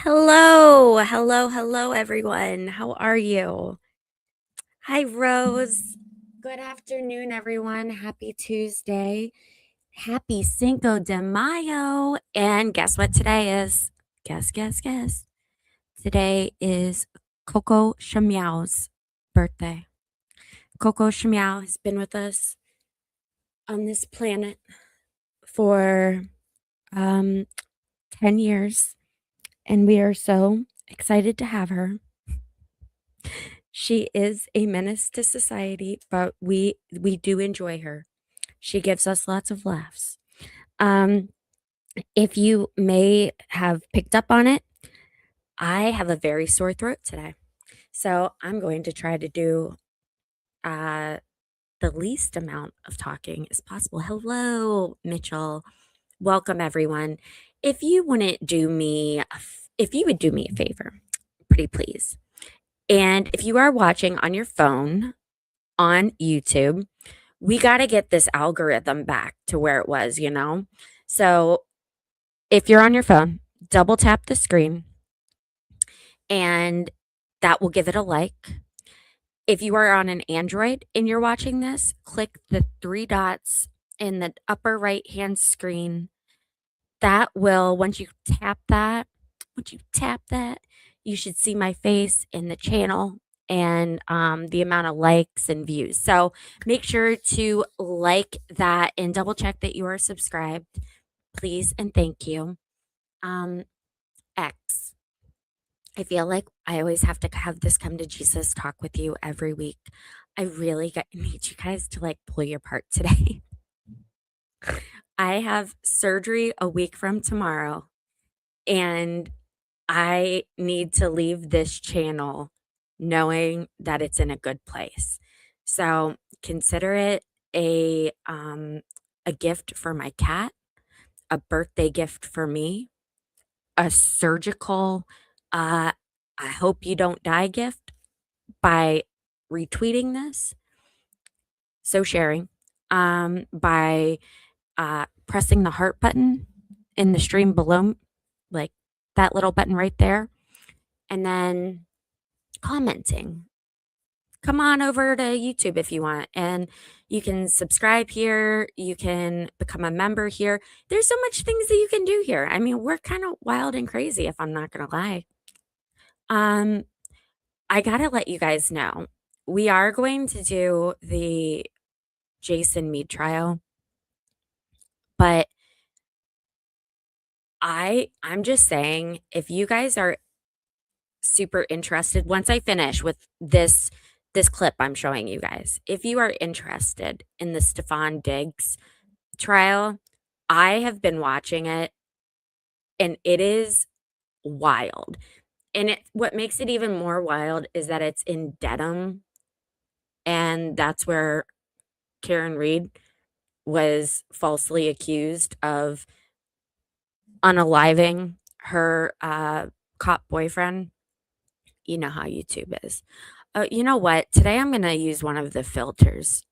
Hello, everyone. How are you? Hi, Rose. Good afternoon, everyone. Happy Tuesday. Happy Cinco de Mayo. And guess what today is? Guess. Today is Coco Shamiao's birthday. Coco Shamiao has been with us on this planet for um, 10 years, and we are so excited to have her. She is a menace to society, but we do enjoy her. She gives us lots of laughs. Um, if you may have picked up on it, I have a very sore throat today. So I'm going to try to do uh, the least amount of talking as possible. Hello, Mitchell. Welcome, everyone. If you wouldn't do me, if you would do me a favor, pretty please. And if you are watching on your phone on YouTube, we got to get this algorithm back to where it was. So if you're on your phone, double tap the screen and that will give it a like. If you are on an Android and you're watching this, click the three dots in the upper right hand screen. That will, once you tap that, you should see my face in the channel and the amount of likes and views. So make sure to like that and double check that you are subscribed, please and thank you. Um, X. I feel like I always have to have this come to Jesus talk with you every week. I really need you guys to pull your part today. I have surgery a week from tomorrow, and I need to leave this channel knowing that it's in a good place. So consider it a gift for my cat, a birthday gift for me, a surgical I hope you don't die gift by retweeting this, so sharing, by pressing the heart button in the stream below, like that little button right there, and then commenting. Come on over to YouTube if you want, and you can subscribe here. You can become a member here. There's so much things that you can do here. I mean, we're kind of wild and crazy, if I'm not gonna lie. Um, I gotta let you guys know, we are going to do the Jason Meade trial, but I'm just saying, if you guys are super interested, once I finish with this clip I'm showing you guys, if you are interested in the Stefan Diggs trial, I have been watching it and it is wild. And what makes it even more wild is that it's in Dedham, and that's where Karen Reed was falsely accused of unaliving her cop boyfriend. You know how YouTube is. You know what? Today I'm going to use one of the filters,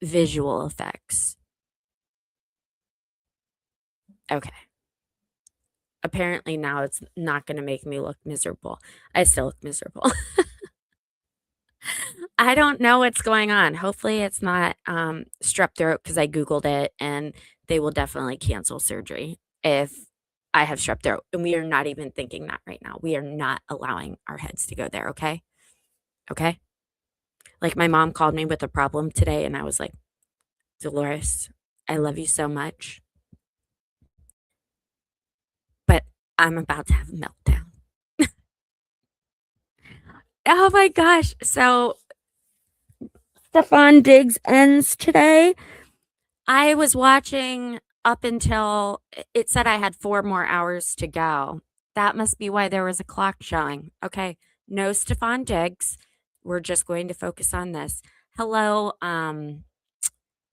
visual effects. Okay. Apparently now it's not going to make me look miserable. I still look miserable. I don't know what's going on. Hopefully it's not strep throat, because I Googled it and they will definitely cancel surgery if I have strep throat. And we are not even thinking that right now. We are not allowing our heads to go there. Okay. Okay. Like, my mom called me with a problem today and I was like, Dolores, I love you so much, but I'm about to have a meltdown. Oh my gosh. So Stefan Diggs ends today. I was watching up until it said I had 4 more hours to go. That must be why there was a clock showing. Okay, no Stefan Diggs. We're just going to focus on this. Hello,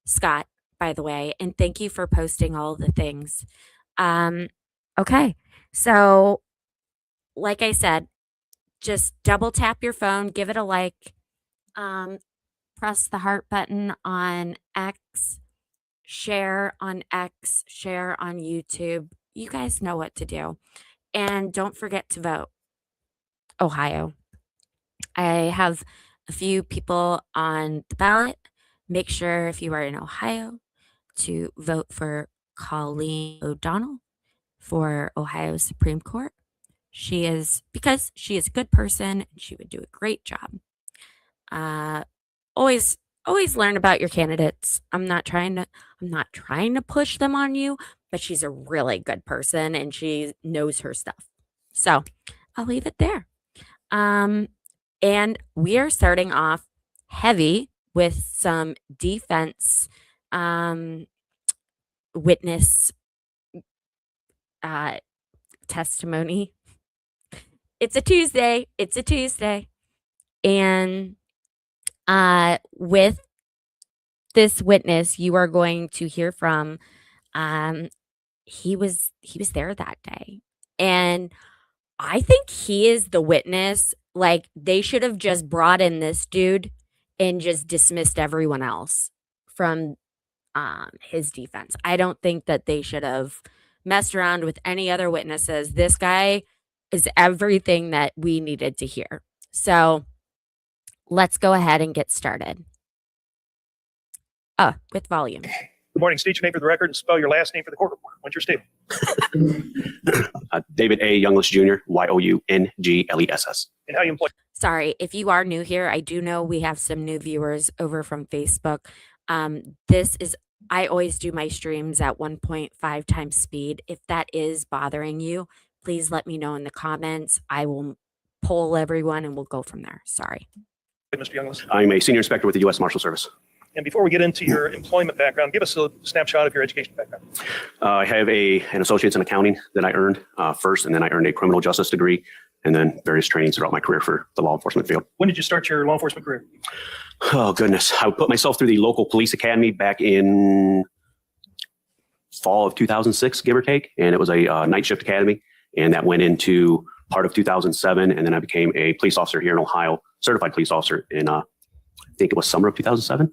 Scott, by the way, and thank you for posting all the things. Um, okay, so like I said, just double tap your phone, give it a like, press the heart button on X, share on X, share on YouTube. You guys know what to do. And don't forget to vote. Ohio. I have a few people on the ballot. Make sure if you are in Ohio to vote for Colleen O'Donnell for Ohio Supreme Court. Because she is a good person and she would do a great job. Always learn about your candidates. I'm not trying to push them on you, but she's a really good person and she knows her stuff. So I'll leave it there. And we are starting off heavy with some defense witness testimony. It's a Tuesday. And with this witness you are going to hear from, he was there that day. And I think he is the witness. Like, they should have just brought in this dude and just dismissed everyone else from his defense. I don't think that they should have messed around with any other witnesses. This guy is everything that we needed to hear. So let's go ahead and get started. With volume. Good morning. State your name for the record and spell your last name for the court report. What's your statement? David A. Youngless Jr., Youngless. And how you employ? Sorry, if you are new here, I do know we have some new viewers over from Facebook. I always do my streams at 1.5 times speed. If that is bothering you, please let me know in the comments. I will poll everyone and we'll go from there. Sorry. Mr. Youngless. I'm a senior inspector with the U.S. Marshal Service. And before we get into your employment background, give us a snapshot of your education background. I have an associate's in accounting that I earned first, and then I earned a criminal justice degree, and then various trainings throughout my career for the law enforcement field. When did you start your law enforcement career? Oh, goodness. I put myself through the local police academy back in fall of 2006, give or take, and it was a night shift academy, and that went into part of 2007, and then I became a police officer here in Ohio, certified police officer in, I think it was summer of 2007.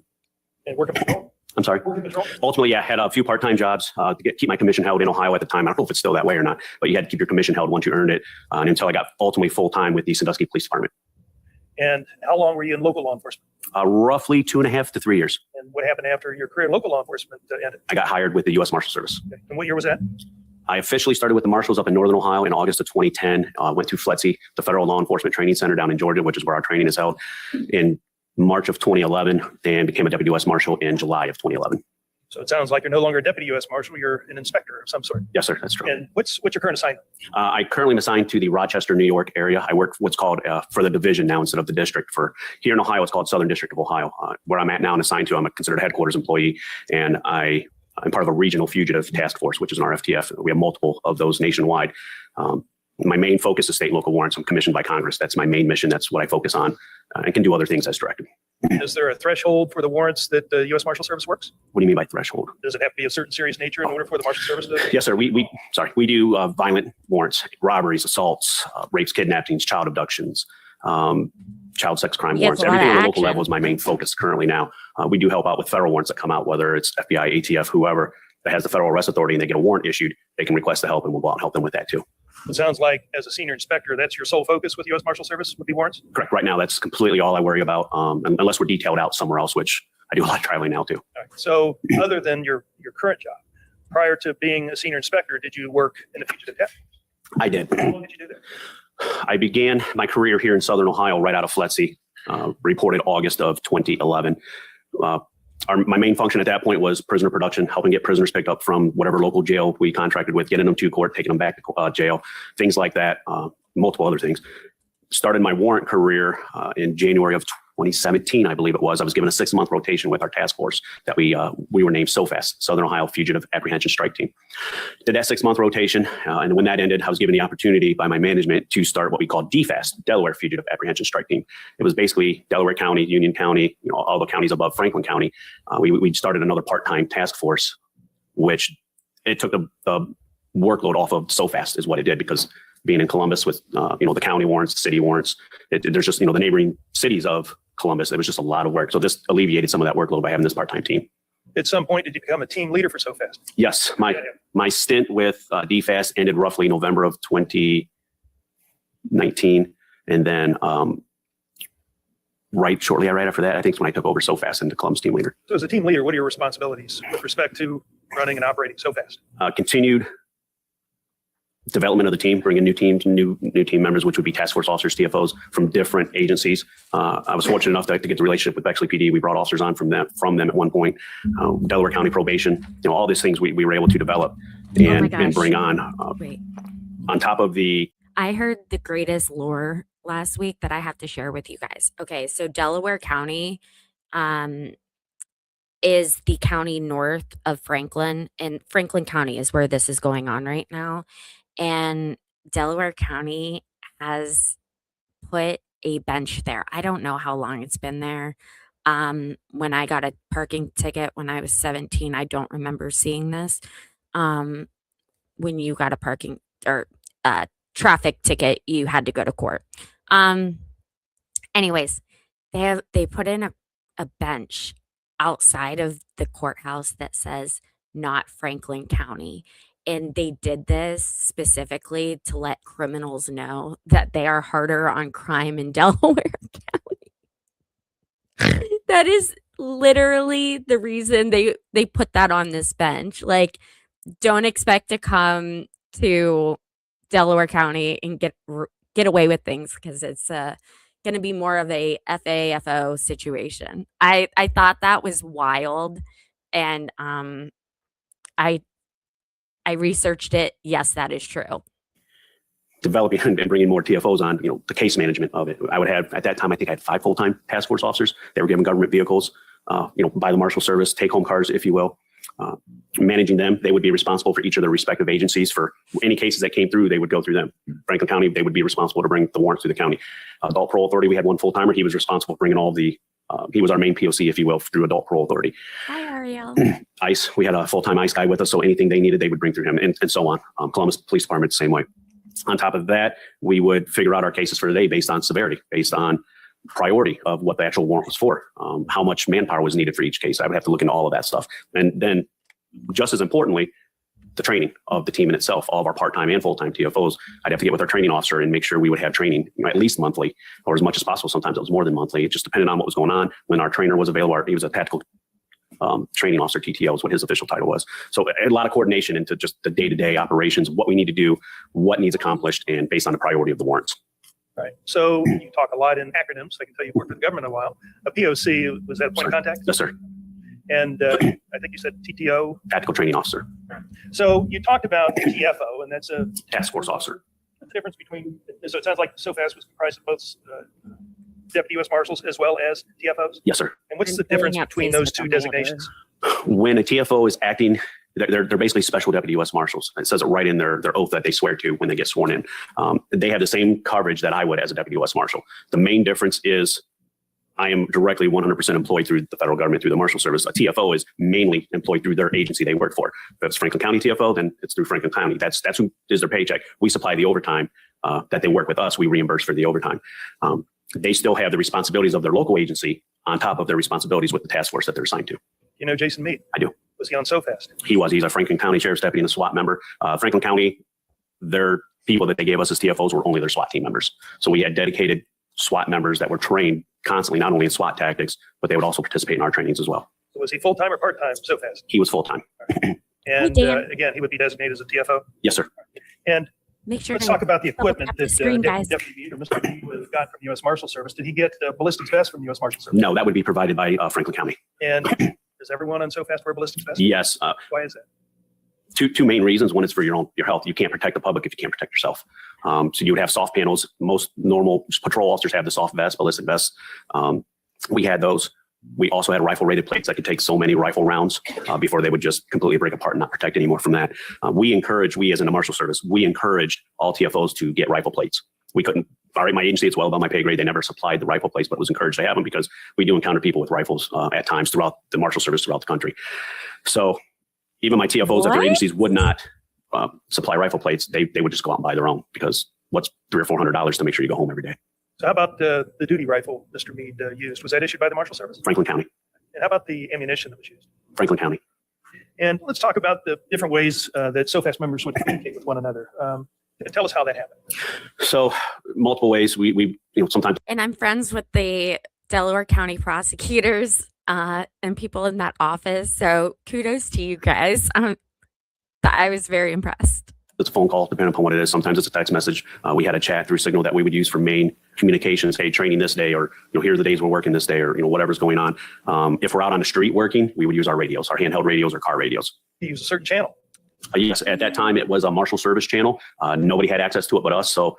And working patrol? I'm sorry. Working patrol? Ultimately, yeah, I had a few part-time jobs to keep my commission held in Ohio at the time. I don't know if it's still that way or not, but you had to keep your commission held once you earned it and until I got ultimately full-time with the Sandusky Police Department. And how long were you in local law enforcement? Roughly 2.5 to 3 years. And what happened after your career in local law enforcement ended? I got hired with the U.S. Marshal Service. Okay. And what year was that? I officially started with the Marshals up in Northern Ohio in August of 2010. Went to FLETC, the Federal Law Enforcement Training Center down in Georgia, which is where our training is held, in March of 2011, and became a Deputy U.S. Marshal in July of 2011. So it sounds like you're no longer a Deputy U.S. Marshal, you're an inspector of some sort. Yes, sir, that's true. And what's your current assignment? I currently am assigned to the Rochester, New York area. I work what's called for the division now instead of the district. For here in Ohio, it's called Southern District of Ohio. Where I'm at now and assigned to, I'm a considered headquarters employee, and I'm part of a regional fugitive task force, which is an RFTF. We have multiple of those nationwide. My main focus is state and local warrants. I'm commissioned by Congress. That's my main mission. That's what I focus on and can do other things as directed. Is there a threshold for the warrants that the U.S. Marshal Service works? What do you mean by threshold? Does it have to be a certain serious nature in order for the Marshal Service to? Yes, sir. We do violent warrants, robberies, assaults, rapes, kidnappings, child abductions, child sex crime warrants. Everything on the local level is my main focus currently now. We do help out with federal warrants that come out, whether it's FBI, ATF, whoever that has the federal arrest authority and they get a warrant issued, they can request the help and we'll go out and help them with that too. It sounds like as a senior inspector, that's your sole focus with U.S. Marshal Service would be warrants? Correct. Right now, that's completely all I worry about, unless we're detailed out somewhere else, which I do a lot of traveling now too. All right. So other than your current job, prior to being a senior inspector, did you work in the fugitive debt? I did. How long did you do that? I began my career here in Southern Ohio right out of FLETC, reported August of 2011. My main function at that point was prisoner production, helping get prisoners picked up from whatever local jail we contracted with, getting them to court, taking them back to jail, things like that, multiple other things. Started my warrant career in January of 2017, I believe it was. I was given a 6-month rotation with our task force that we were named SOFAS, Southern Ohio Fugitive Apprehension Strike Team. Did that 6-month rotation, and when that ended, I was given the opportunity by my management to start what we call DFAST, Delaware Fugitive Apprehension Strike Team. It was basically Delaware County, Union County, all the counties above Franklin County. We started another part-time task force, which it took the workload off of SOFAS is what it did, because being in Columbus with the county warrants, city warrants, there's just the neighboring cities of Columbus. It was just a lot of work. So this alleviated some of that workload by having this part-time team. At some point, did you become a team leader for SoFast? Yes, my stint with DFAS ended roughly November of 2019, and then right after that, I think is when I took over SoFast into Columbus team leader. So as a team leader, what are your responsibilities with respect to running and operating SoFast? Continued development of the team, bringing new teams, new team members, which would be task force officers, TFOs from different agencies. I was fortunate enough to get the relationship with Bexley PD. We brought officers on from them at one point. Delaware County probation, all these things we were able to develop and bring on. Wait. On top of I heard the greatest lore last week that I have to share with you guys. Okay, so Delaware County is the county north of Franklin, and Franklin County is where this is going on right now. And Delaware County has put a bench there. I don't know how long it's been there. When I got a parking ticket when I was 17, I don't remember seeing this. When you got a parking or traffic ticket, you had to go to court. Anyways, they put in a bench outside of the courthouse that says not Franklin County. And they did this specifically to let criminals know that they are harder on crime in Delaware County. That is literally the reason they put that on this bench. Like, don't expect to come to Delaware County and get away with things, because it's going to be more of a FAFO situation. I thought that was wild, and I researched it. Yes, that is true. developing and bringing more TFOs on, the case management of it. I would have, at that time, I think I had 5 full-time task force officers. They were given government vehicles, by the Marshal Service, take-home cars, if you will. Managing them, they would be responsible for each of their respective agencies. For any cases that came through, they would go through them. Franklin County, they would be responsible to bring the warrants through the county. Adult Parole Authority, we had 1 full-timer. He was responsible for bringing all the, he was our main POC, if you will, through Adult Parole Authority. Hi, Ariel. ICE, we had a full-time ICE guy with us, so anything they needed, they would bring through him, and so on. Columbus Police Department, the same way. On top of that, we would figure out our cases for the day based on severity, based on priority of what the actual warrant was for, how much manpower was needed for each case. I would have to look into all of that stuff. And then just as importantly, the training of the team in itself, all of our part-time and full-time TFOs, I'd have to get with our training officer and make sure we would have training, at least monthly or as much as possible. Sometimes it was more than monthly. It just depended on what was going on. When our trainer was available, he was a tactical training officer, TTO is what his official title was. So a lot of coordination into just the day-to-day operations, what we need to do, what needs accomplished, and based on the priority of the warrants. Right. So you talk a lot in acronyms. I can tell you've worked for the government a while. A POC, was that a point of contact? Yes, sir. And I think you said TTO? Tactical training officer. So you talked about TFO, and that's a Task force officer. The difference between, so it sounds like SoFast was comprised of both Deputy U.S. Marshals as well as TFOs? Yes, sir. And what's the difference between those two designations? When a TFO is acting, they're basically special deputy U.S. Marshals. It says it right in their oath that they swear to when they get sworn in. They have the same coverage that I would as a deputy U.S. Marshal. The main difference is I am directly 100% employed through the federal government, through the Marshal Service. A TFO is mainly employed through their agency they work for. If it's Franklin County TFO, then it's through Franklin County. That's who is their paycheck. We supply the overtime that they work with us. We reimburse for the overtime. They still have the responsibilities of their local agency on top of their responsibilities with the task force that they're assigned to. You know Jason Meade? I do. Was he on SoFast? He was. He's a Franklin County Sheriff's Deputy and a SWAT member. Franklin County, their people that they gave us as TFOs were only their SWAT team members. So we had dedicated SWAT members that were trained constantly, not only in SWAT tactics, but they would also participate in our trainings as well. So was he full-time or part-time SoFast? He was full-time. And again, he would be designated as a TFO? Yes, sir. And Make sure let's talk about the equipment up the that screen, guys. Deputy Meade or Mr. Meade would have got from the U.S. Marshal Service. Did he get ballistics vest from the U.S. Marshal Service? No, that would be provided by Franklin County. And does everyone on SoFast wear ballistics vest? Yes. Why is that? Two main reasons. One is for your health. You can't protect the public if you can't protect yourself. So you would have soft panels. Most normal patrol officers have the soft vest, ballistic vests. We had those. We also had rifle rated plates that could take so many rifle rounds before they would just completely break apart and not protect anymore from that. We as in the Marshal Service, we encouraged all TFOs to get rifle plates. We couldn't, all right, my agency, it's well above my pay grade. They never supplied the rifle plates, but was encouraged to have them because we do encounter people with rifles at times throughout the Marshal Service throughout the country. So even my TFOs that their agencies would not supply rifle plates, they would just go out and buy their own, because what's $300 or $400 to make sure you go home every day? So how about the duty rifle Mr. Meade used? Was that issued by the Marshal Service? Franklin County. And how about the ammunition that was used? Franklin County. And let's talk about the different ways that SOFAS members would communicate with one another. Tell us how that happened. So multiple ways we sometimes. And I'm friends with the Delaware County prosecutors and people in that office. So kudos to you guys. I was very impressed. It's a phone call, depending upon what it is. Sometimes it's a text message. We had a chat through Signal that we would use for main communications. Hey, training this day, or here are the days we're working this day, or whatever's going on. If we're out on the street working, we would use our radios, our handheld radios or car radios. You use a certain channel. Yes, at that time it was a Marshal Service channel. Nobody had access to it but us, so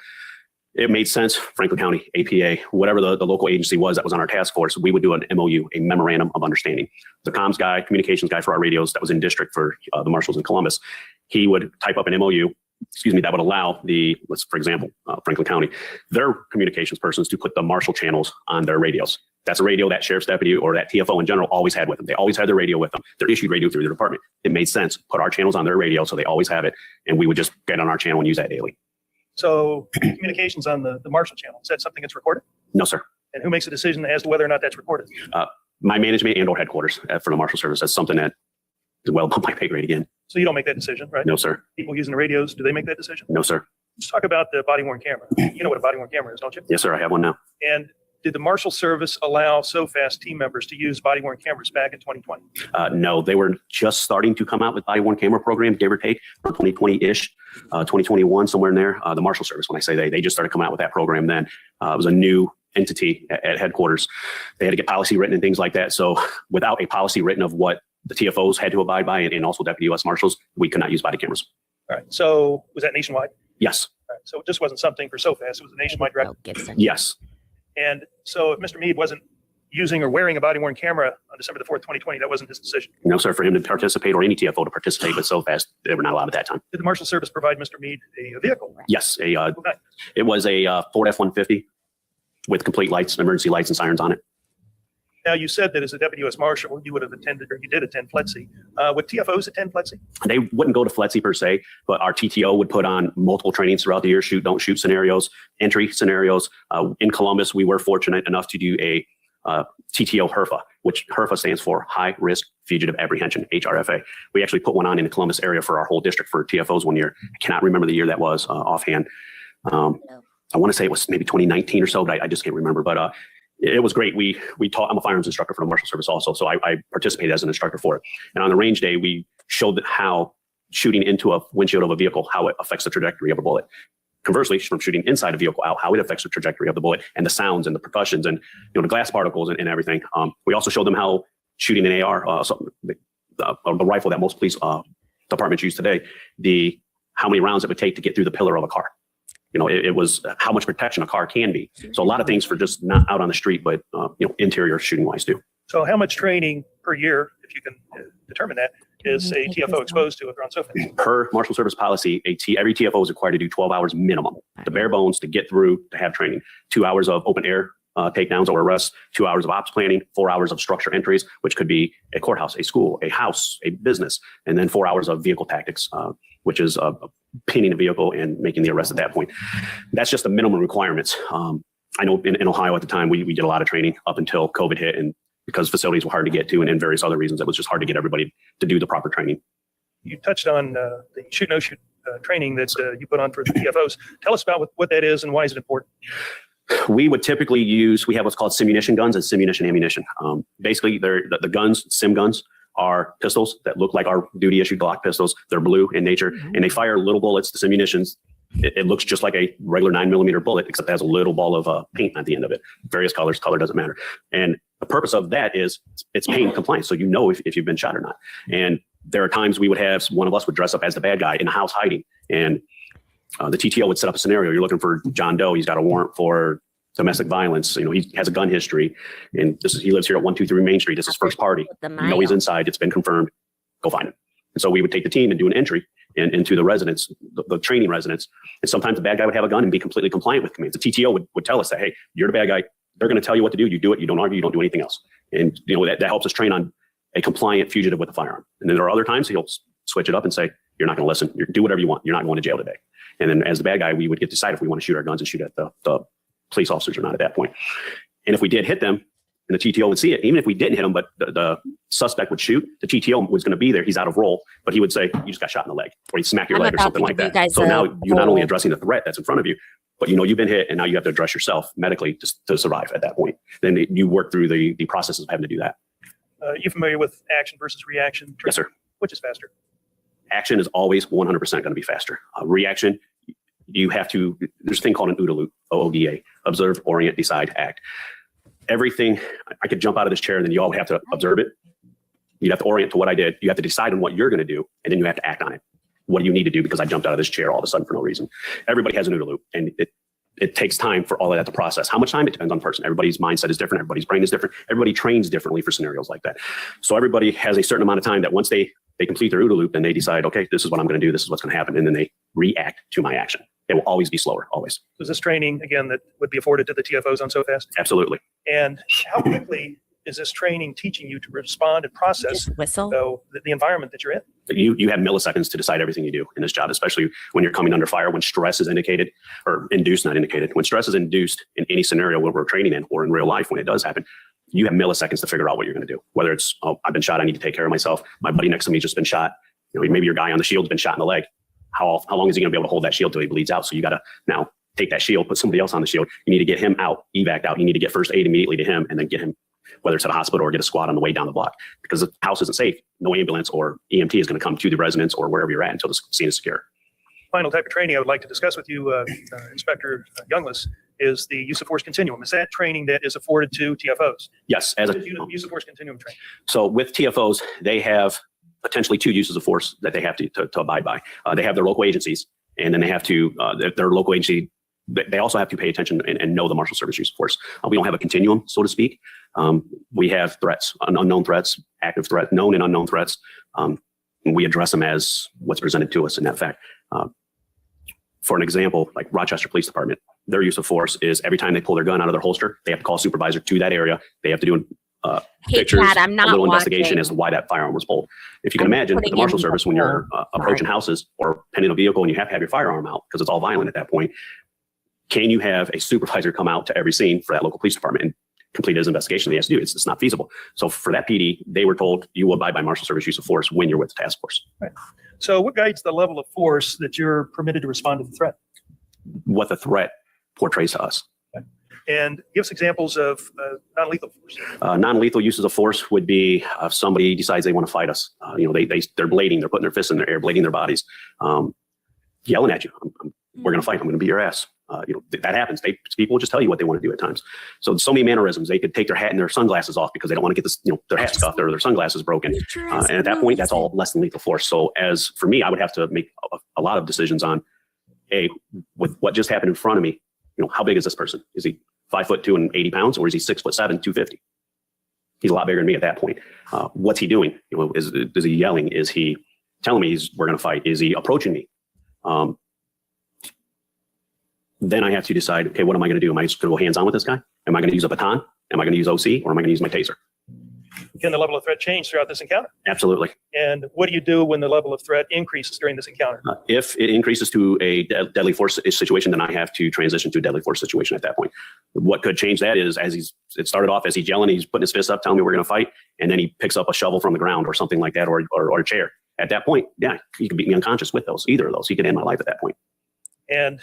it made sense. Franklin County, APA, whatever the local agency was that was on our task force, we would do an MOU, a memorandum of understanding. The comms guy, communications guy for our radios that was in district for the marshals in Columbus, he would type up an MOU, that would allow for example, Franklin County, their communications persons to put the marshal channels on their radios. That's a radio that sheriff's deputy or that TFO in general always had with them. They always had their radio with them. They're issued radio through their department. It made sense. Put our channels on their radio so they always have it, and we would just get on our channel and use that daily. So communications on the marshal channel, is that something that's recorded? No, sir. And who makes a decision as to whether or not that's recorded? My management and or headquarters for the Marshal Service. That's something that is well above my pay grade again. So you don't make that decision, right? No, sir. People using the radios, do they make that decision? No, sir. Let's talk about the body worn camera. You know what a body worn camera is, don't you? Yes, sir. I have one now. And did the Marshal Service allow SOFAS team members to use body worn cameras back in 2020? No, they were just starting to come out with body worn camera programs, give or take, 2020-ish, 2021, somewhere in there. The Marshal Service, when I say they just started coming out with that program then. It was a new entity at headquarters. They had to get policy written and things like that. So without a policy written of what the TFOs had to abide by and also Deputy U.S. Marshals, we could not use body cameras. All right. So was that nationwide? Yes. All right. So it just wasn't something for SOFAS. It was a nationwide directive. Yes. And so if Mr. Meade wasn't using or wearing a body worn camera on December the 4th, 2020, that wasn't his decision. No, sir. For him to participate or any TFO to participate with SOFAS, they were not allowed at that time. Did the Marshal Service provide Mr. Meade a vehicle? Yes. It was a Ford F-150 with complete lights, emergency lights and sirens on it. Now, you said that as a Deputy U.S. Marshal, you would have attended, or you did attend FLETC. Would TFOs attend FLETC? They wouldn't go to FLETC per se, but our TTO would put on multiple trainings throughout the year, shoot, don't shoot scenarios, entry scenarios. In Columbus, we were fortunate enough to do a TTO HRFA, which HRFA stands for High Risk Fugitive Apprehension, HRFA. We actually put one on in the Columbus area for our whole district for TFOs one year. I cannot remember the year that was offhand. I want to say it was maybe 2019 or so, but I just can't remember. But it was great. We taught. I'm a firearms instructor for the Marshal Service also, so I participated as an instructor for it. And on the range day, we showed how shooting into a windshield of a vehicle, how it affects the trajectory of a bullet. Conversely, from shooting inside a vehicle out, how it affects the trajectory of the bullet and the sounds and the percussions and the glass particles and everything. We also showed them how shooting an AR, the rifle that most police departments use today, how many rounds it would take to get through the pillar of a car. It was how much protection a car can be. So a lot of things for just not out on the street, but interior shooting wise too. So how much training per year, if you can determine that, is a TFO exposed to if they're on SOFAS? Per Marshal Service policy, every TFO is required to do 12 hours minimum, the bare bones to get through to have training. 2 hours of open air takedowns or arrests, 2 hours of ops planning, 4 hours of structure entries, which could be a courthouse, a school, a house, a business, and then 4 hours of vehicle tactics, which is pinning a vehicle and making the arrest at that point. That's just the minimum requirements. I know in Ohio at the time, we did a lot of training up until COVID hit, and because facilities were hard to get to and various other reasons, it was just hard to get everybody to do the proper training. You touched on the shoot, no shoot training that you put on for the TFOs. Tell us about what that is and why is it important? We would typically we have what's called simunition guns and simunition ammunition. Basically, the guns, sim guns, are pistols that look like our duty issued Glock pistols. They're blue in nature and they fire little bullets. The simunitions, it looks just like a regular 9mm bullet, except it has a little ball of paint at the end of it. Various colors, color doesn't matter. And the purpose of that is it's paint compliant. So if you've been shot or not. And there are times we would have, one of us would dress up as the bad guy in a house hiding. And the TTO would set up a scenario. You're looking for John Doe. He's got a warrant for domestic violence. He has a gun history, and he lives here at 123 Main Street. This is his first party. He's inside. It's been confirmed. Go find him. And so we would take the team and do an entry into the residence, the training residence. And sometimes the bad guy would have a gun and be completely compliant with commands. The TTO would tell us that, hey, you're the bad guy. They're going to tell you what to do. You do it. You don't argue. You don't do anything else. And that helps us train on a compliant fugitive with a firearm. And then there are other times he'll switch it up and say, you're not going to listen. Do whatever you want. You're not going to jail today. And then as the bad guy, we would get to decide if we want to shoot our guns and shoot at the police officers or not at that point. And if we did hit them, and the TTO would see it. Even if we didn't hit him, but the suspect would shoot, the TTO was going to be there. He's out of role, but he would say, you just got shot in the leg, or he'd smack your leg or something like that. So now you're not only addressing the threat that's in front of you, but you know you've been hit, and now you have to address yourself medically to survive at that point. Then you work through the processes of having to do that. You familiar with action versus reaction? Yes, sir. Which is faster? Action is always 100% going to be faster. Reaction, you have to, there's a thing called an OODA loop, OODA, observe, orient, decide, act. Everything, I could jump out of this chair and then you all have to observe it. You'd have to orient to what I did. You have to decide on what you're going to do, and then you have to act on it. What do you need to do because I jumped out of this chair all of a sudden for no reason? Everybody has an OODA loop, and it takes time for all of that to process. How much time? It depends on the person. Everybody's mindset is different. Everybody's brain is different. Everybody trains differently for scenarios like that. So everybody has a certain amount of time that once they complete their OODA loop, then they decide, okay, this is what I'm going to do. This is what's going to happen. And then they react to my action. It will always be slower, always. Is this training, again, that would be afforded to the TFOs on SoFast? Absolutely. And how quickly is this training teaching you to respond and process whistle the environment that you're in? You have milliseconds to decide everything you do in this job, especially when you're coming under fire, when stress is indicated or induced, not indicated. When stress is induced in any scenario where we're training in or in real life, when it does happen, you have milliseconds to figure out what you're going to do. Whether it's, oh, I've been shot, I need to take care of myself. My buddy next to me just been shot. You know, maybe your guy on the shield's been shot in the leg. How long is he going to be able to hold that shield till he bleeds out? So you got to now take that shield, put somebody else on the shield. You need to get him out, evac out. You need to get first aid immediately to him, and then get him, whether it's at a hospital or get a squad on the way down the block, because the house isn't safe. No ambulance or EMT is going to come to the residence or wherever you're at until the scene is secure. Final type of training I would like to discuss with you, Inspector Youngless, is the use of force continuum. Is that training that is afforded to TFOs? Yes. Use of force continuum training. So with TFOs, they have potentially two uses of force that they have to abide by. They have their local agencies, and then they have to, their local agency, they also have to pay attention and know the Marshal Service use of force. We don't have a continuum, so to speak. We have threats, unknown threats, active threats, known and unknown threats. And we address them as what's presented to us in that fact. For an example, like Rochester Police Department, their use of force is every time they pull their gun out of their holster, they have to call a supervisor to that area. They have to do pictures, a little investigation as to why that firearm was pulled. If you can imagine, the Marshal Service, when you're approaching houses or pending a vehicle and you have to have your firearm out because it's all violent at that point, can you have a supervisor come out to every scene for that local police department and complete his investigation he has to do? It's not feasible. So for that PD, they were told you will abide by Marshal Service use of force when you're with the task force. Right. So what guides the level of force that you're permitted to respond to the threat? What the threat portrays to us. Okay. And give us examples of non-lethal force. Non-lethal uses of force would be if somebody decides they want to fight us. They're blading, they're putting their fists in their air, blading their bodies, yelling at you. We're going to fight. I'm going to beat your ass. That happens. People will just tell you what they want to do at times. So many mannerisms. They could take their hat and their sunglasses off because they don't want to get this, their hat scuffed or their sunglasses broken. And at that point, that's all less than lethal force. So as for me, I would have to make a lot of decisions on, with what just happened in front of me, how big is this person? Is he 5'2" and 80 pounds, or is he 6'7", 250? He's a lot bigger than me at that point. What's he doing? Is he yelling? Is he telling me we're going to fight? Is he approaching me? Then I have to decide, okay, what am I going to do? Am I just going to go hands-on with this guy? Am I going to use a baton? Am I going to use OC, or am I going to use my taser? Can the level of threat change throughout this encounter? Absolutely. And what do you do when the level of threat increases during this encounter? If it increases to a deadly force situation, then I have to transition to a deadly force situation at that point. What could change that is it started off as he's yelling, he's putting his fist up, telling me we're going to fight, and then he picks up a shovel from the ground or something like that, or a chair. At that point, yeah, he could beat me unconscious with either of those. He could end my life at that point. And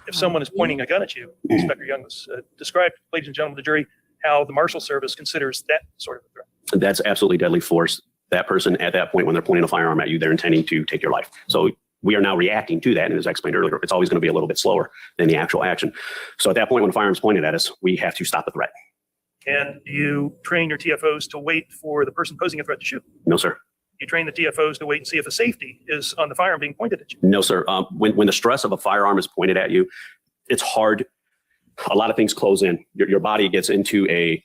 if someone is pointing a gun at you, Inspector Youngless, describe, ladies and gentlemen of the jury, how the Marshal Service considers that sort of a threat. That's absolutely deadly force. That person at that point, when they're pointing a firearm at you, they're intending to take your life. So we are now reacting to that. And as I explained earlier, it's always going to be a little bit slower than the actual action. So at that point, when a firearm is pointed at us, we have to stop the threat. And do you train your TFOs to wait for the person posing a threat to shoot? No, sir. You train the TFOs to wait and see if the safety is on the firearm being pointed at you? No, sir. When the stress of a firearm is pointed at you, it's hard. A lot of things close in. Your body gets into a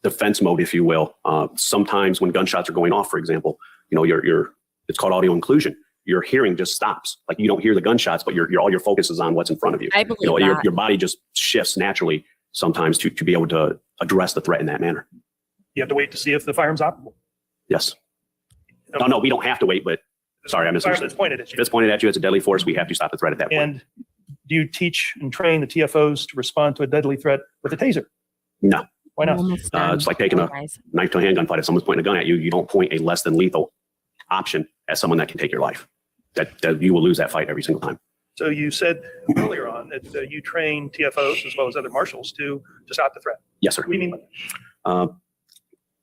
defense mode, if you will. Sometimes when gunshots are going off, for example, it's called audio inclusion. Your hearing just stops. Like you don't hear the gunshots, but all your focus is on what's in front of you. I believe that. Your body just shifts naturally sometimes to be able to address the threat in that manner. You have to wait to see if the firearm's operable. Yes. No, we don't have to wait, but sorry, I misunderstood. It's pointed at you. If it's pointed at you, it's a deadly force. We have to stop the threat at that point. And do you teach and train the TFOs to respond to a deadly threat with a taser? No. Why not? Almost It's like taking a knife to a handgun fight. If someone's pointing a gun at you, you don't point a less than lethal option at someone that can take your life. That you will lose that fight every single time. So you said earlier on that you train TFOs as well as other marshals to stop the threat. Yes, sir. What do you mean by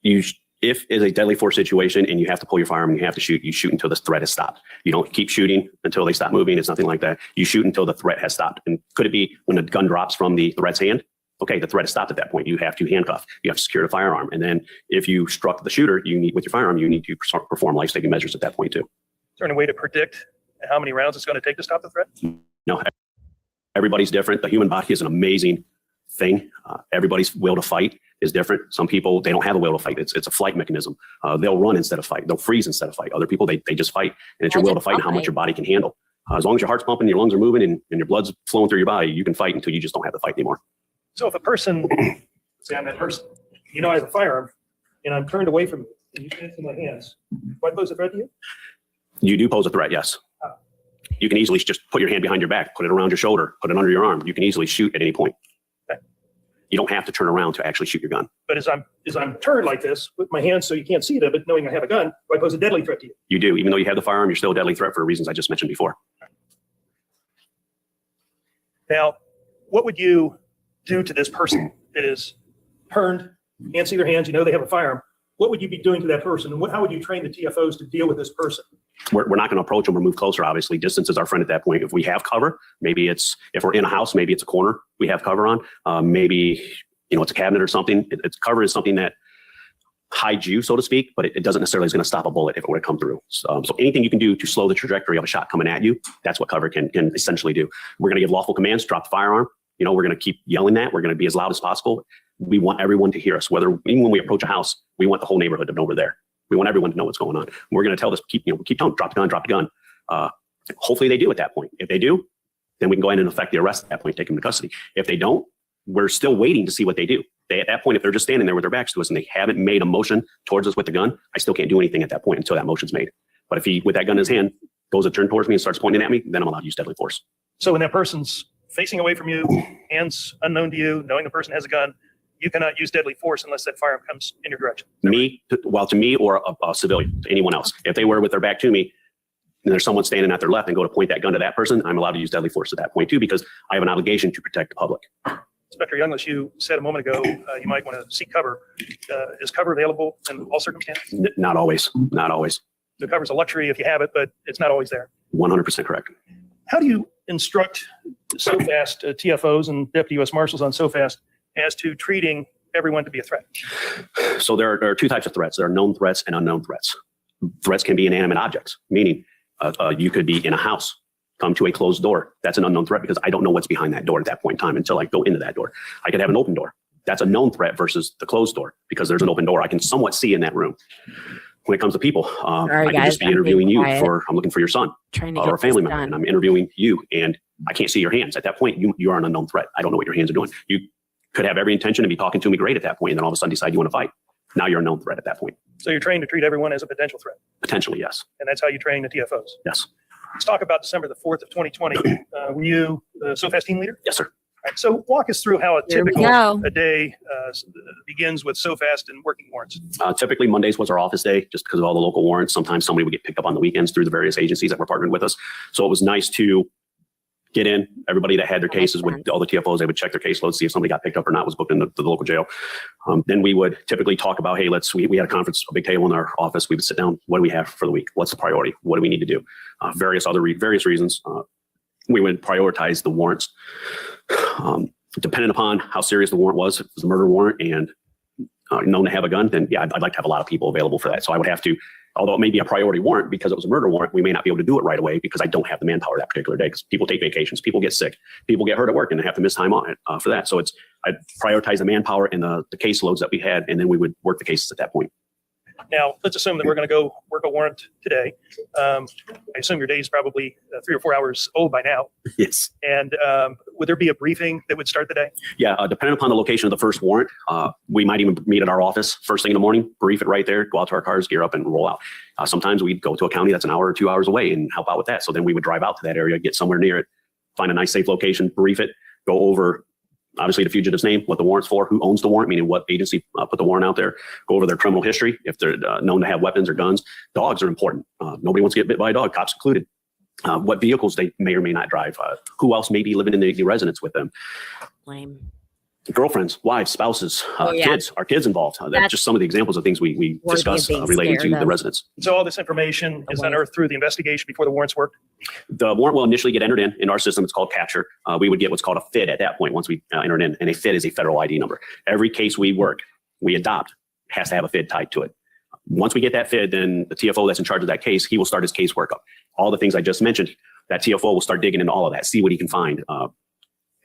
that? If it's a deadly force situation and you have to pull your firearm and you have to shoot, you shoot until the threat is stopped. You don't keep shooting until they stop moving. It's nothing like that. You shoot until the threat has stopped. And could it be when the gun drops from the threat's hand? Okay, the threat is stopped at that point. You have to handcuff. You have to secure the firearm. And then if you struck the shooter, you need with your firearm, you need to perform life-saving measures at that point too. Is there any way to predict how many rounds it's going to take to stop the threat? No, everybody's different. The human body is an amazing thing. Everybody's will to fight is different. Some people, they don't have a will to fight. It's a flight mechanism. They'll run instead of fight. They'll freeze instead of fight. Other people, they just fight. And it's your will to fight and how much your body can handle. As long as your heart's pumping, your lungs are moving, and your blood's flowing through your body, you can fight until you just don't have to fight anymore. So if a person, say I'm that person, I have a firearm and I'm turned away from you and you get it in my hands, do I pose a threat to you? You do pose a threat, yes. You can easily just put your hand behind your back, put it around your shoulder, put it under your arm. You can easily shoot at any point. Okay. You don't have to turn around to actually shoot your gun. But as I'm turned like this with my hands so you can't see it, but knowing I have a gun, do I pose a deadly threat to you? You do. Even though you have the firearm, you're still a deadly threat for the reasons I just mentioned before. Now, what would you do to this person that is turned, can't see their hands, they have a firearm? What would you be doing to that person? And how would you train the TFOs to deal with this person? We're not going to approach them or move closer, obviously. Distance is our friend at that point. If we have cover, maybe if we're in a house, maybe it's a corner we have cover on. Maybe, it's a cabinet or something. It's cover is something that hides you, so to speak, but it doesn't necessarily is going to stop a bullet if it were to come through. So anything you can do to slow the trajectory of a shot coming at you, that's what cover can essentially do. We're going to give lawful commands, drop the firearm. We're going to keep yelling that. We're going to be as loud as possible. We want everyone to hear us. Even when we approach a house, we want the whole neighborhood to know we're there. We want everyone to know what's going on. We're going to tell this, keep telling, drop the gun. Hopefully they do at that point. If they do, then we can go ahead and effect the arrest at that point, take them to custody. If they don't, we're still waiting to see what they do. At that point, if they're just standing there with their backs to us and they haven't made a motion towards us with the gun, I still can't do anything at that point until that motion's made. But if he, with that gun in his hand, goes to turn towards me and starts pointing at me, then I'm allowed to use deadly force. So when that person's facing away from you, hands unknown to you, knowing the person has a gun, you cannot use deadly force unless that firearm comes in your direction. To me or a civilian, to anyone else. If they were with their back to me and there's someone standing at their left and go to point that gun to that person, I'm allowed to use deadly force at that point too, because I have an obligation to protect the public. Inspector Youngless, you said a moment ago you might want to seek cover. Is cover available in all circumstances? Not always. Not always. The cover's a luxury if you have it, but it's not always there. 100% correct. How do you instruct SOFAST TFOs and Deputy U.S. Marshals on SOFAST as to treating everyone to be a threat? So there are two types of threats. There are known threats and unknown threats. Threats can be inanimate objects, meaning you could be in a house, come to a closed door. That's an unknown threat because I don't know what's behind that door at that point in time until I go into that door. I could have an open door. That's a known threat versus the closed door because there's an open door I can somewhat see in that room. When it comes to people, I could just be interviewing you I'm looking for your son or a family member, and I'm interviewing you and I can't see your hands. At that point, you are an unknown threat. I don't know what your hands are doing. You could have every intention to be talking to me great at that point, and then all of a sudden decide you want to fight. Now you're a known threat at that point. So you're trained to treat everyone as a potential threat? Potentially, yes. And that's how you train the TFOs? Yes. Let's talk about December the 4th of 2020. Were you the SOFAST team leader? Yes, sir. All right, so walk us through how a typical day begins with SOFAST and working warrants. Typically Mondays was our office day just because of all the local warrants. Sometimes somebody would get picked up on the weekends through the various agencies that were partnered with us. So it was nice to get in. Everybody that had their cases, with all the TFOs, they would check their caseload, see if somebody got picked up or not, was booked in the local jail. Then we would typically talk about, hey, we had a conference, a big table in our office. We would sit down. What do we have for the week? What's the priority? What do we need to do? Various reasons. We would prioritize the warrants. Depending upon how serious the warrant was, if it was a murder warrant and known to have a gun, then yeah, I'd like to have a lot of people available for that. So I would have to, although it may be a priority warrant because it was a murder warrant, we may not be able to do it right away because I don't have the manpower that particular day because people take vacations, people get sick, people get hurt at work and they have to miss time on it for that. So I'd prioritize the manpower and the caseloads that we had, and then we would work the cases at that point. Now, let's assume that we're going to go work a warrant today. I assume your day is probably 3 or 4 hours old by now. Yes. And would there be a briefing that would start the day? Yeah, depending upon the location of the first warrant, we might even meet at our office first thing in the morning, brief it right there, go out to our cars, gear up and roll out. Sometimes we'd go to a county that's an hour or 2 hours away and help out with that. So then we would drive out to that area, get somewhere near it, find a nice safe location, brief it, go over obviously the fugitive's name, what the warrant's for, who owns the warrant, meaning what agency put the warrant out there, go over their criminal history, if they're known to have weapons or guns. Dogs are important. Nobody wants to get bit by a dog, cops included. What vehicles they may or may not drive, who else may be living in the residence with them. Lame. Girlfriends, wives, spouses, kids, are kids involved? That's just some of the examples of things we discuss relating to the residents. So all this information is unearthed through the investigation before the warrants worked? The warrant will initially get entered in our system. It's called capture. We would get what's called a FID at that point once we enter it in, and a FID is a federal ID number. Every case we adopt has to have a FID tied to it. Once we get that FID, then the TFO that's in charge of that case, he will start his case workup. All the things I just mentioned, that TFO will start digging into all of that, see what he can find.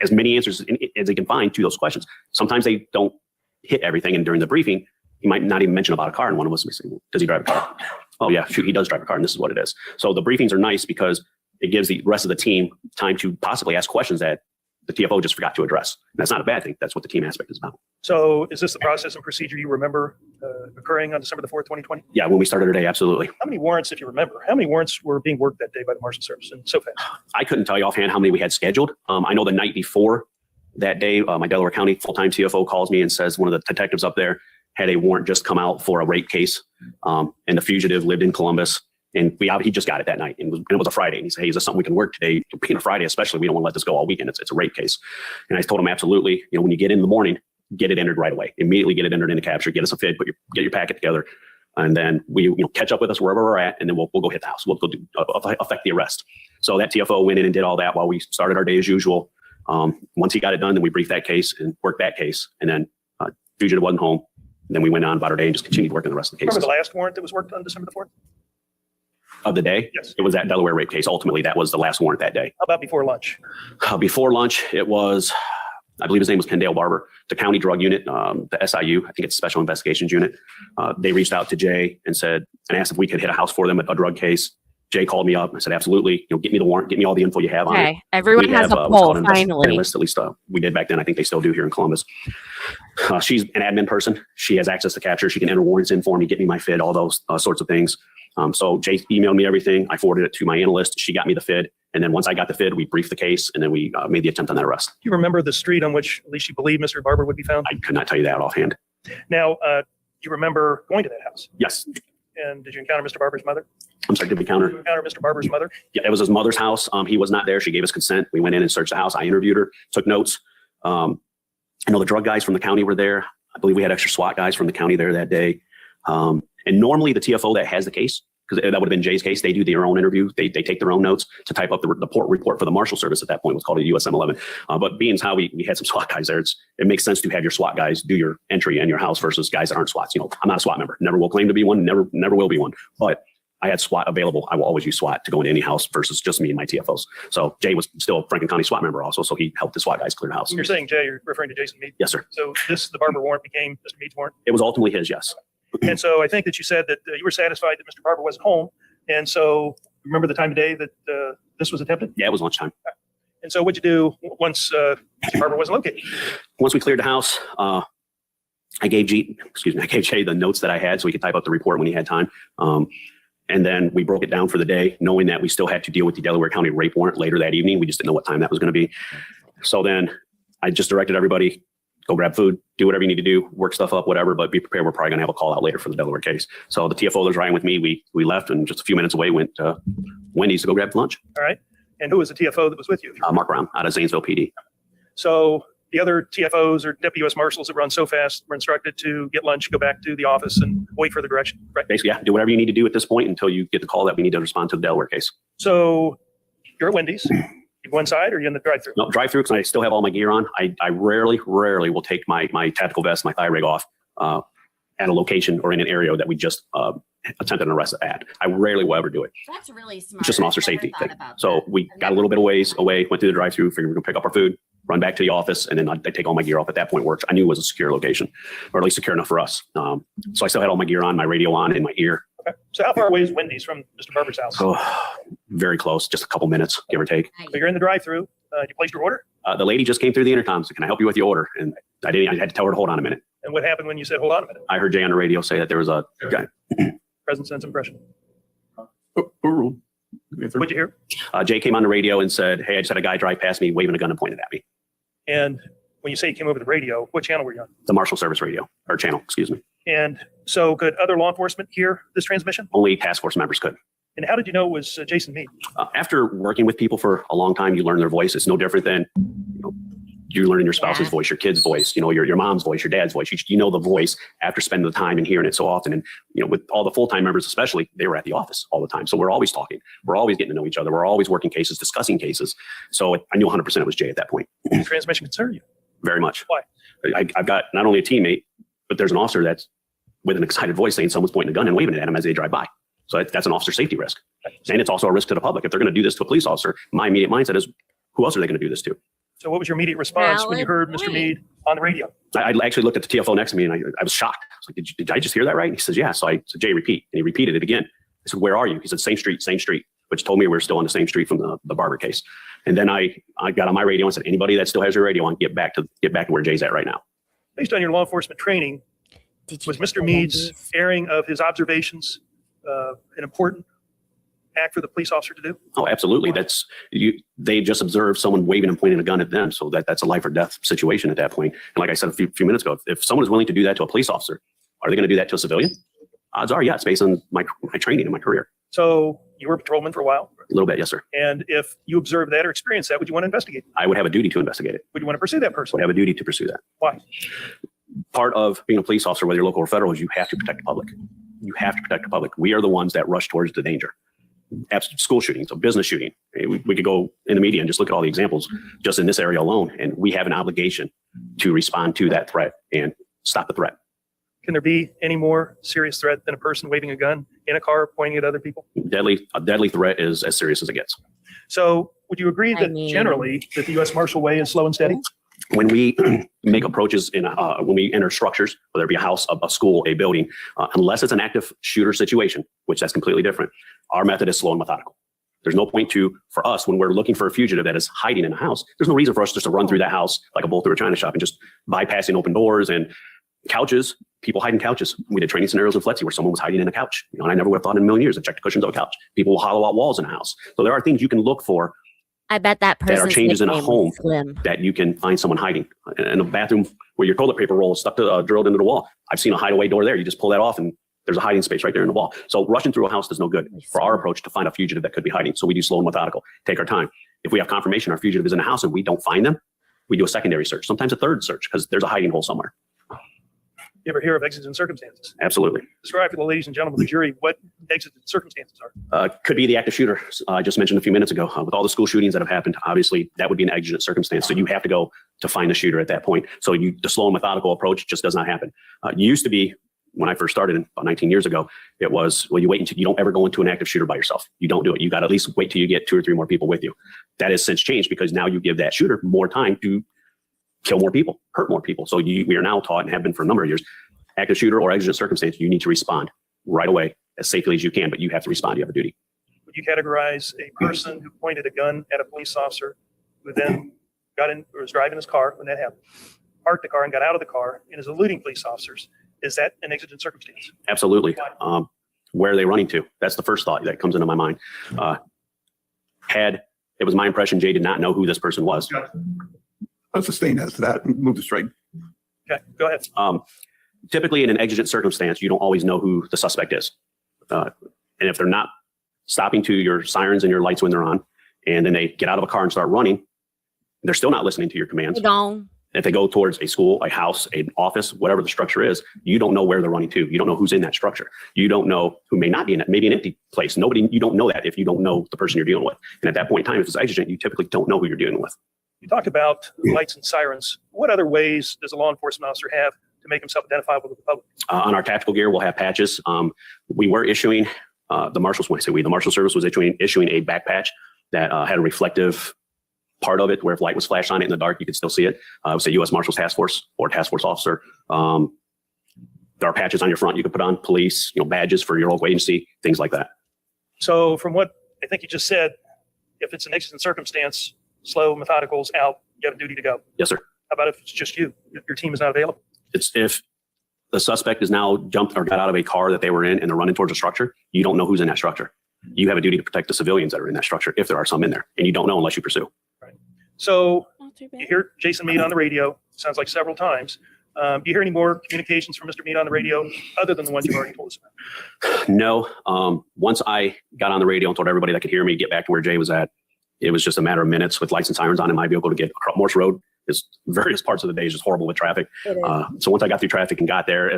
As many answers as they can find to those questions. Sometimes they don't hit everything, and during the briefing, he might not even mention about a car, and one of us may say, well, does he drive a car? Oh yeah, shoot, he does drive a car, and this is what it is. So the briefings are nice because it gives the rest of the team time to possibly ask questions that the TFO just forgot to address. And that's not a bad thing. That's what the team aspect is about. So is this the process and procedure you remember occurring on December the 4th, 2020? Yeah, when we started today, absolutely. How many warrants, if you remember, how many warrants were being worked that day by the Marshal Service and so fast? I couldn't tell you offhand how many we had scheduled. I know the night before that day, my Delaware County full-time TFO calls me and says one of the detectives up there had a warrant just come out for a rape case. And the fugitive lived in Columbus. And he just got it that night. And it was a Friday. And he said, hey, is this something we can work today? Being a Friday, especially, we don't want to let this go all weekend. It's a rape case. And I told him, absolutely. When you get in the morning, get it entered right away. Immediately get it entered into capture. Get us a FID. Get your packet together. And then we catch up with us wherever we're at. And then we'll go hit the house. We'll go affect the arrest. So that TFO went in and did all that while we started our day as usual. Once he got it done, then we briefed that case and worked that case. And then fugitive wasn't home. And then we went on about our day and just continued working the rest of the cases. Remember the last warrant that was worked on December the 4th? Of the day? Yes. It was that Delaware rape case. Ultimately, that was the last warrant that day. How about before lunch? Before lunch, it was, I believe his name was Kendale Barber, the county drug unit, the SIU, I think it's Special Investigations Unit. They reached out to Jay and asked if we could hit a house for them, a drug case. Jay called me up. I said, absolutely. Get me the warrant. Get me all the info you have on it. Okay, everyone has a poll, finally. List, at least we did back then. I think they still do here in Columbus. She's an admin person. She has access to capture. She can enter warrants in for me, get me my FID, all those sorts of things. So Jay emailed me everything. I forwarded it to my analyst. She got me the FID. And then once I got the FID, we briefed the case, and then we made the attempt on that arrest. Do you remember the street on which at least you believe Mr. Barber would be found? I could not tell you that offhand. Now, you remember going to that house? Yes. And did you encounter Mr. Barber's mother? I'm sorry, did we encounter? Did you encounter Mr. Barber's mother? Yeah, it was his mother's house. He was not there. She gave us consent. We went in and searched the house. I interviewed her, took notes. I know the drug guys from the county were there. I believe we had extra SWAT guys from the county there that day. And normally the TFO that has the case, because that would have been Jay's case, they do their own interview. They take their own notes to type up the report for the Marshal Service. At that point, it was called a USM 11. But being as how we had some SWAT guys there, it makes sense to have your SWAT guys do your entry in your house versus guys that aren't SWATs. I'm not a SWAT member. Never will claim to be one. Never will be one. But I had SWAT available. I will always use SWAT to go into any house versus just me and my TFOs. So Jay was still a Franklin County SWAT member also. So he helped the SWAT guys clear the house. When you're saying Jay, you're referring to Jason Meade? Yes, sir. So the Barber warrant became Mr. Meade's warrant? It was ultimately his, yes. And so I think that you said that you were satisfied that Mr. Barber wasn't home. And so remember the time of day that this was attempted? Yeah, it was lunchtime. And so what'd you do once Mr. Barber wasn't located? Once we cleared the house, I gave Jay the notes that I had so he could type up the report when he had time. And then we broke it down for the day, knowing that we still had to deal with the Delaware County rape warrant later that evening. We just didn't know what time that was going to be. So then I just directed everybody, go grab food, do whatever you need to do, work stuff up, whatever, but be prepared. We're probably going to have a call out later for the Delaware case. So the TFO was riding with me. We left, and just a few minutes away went to Wendy's to go grab lunch. All right. And who was the TFO that was with you? Mark Brown out of Zanesville PD. So the other TFOs or deputy U.S. Marshals that run so fast were instructed to get lunch, go back to the office, and wait for the direction, right? Basically, yeah, do whatever you need to do at this point until you get the call that we need to respond to the Delaware case. So you're at Wendy's. You go inside, or are you in the drive-thru? No, drive-thru, because I still have all my gear on. I rarely will take my tactical vest, my thigh rig off at a location or in an area that we just attempted an arrest at. I rarely will ever do it. That's really smart. It's just an officer safety thing. So we got a little bit of ways away, went through the drive-thru, figured we were going to pick up our food, run back to the office, and then I take all my gear off at that point, which I knew was a secure location, or at least secure enough for us. So I still had all my gear on, my radio on, in my ear. Okay. So how far away is Wendy's from Mr. Barber's house? So very close, just a couple minutes, give or take. So you're in the drive-thru. You placed your order? The lady just came through the intercom. So, can I help you with your order? And I had to tell her to hold on a minute. And what happened when you said, hold on a minute? I heard Jay on the radio say that there was a guy. Present sense impression. What'd What'd you hear? Jay came on the radio and said, hey, I just had a guy drive past me waving a gun and pointed at me. And when you say you came over the radio, what channel were you on? The Marshal Service radio, or channel, excuse me. And so could other law enforcement hear this transmission? Only task force members could. And how did you know it was Jason Meade? After working with people for a long time, you learn their voice. It's no different than, you learning your spouse's voice, your kid's voice, your mom's voice, your dad's voice. You know the voice after spending the time and hearing it so often. And, with all the full-time members, especially, they were at the office all the time. So we're always talking. We're always getting to know each other. We're always working cases, discussing cases. So I knew 100% it was Jay at that point. Did the transmission concern you? Very much. Why? I've got not only a teammate, but there's an officer that's with an excited voice saying someone's pointing a gun and waving it at him as they drive by. So that's an officer safety risk. And it's also a risk to the public. If they're going to do this to a police officer, my immediate mindset is, who else are they going to do this to? So what was your immediate response when you heard Mr. Meade on the radio? I actually looked at the TFO next to me and I was shocked. I was like, did I just hear that right? And he says, yeah. So I said, Jay, repeat. And he repeated it again. I said, where are you? He said, same street, which told me we were still on the same street from the barber case. And then I got on my radio and said, anybody that still has your radio on, get back to where Jay's at right now. Based on your law enforcement training, was Mr. Meade's airing of his observations an important act for the police officer to do? Oh, absolutely. They just observed someone waving and pointing a gun at them. So that's a life or death situation at that point. And like I said a few minutes ago, if someone is willing to do that to a police officer, are they going to do that to a civilian? Odds are, yes, based on my training and my career. So you were a patrolman for a while? A little bit, yes, sir. And if you observed that or experienced that, would you want to investigate? I would have a duty to investigate it. Would you want to pursue that person? Would have a duty to pursue that. Why? Part of being a police officer, whether you're local or federal, is you have to protect the public. You have to protect the public. We are the ones that rush towards the danger. School shootings, a business shooting. We could go in the media and just look at all the examples just in this area alone. And we have an obligation to respond to that threat and stop the threat. Can there be any more serious threat than a person waving a gun in a car pointing at other people? A deadly threat is as serious as it gets. So would you agree that generally that the U.S. Marshal way is slow and steady? When we make approaches when we enter structures, whether it be a house, a school, a building, unless it's an active shooter situation, which that's completely different, our method is slow and methodical. There's no point for us when we're looking for a fugitive that is hiding in a house. There's no reason for us just to run through that house like a bull through a china shop and just bypassing open doors and couches. People hide in couches. We did training scenarios in FLETC where someone was hiding in a couch. And I never would have thought in a million years to check the cushions of a couch. People will hollow out walls in a house. So there are things you can look for. I bet that are changes in a home Slim. that you can find someone hiding. In a bathroom where your toilet paper roll is stuck drilled into the wall. I've seen a hideaway door there. You just pull that off and there's a hiding space right there in the wall. So rushing through a house does no good for our approach to find a fugitive that could be hiding. So we do slow and methodical, take our time. If we have confirmation our fugitive is in a house and we don't find them, we do a secondary search, sometimes a third search because there's a hiding hole somewhere. You ever hear of exigent circumstances? Absolutely. Describe for the ladies and gentlemen of the jury what exigent circumstances are. Could be the active shooter I just mentioned a few minutes ago. With all the school shootings that have happened, obviously that would be an exigent circumstance. So you have to go to find the shooter at that point. So the slow and methodical approach just does not happen. It used to be, when I first started about 19 years ago, it was, well, you wait until you don't ever go into an active shooter by yourself. You don't do it. You got to at least wait till you get 2 or 3 more people with you. That has since changed because now you give that shooter more time to kill more people, hurt more people. So we are now taught and have been for a number of years, active shooter or exigent circumstance, you need to respond right away as safely as you can, but you have to respond. You have a duty. Would you categorize a person who pointed a gun at a police officer who then got in or was driving his car when that happened, parked the car and got out of the car and is eluding police officers? Is that an exigent circumstance? Absolutely. Where are they running to? That's the first thought that comes into my mind. It was my impression Jay did not know who this person was. I'll sustain as to that and move it straight. Okay, go ahead. Typically in an exigent circumstance, you don't always know who the suspect is. And if they're not stopping to your sirens and your lights when they're on, and then they get out of a car and start running, they're still not listening to your commands. If they go towards a school, a house, an office, whatever the structure is, you don't know where they're running to. You don't know who's in that structure. You don't know who may not be in it, maybe an empty place. You don't know that if you don't know the person you're dealing with. And at that point in time, if it's exigent, you typically don't know who you're dealing with. You talked about lights and sirens. What other ways does a law enforcement officer have to make himself identifiable to the public? On our tactical gear, we'll have patches. We were issuing, the Marshals, when I say we, the Marshal Service was issuing a back patch that had a reflective part of it where if light was flashed on it in the dark, you could still see it. It was a U.S. Marshals Task Force or Task Force officer. There are patches on your front you can put on, police, badges for your local agency, things like that. So from what I think you just said, if it's an exigent circumstance, slow, methodical's out, you have a duty to go. Yes, sir. How about if it's just you? If your team is not available? It's if the suspect is now jumped or got out of a car that they were in and they're running towards a structure, you don't know who's in that structure. You have a duty to protect the civilians that are in that structure if there are some in there, and you don't know unless you pursue. Right. So you hear Jason Meade on the radio. Sounds like several times. Do you hear any more communications from Mr. Meade on the radio other than the ones you've already told us about? No. Once I got on the radio and told everybody that could hear me get back to where Jay was at, it was just a matter of minutes with lights and sirens on in my vehicle to get across Morse Road. Is various parts of the day is just horrible with traffic. So once I got through traffic and got there,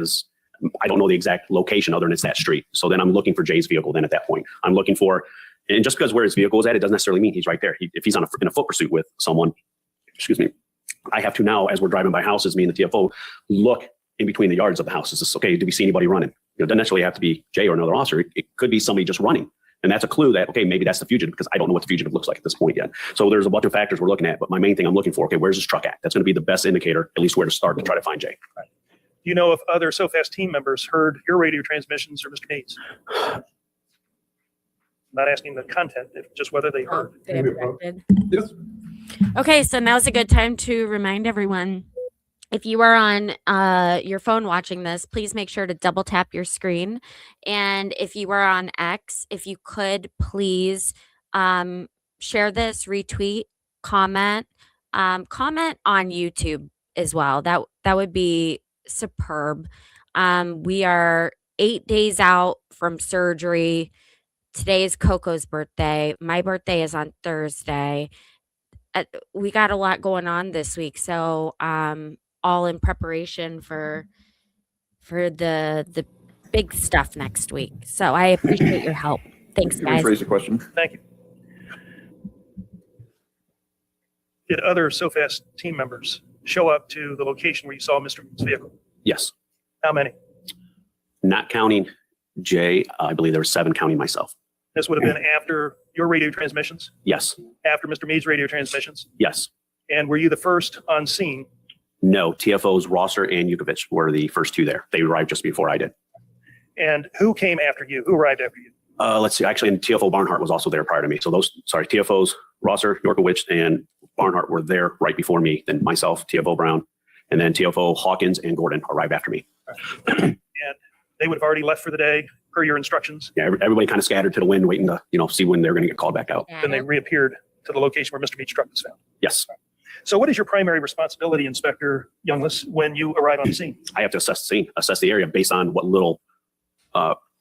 I don't know the exact location other than it's that street. So then I'm looking for Jay's vehicle. Then at that point, I'm looking for, and just because where his vehicle is at, it doesn't necessarily mean he's right there. If he's in a foot pursuit with someone, excuse me, I have to now, as we're driving by houses, me and the TFO, look in between the yards of the house. Is this okay? Do we see anybody running? It doesn't necessarily have to be Jay or another officer. It could be somebody just running. And that's a clue that, okay, maybe that's the fugitive, because I don't know what the fugitive looks like at this point yet. So there's a bunch of factors we're looking at, but my main thing I'm looking for, okay, where's this truck at? That's going to be the best indicator, at least where to start to try to find Jay. Do you know if other SOFAST team members heard your radio transmissions or Mr. Meade's? I'm not asking the content, just whether they heard. They objected. Yes. Okay, so now's a good time to remind everyone, if you are on your phone watching this, please make sure to double tap your screen. And if you are on X, if you could please share this, retweet, comment on YouTube as well. That would be superb. We are 8 days out from surgery. Today is Coco's birthday. My birthday is on Thursday. We got a lot going on this week, so all in preparation for the big stuff next week. So I appreciate your help. Thanks, You guys. rephrase the question. Thank you. Did other SOFAST team members show up to the location where you saw Mr. Meade's vehicle? Yes. How many? Not counting Jay, I believe there were 7 counting myself. This would have been after your radio transmissions, Yes. after Mr. Meade's radio transmissions. Yes. And were you the first on scene? No. TFOs Rosser and Yukovich were the first 2 there. They arrived just before I did. And who came after you? Who arrived after you? Let's see. Actually, and TFO Barnhart was also there prior to me. So TFOs Rosser, Yorkowicz, and Barnhart were there right before me. Then myself, TFO Brown, and then TFO Hawkins and Gordon arrived after me. And they would have already left for the day per your instructions. Yeah, everybody kind of scattered to the wind, waiting to see when they're going to get called back out. Then they reappeared to the location where Mr. Meade's truck was found. Yes. So what is your primary responsibility, Inspector Youngless, when you arrive on the scene? I have to assess the scene, assess the area based on what little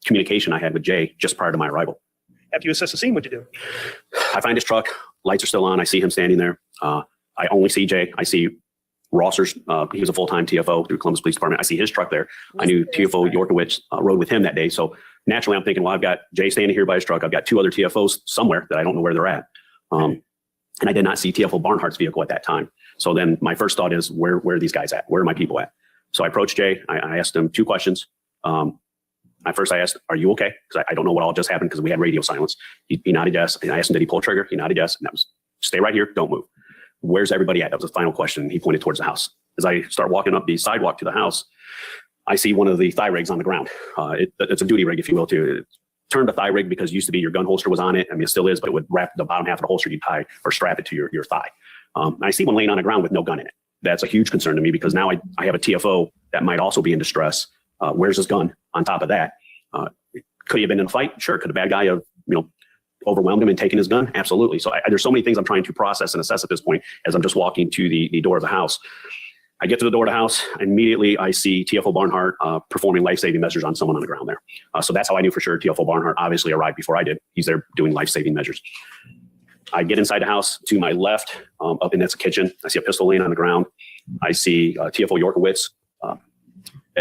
communication I had with Jay just prior to my arrival. After you assess the scene, what'd you do? I find his truck, lights are still on. I see him standing there. I only see Jay. I see Rosser's, he was a full-time TFO through Columbus Police Department. I see his truck there. I knew TFO Yorkowicz rode with him that day. So naturally I'm thinking, well, I've got Jay standing here by his truck. I've got 2 other TFOs somewhere that I don't know where they're at. And I did not see TFO Barnhart's vehicle at that time. So then my first thought is, where are these guys at? Where are my people at? So I approached Jay. I asked him 2 questions. I asked, are you okay? Because I don't know what all just happened because we had radio silence. He nodded yes. And I asked him, did he pull a trigger? He nodded yes. And that was, stay right here. Don't move. Where's everybody at? That was the final question. He pointed towards the house. As I start walking up the sidewalk to the house, I see one of the thigh rigs on the ground. It's a duty rig, if you will, too. It turned a thigh rig because it used to be your gun holster was on it. I mean, it still is, but it would wrap the bottom half of the holster you tie or strap it to your thigh. I see one laying on the ground with no gun in it. That's a huge concern to me because now I have a TFO that might also be in distress. Where's his gun on top of that? Could he have been in a fight? Sure. Could a bad guy have, overwhelmed him and taken his gun? Absolutely. So there's so many things I'm trying to process and assess at this point as I'm just walking to the door of the house. I get to the door of the house. Immediately, I see TFO Barnhart performing life-saving measures on someone on the ground there. So that's how I knew for sure TFO Barnhart obviously arrived before I did. He's there doing life-saving measures. I get inside the house to my left, up in that's a kitchen. I see a pistol laying on the ground. I see TFO Yorkowicz.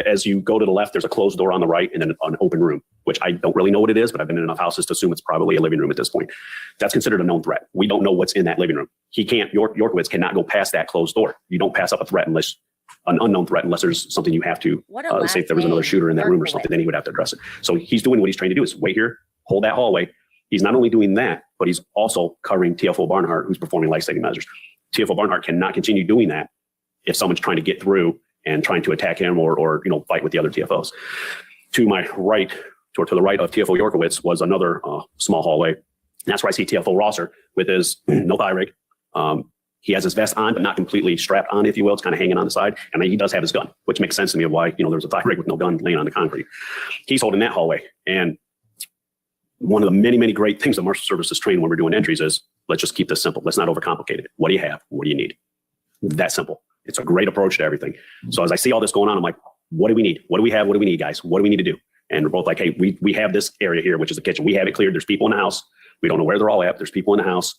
As you go to the left, there's a closed door on the right and then an open room, which I don't really know what it is, but I've been in enough houses to assume it's probably a living room at this point. That's considered a known threat. We don't know what's in that living room. Yorkowicz cannot go past that closed door. You don't pass up a threat unless an unknown threat, unless there's something you have to say if there was another shooter in that room or something, then he would have to address it. So he's doing what he's trying to do is wait here, hold that hallway. He's not only doing that, but he's also covering TFO Barnhart, who's performing life-saving measures. TFO Barnhart cannot continue doing that if someone's trying to get through and trying to attack him or fight with the other TFOs. To my right, or to the right of TFO Yorkowicz was another small hallway. And that's where I see TFO Rosser with his no thigh rig. He has his vest on, but not completely strapped on, if you will. It's kind of hanging on the side. And he does have his gun, which makes sense to me of why, there's a thigh rig with no gun laying on the concrete. He's holding that hallway. And one of the many, many great things the Marshal Service is trained when we're doing entries is, let's just keep this simple. Let's not overcomplicate it. What do you have? What do you need? That simple. It's a great approach to everything. So as I see all this going on, I'm like, what do we need? What do we have? What do we need, guys? What do we need to do? And we're both like, hey, we have this area here, which is the kitchen. We have it cleared. There's people in the house. We don't know where they're all at. There's people in the house.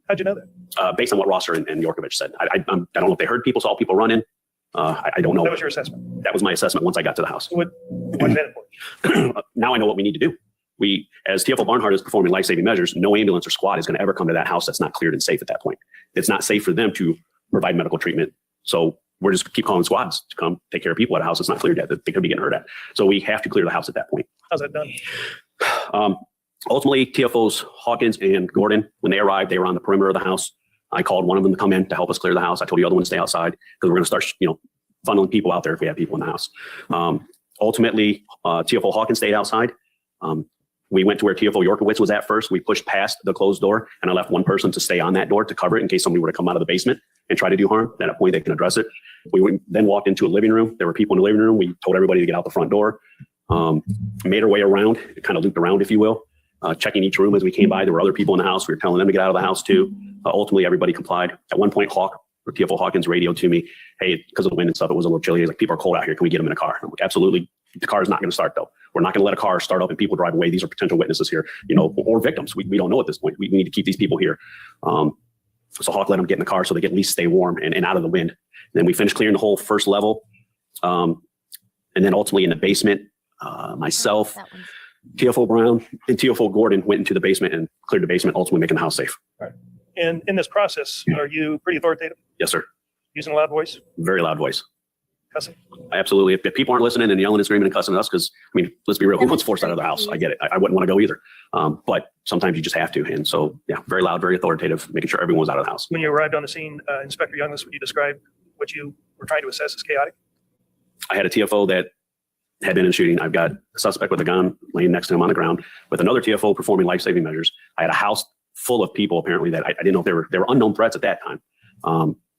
How'd you know that? Based on what Rosser and Yorkovich said. I don't know if they heard people, saw people running. I don't know. That was your assessment. That was my assessment once I got to the house. What's that for? Now I know what we need to do. We, as TFO Barnhart is performing life-saving measures, no ambulance or squad is going to ever come to that house that's not cleared and safe at that point. It's not safe for them to provide medical treatment. So we're just keep calling squads to come take care of people at a house that's not cleared yet, that they could be getting hurt at. So we have to clear the house at that point. How's that done? Ultimately, TFOs Hawkins and Gordon, when they arrived, they were on the perimeter of the house. I called one of them to come in to help us clear the house. I told the other one to stay outside because we're going to start, funneling people out there if we have people in the house. Ultimately, TFO Hawkins stayed outside. We went to where TFO Yorkowitz was at first. We pushed past the closed door, and I left one person to stay on that door to cover it in case somebody were to come out of the basement and try to do harm. At that point, they can address it. We then walked into a living room. There were people in the living room. We told everybody to get out the front door. Made our way around, kind of looped around, if you will, checking each room as we came by. There were other people in the house. We were telling them to get out of the house too. Ultimately, everybody complied. At one point, TFO Hawkins radioed to me, hey, because of the wind and stuff, it was a little chilly. He's like, people are cold out here. Can we get them in a car? I'm like, absolutely. The car is not going to start, though. We're not going to let a car start up and people drive away. These are potential witnesses here, or victims. We don't know at this point. We need to keep these people here. So Hawk let them get in the car so they can at least stay warm and out of the wind. And then we finished clearing the whole first level. And then ultimately in the basement, myself, TFO Brown, and TFO Gordon went into the basement and cleared the basement, ultimately making the house safe. Right. And in this process, are you pretty authoritative? Yes, sir. Using a loud voice? Very loud voice. Cussing? Absolutely. If people aren't listening and yelling and screaming and cussing at us, because, let's be real, who wants forced out of the house? I get it. I wouldn't want to go either. But sometimes you just have to. And so, yeah, very loud, very authoritative, making sure everyone was out of the house. When you arrived on the scene, Inspector Youngless, would you describe what you were trying to assess as chaotic? I had a TFO that had been in shooting. I've got a suspect with a gun laying next to him on the ground with another TFO performing life-saving measures. I had a house full of people apparently that I didn't know if they were unknown threats at that time.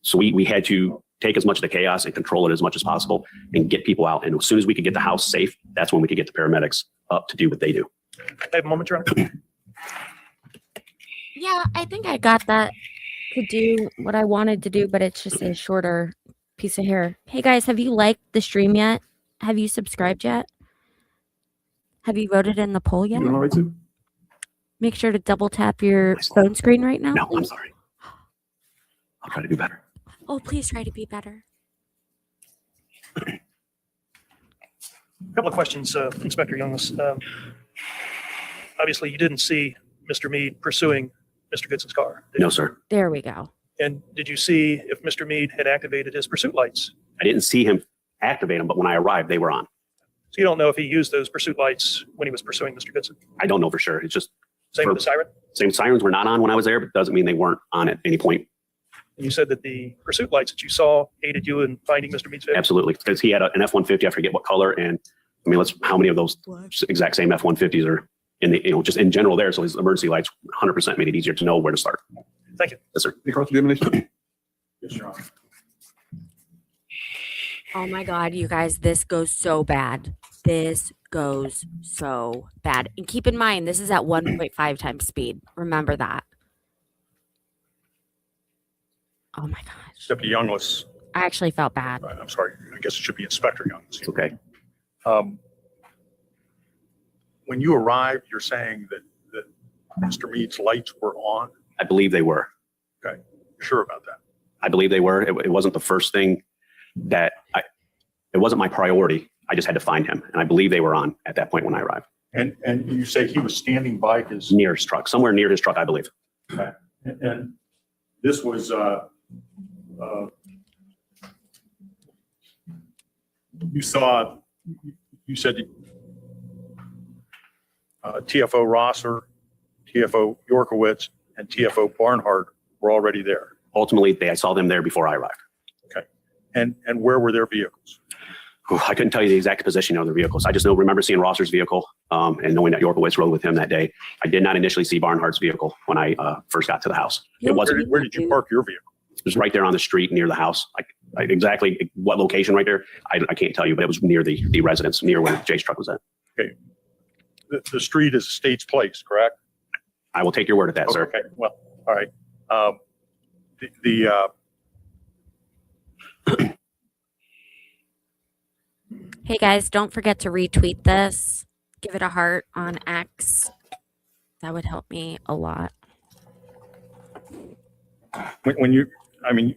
So we had to take as much of the chaos and control it as much as possible and get people out. And as soon as we could get the house safe, that's when we could get the paramedics up to do what they do. I have a moment, Your Honor. Yeah, I think I got that to do what I wanted to do, but it's just a shorter piece of hair. Hey guys, have you liked the stream yet? Have you subscribed yet? Have you voted in the poll yet? You all right, Sue? Make sure to double tap your phone screen right now. No, I'm please. sorry. I'll try to do better. Oh, please try to be better. A couple of questions, Inspector Youngless. Obviously, you didn't see Mr. Meade pursuing Mr. Goodson's car. Did No, you? sir. There we go. And did you see if Mr. Meade had activated his pursuit lights? I didn't see him activate them, but when I arrived, they were on. So you don't know if he used those pursuit lights when he was pursuing Mr. Goodson? I don't know for sure. It's just Same with the siren? same sirens were not on when I was there, but doesn't mean they weren't on at any point. And you said that the pursuit lights that you saw aided you in finding Mr. Meade's vehicle? Absolutely. Because he had an F-150, I forget what color. And how many of those exact same F-150s are in the, just in general there. So his emergency lights 100% made it easier to know where to start. Thank you. Yes, sir. Any cross-examination? Yes, Your Honor. Oh my God, you guys, this goes so bad. This goes so bad. And keep in mind, this is at 1.5 times speed. Remember that. Oh my gosh. Deputy Youngless, I actually felt bad. I'm sorry, I guess it should be Inspector Youngless. It's okay. When you arrived, you're saying that Mr. Meade's lights were on? I believe they were. Okay, you're sure about that? I believe they were. It wasn't the first thing that it wasn't my priority. I just had to find him. And I believe they were on at that point when I arrived. And you say he was standing by his, Near his truck, somewhere near his truck, I believe. okay. And this was, you said TFO Rosser, TFO Yorkowitz, and TFO Barnhart were already there. Ultimately, I saw them there before I arrived. Okay. And where were their vehicles? I couldn't tell you the exact position of the vehicles. I just remember seeing Rosser's vehicle and knowing that Yorkowitz rode with him that day. I did not initially see Barnhart's vehicle when I first got to the house. It wasn't. Where did you park your vehicle? It was right there on the street near the house. Exactly what location right there, I can't tell you, but it was near the residence, near where Jay's truck was at. Okay. The street is State's Place, correct? I will take your word at that, sir. Okay, well, all right. Hey guys, don't forget to retweet this. Give it a heart on X. That would help me a lot. When you, I mean,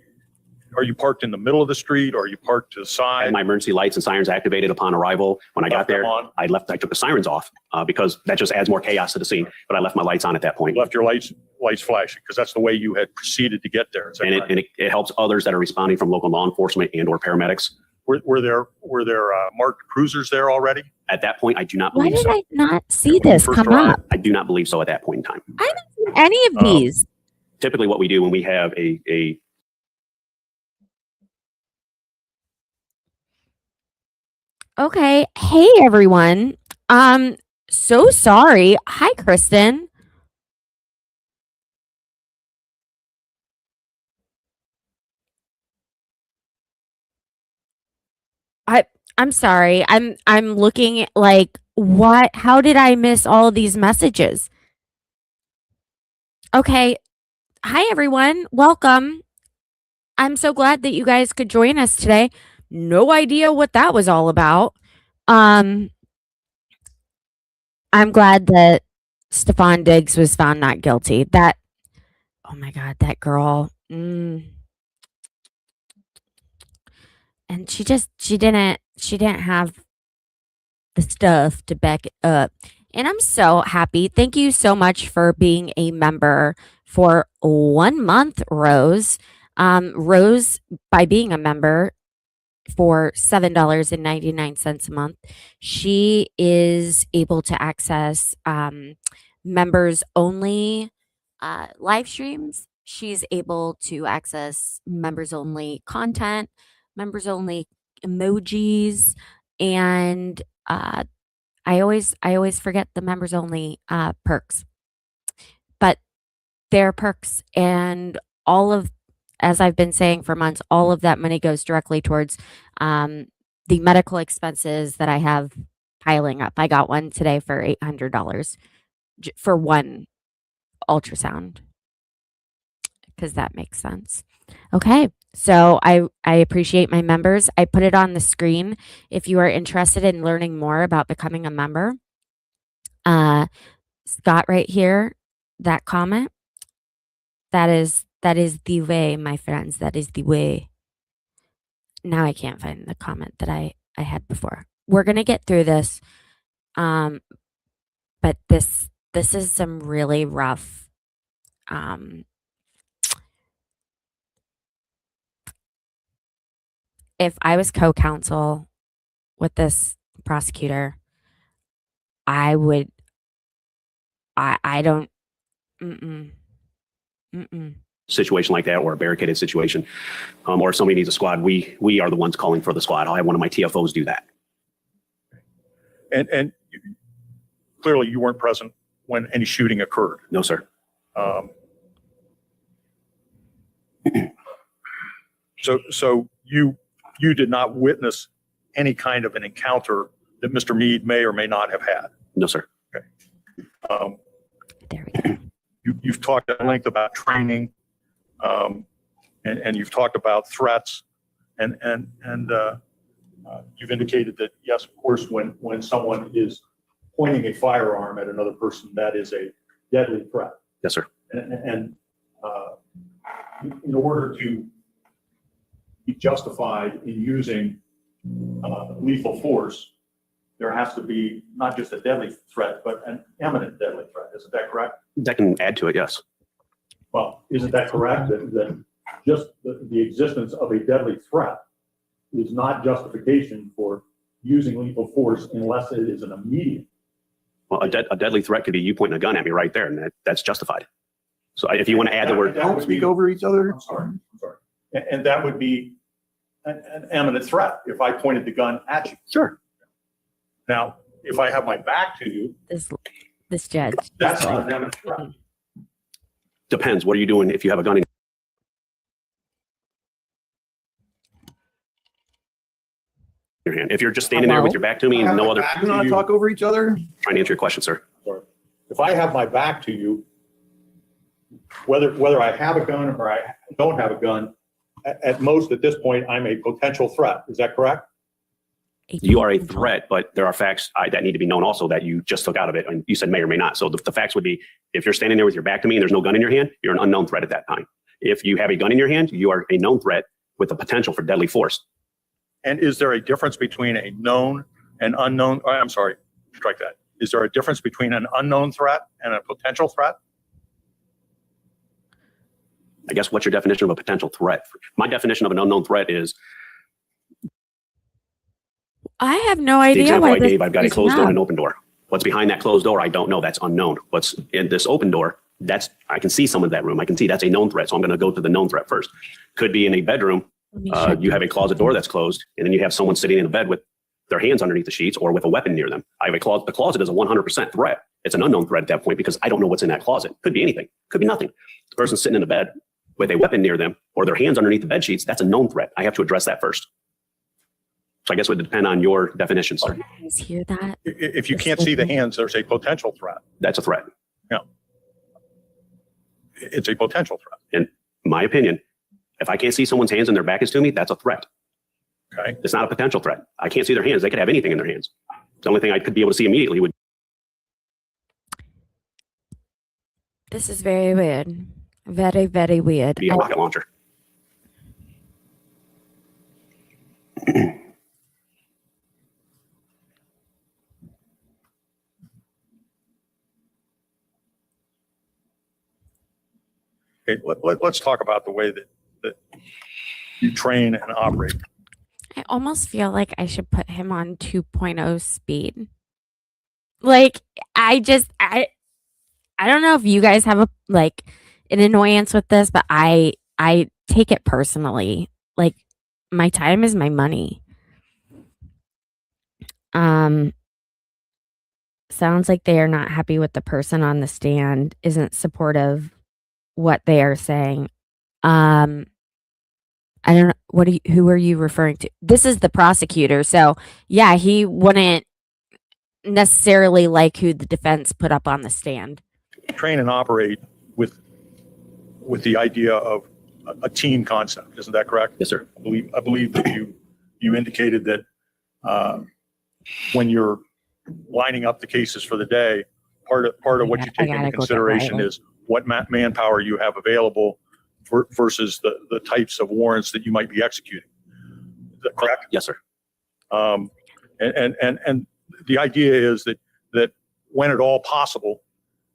are you parked in the middle of the street or are you parked to the I side? had my emergency lights and sirens activated upon arrival. When I got Left them there, on? I took the sirens off because that just adds more chaos to the scene. But I left my lights on at that point. Left your lights flashing because that's the way you had proceeded to get there. Is that And correct? it helps others that are responding from local law enforcement and or paramedics. Were there marked cruisers there already? At that point, I do not Why believe did so. I not see this First come arrived. up? I do not believe so at that point in time. I haven't seen any of these. Typically what we do when we have a Okay. Hey everyone. So sorry. Hi, Kristen. I'm sorry. I'm looking at like what how did I miss all of these messages? Okay. Hi everyone. Welcome. I'm so glad that you guys could join us today. No idea what that was all about. I'm glad that Stefan Diggs was found not guilty. That oh my god, that girl. And she didn't have the stuff to back it up. And I'm so happy. Thank you so much for being a member for 1 month, Rose. Rose, by being a member for $7.99 a month, she is able to access members only live streams. She's able to access members only content, members only emojis, and I always forget the members only perks, but they're perks, and all of, as I've been saying for months, all of that money goes directly towards the medical expenses that I have piling up. I got one today for $800 for one ultrasound, because that makes sense. Okay, so I appreciate my members. I put it on the screen if you are interested in learning more about becoming a member. Scott right here, that comment, that is the way, my friends. That is the way. Now I can't find the comment that I had before. We're gonna get through this, but this is some really rough. If I was co-counsel with this prosecutor, I would. I don't. situation like that or a barricaded situation, or if somebody needs a squad, we are the ones calling for the squad. I'll have one of my TFOs do that. And clearly you weren't present when any shooting occurred. No, sir. So you did not witness any kind of an encounter that Mr. Meade may or may not have had. No, sir. There we go. You've talked at length about training, and you've talked about threats, and you've indicated that yes, of course, when someone is pointing a firearm at another person, that is a deadly threat. Yes, sir. And in order to be justified in using lethal force, there has to be not just a deadly threat, but an imminent deadly threat. Isn't that correct? That can add to it. Yes. Well, isn't that correct? That just the existence of a deadly threat is not justification for using lethal force unless it is an immediate. Well, a deadly threat could be you pointing a gun at me right there, and that's justified. So if you want to add the word, Don't speak over each other. I'm sorry. And that would be an imminent threat if I pointed the gun at you. sure. Now, if I have my back to you, This judge. that's not an imminent threat. Depends. What are you doing if you have a gun in your hand? If you're just standing there with your back to me and no other, Do not talk over each other. trying to answer your question, sir. Sorry. If I have my back to you, whether I have a gun or I don't have a gun, at most at this point, I'm a potential threat. Is that correct? You are a threat, but there are facts that need to be known also that you just took out of it. And you said may or may not. So the facts would be, if you're standing there with your back to me and there's no gun in your hand, you're an unknown threat at that time. If you have a gun in your hand, you are a known threat with the potential for deadly force. And is there a difference between a known and unknown? I'm sorry, strike that. Is there a difference between an unknown threat and a potential threat? I guess what's your definition of a potential threat? My definition of an unknown threat is I have no the idea example why I this gave. I've got a is closed door not. and an open door. What's behind that closed door, I don't know. That's unknown. What's in this open door, I can see someone in that room. I can see that's a known threat. So I'm going to go to the known threat first. Could be in a bedroom. Let me check You have a this. closet door that's closed, and then you have someone sitting in a bed with their hands underneath the sheets or with a weapon near them. I have a closet. The closet is a 100% threat. It's an unknown threat at that point because I don't know what's in that closet. Could be anything. Could be nothing. The person sitting in a bed with a weapon near them or their hands underneath the bed sheets, that's a known threat. I have to address that first. So I guess it would depend on your definition, sir. You guys hear that? If you can't see the hands, there's a potential threat. That's a threat. It's a potential threat. In my opinion, if I can't see someone's hands and their back is to me, that's a threat. Okay. It's not a potential threat. I can't see their hands. They could have anything in their hands. The only thing I could be able to see immediately would This is very weird. Very, very weird. be a rocket launcher. Okay, let's talk about the way that you train and operate. I almost feel like I should put him on 2.0 speed. Like, I don't know if you guys have an annoyance with this, but I take it personally. Like, my time is my money. Sounds like they are not happy with the person on the stand, isn't supportive what they are saying. I don't know. Who are you referring to? This is the prosecutor. So yeah, he wouldn't necessarily like who the defense put up on the stand. Train and operate with the idea of a team concept. Isn't that correct? Yes, sir. I believe that you indicated that when you're lining up the cases for the day, part of what you take into consideration is what manpower you have available versus the types of warrants that you might be executing. Is that correct? Yes, sir. And the idea is that when at all possible,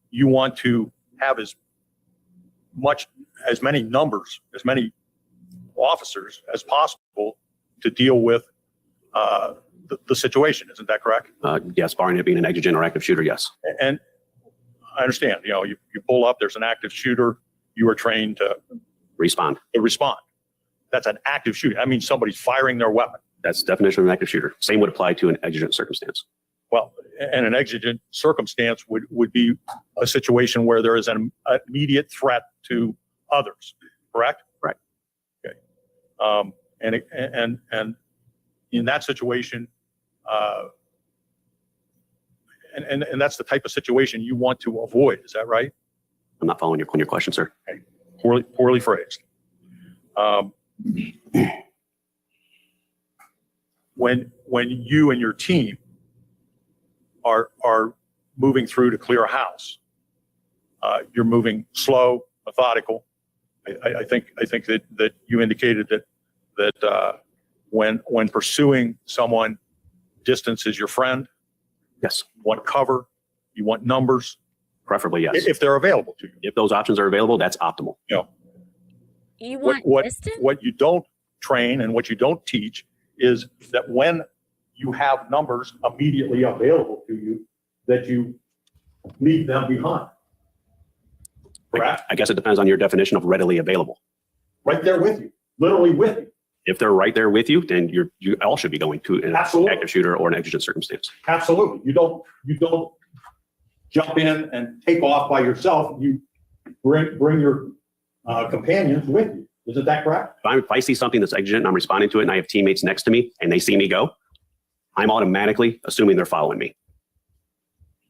you want to have as many numbers, as many officers as possible to deal with the situation. Isn't that correct? Yes, barring it being an exigent or active shooter, yes. And I understand, you pull up, there's an active shooter, you are trained to Respond. respond. That's an active shooter. That means somebody's firing their weapon. That's the definition of an active shooter. Same would apply to an exigent circumstance. Well, and an exigent circumstance would be a situation where there is an immediate threat to others, correct? Right. Okay. And in that situation, and that's the type of situation you want to avoid. Is that right? I'm not following your question, sir. Okay. Poorly phrased. When you and your team are moving through to clear a house, you're moving slow, methodical. I think that you indicated that when pursuing someone, distance is your friend. Yes. You want cover, you want numbers, Preferably, yes. if they're available to you. If those options are available, that's optimal. You want distance? What you don't train and what you don't teach is that when you have numbers immediately available to you, that you leave them behind. Correct? I guess it depends on your definition of readily available. Right there with you, literally with you. If they're right there with you, then you all should be going to an Absolutely. active shooter or an exigent circumstance. Absolutely. You don't jump in and take off by yourself. You bring your companions with you. Isn't that correct? If I see something that's exigent and I'm responding to it and I have teammates next to me and they see me go, I'm automatically assuming they're following me.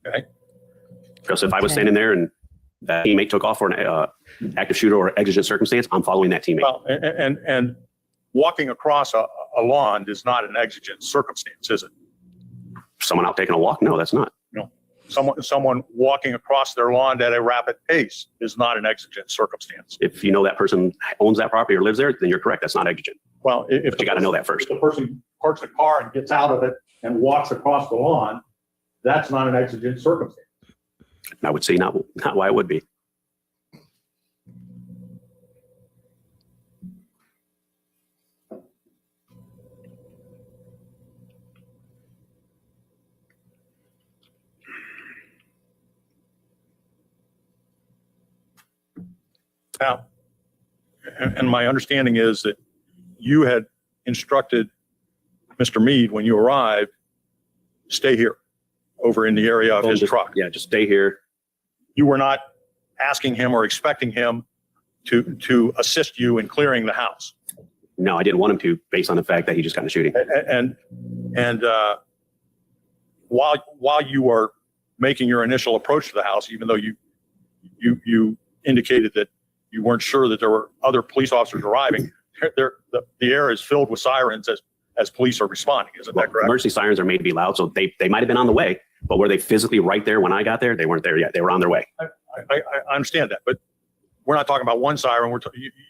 Okay. Because if I was standing there and that teammate took off for an active shooter or exigent circumstance, I'm following that teammate. Well, and walking across a a lawn is not an exigent circumstance, is it? Someone out taking a walk? No, that's not. Someone walking across their lawn at a rapid pace is not an exigent circumstance. If you know that person owns that property or lives there, then you're correct. That's not exigent. Well, if But you got to know that first. If the person parks the car and gets out of it and walks across the lawn, that's not an exigent circumstance. I would say not why it would be. Now, and my understanding is that you had instructed Mr. Meade when you arrived, stay here over in the area of his truck. Yeah, just stay here. You were not asking him or expecting him to assist you in clearing the house. No, I didn't want him to, based on the fact that he just got in a shooting. And while you were making your initial approach to the house, even though you indicated that you weren't sure that there were other police officers arriving, the air is filled with sirens as police are responding. Isn't that correct? Emergency sirens are made to be loud, so they might have been on the way, but were they physically right there when I got there? They weren't there yet. They were on their way. I understand that, but we're not talking about one siren.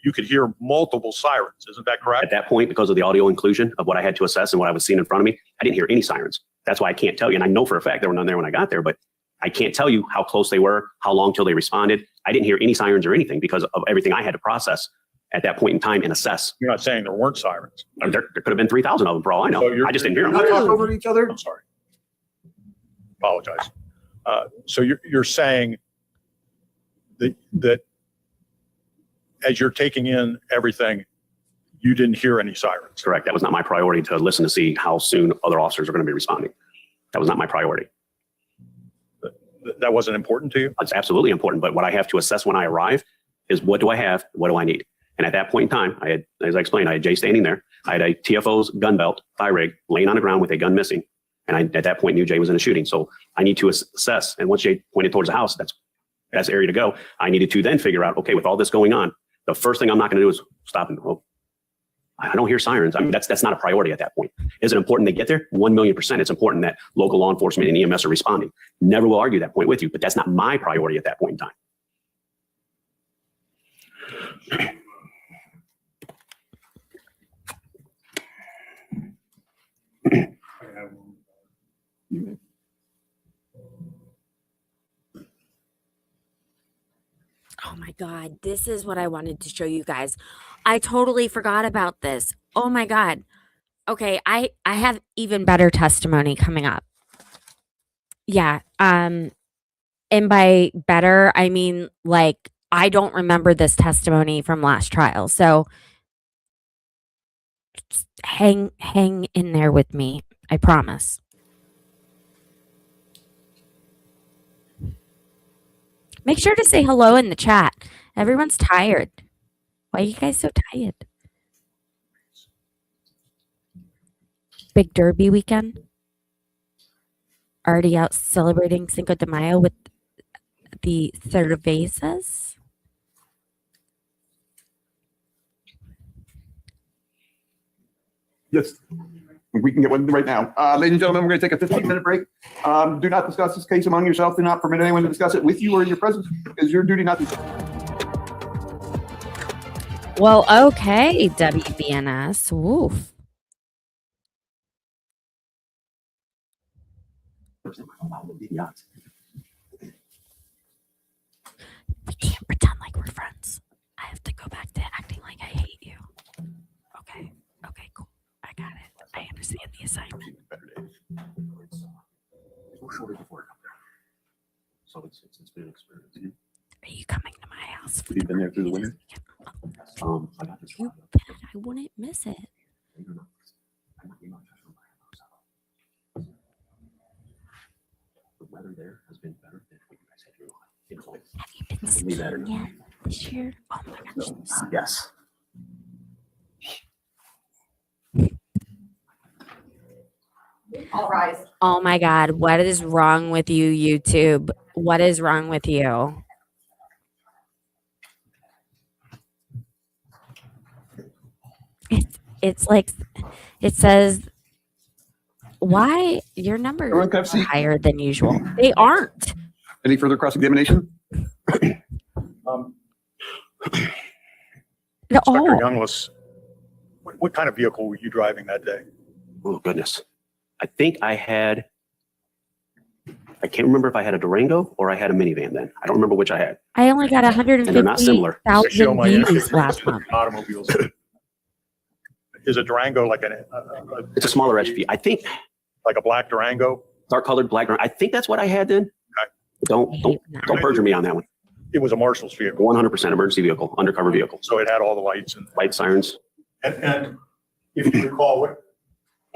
You could hear multiple sirens. Isn't that correct? At that point, because of the audio inclusion of what I had to assess and what I was seeing in front of me, I didn't hear any sirens. That's why I can't tell you. And I know for a fact there were none there when I got there, but I can't tell you how close they were, how long till they responded. I didn't hear any sirens or anything because of everything I had to process at that point in time and assess. You're not saying there weren't sirens. There could have been 3,000 of them for all I know. So I just didn't hear You're them. not talking over each other? I'm sorry. Apologize. So you're saying that as you're taking in everything, you didn't hear any sirens. Correct. That was not my priority to listen to see how soon other officers are going to be responding. That was not my priority. That wasn't important to you? It's absolutely important. But what I have to assess when I arrive is what do I have? What do I need? And at that point in time, I had, as I explained, I had Jay standing there. I had a TFO's gun belt, thigh rig, laying on the ground with a gun missing. And I, at that point, knew Jay was in a shooting. So I need to assess. And once Jay pointed towards the house, that's the area to go. I needed to then figure out, okay, with all this going on, the first thing I'm not going to do is stop and, oh, I don't hear sirens. I mean, that's not a priority at that point. Is it important they get there? 1,000,000%. It's important that local law enforcement and EMS are responding. Never will argue that point with you, but that's not my priority at that point in time. Oh my God, this is what I wanted to show you guys. I totally forgot about this. Oh my God. Okay, I have even better testimony coming up. Yeah. And by better, I mean like I don't remember this testimony from last trial. So just hang in there with me. I promise. Make sure to say hello in the chat. Everyone's tired. Why are you guys so tired? Big Derby weekend. Already out celebrating Cinco de Mayo with the cervezas. Yes, we can get one right now. Ladies and gentlemen, we're going to take a 15-minute break. Do not discuss this case among yourself. Do not permit anyone to discuss it with you or in your presence. It is your duty not to. Well, okay, WBNS. Woof. We can't pretend like we're friends. I have to go back to acting like I hate you. Okay. Okay, cool. I got it. I understand the assignment. So it's been an experience. Are you coming to my house? Have you been there through the winter? I got this. You bet I wouldn't miss it. The weather there has been better than what you guys had to rely. Have you been skiing yet this year? Oh my gosh. Yes. All rise. Oh my God. What is wrong with you, YouTube? What is wrong with you? it's like it says why your numbers Everyone can are have a seat. higher than usual. They aren't. Any further cross-examination? Inspector Oh, Youngless, what kind of vehicle were you driving that day? Oh, goodness. I think I can't remember if I had a Durango or I had a minivan then. I don't remember which I had. I only got And they're not similar. Show 150,000 my views interest last in month. automobiles. Is a Durango like It's a smaller SUV. I think like a black Durango? dark colored black. I think that's what I had then. Don't perjure me on that one. It was a Marshall's vehicle, 100% emergency vehicle, undercover vehicle, so it had all the lights and. light sirens. And if you recall,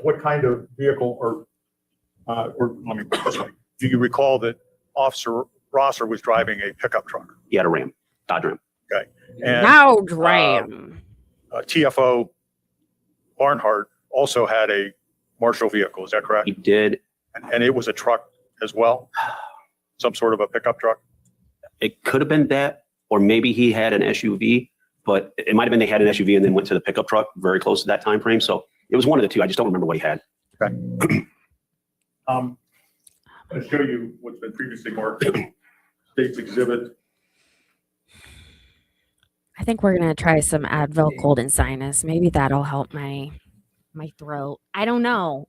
what kind of vehicle or let me put it this way, do you recall that Officer Rosser was driving a pickup truck? He had a Ram, Dodge Ram. And Now, Dram. TFO Barnhart also had a Marshall vehicle, is that correct? He did. And it was a truck as well? Some sort of a pickup truck? It could have been that, or maybe he had an SUV, but it might have been they had an SUV and then went to the pickup truck very close to that time frame. So it was one of the two. I just don't remember what he had. Okay. I'm going to show you what's been previously marked State's Exhibit. I think we're gonna try some Advil cold and sinus. Maybe that'll help my throat. I don't know.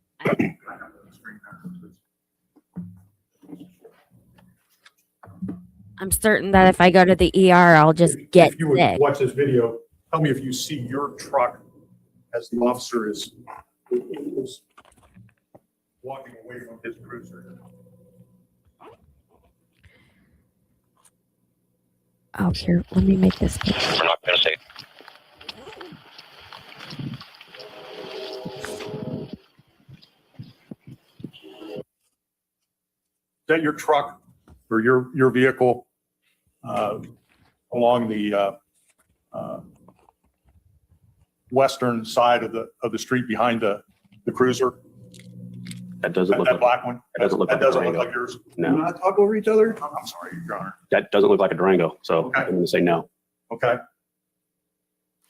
I'm certain that if I go to the ER, I'll just get If you would sick. watch this video, tell me if you see your truck as the officer is walking away from his cruiser. Oh, here, let me make this picture. We're not going to say. Is that your truck or your vehicle along the western side of the street behind the cruiser? That doesn't look That like, black one? that doesn't look That like a doesn't look Durango. like yours? Do No, not talk over each other. I'm sorry, Your Honor. that doesn't look like a Durango. So Okay. I'm going to say no. Okay.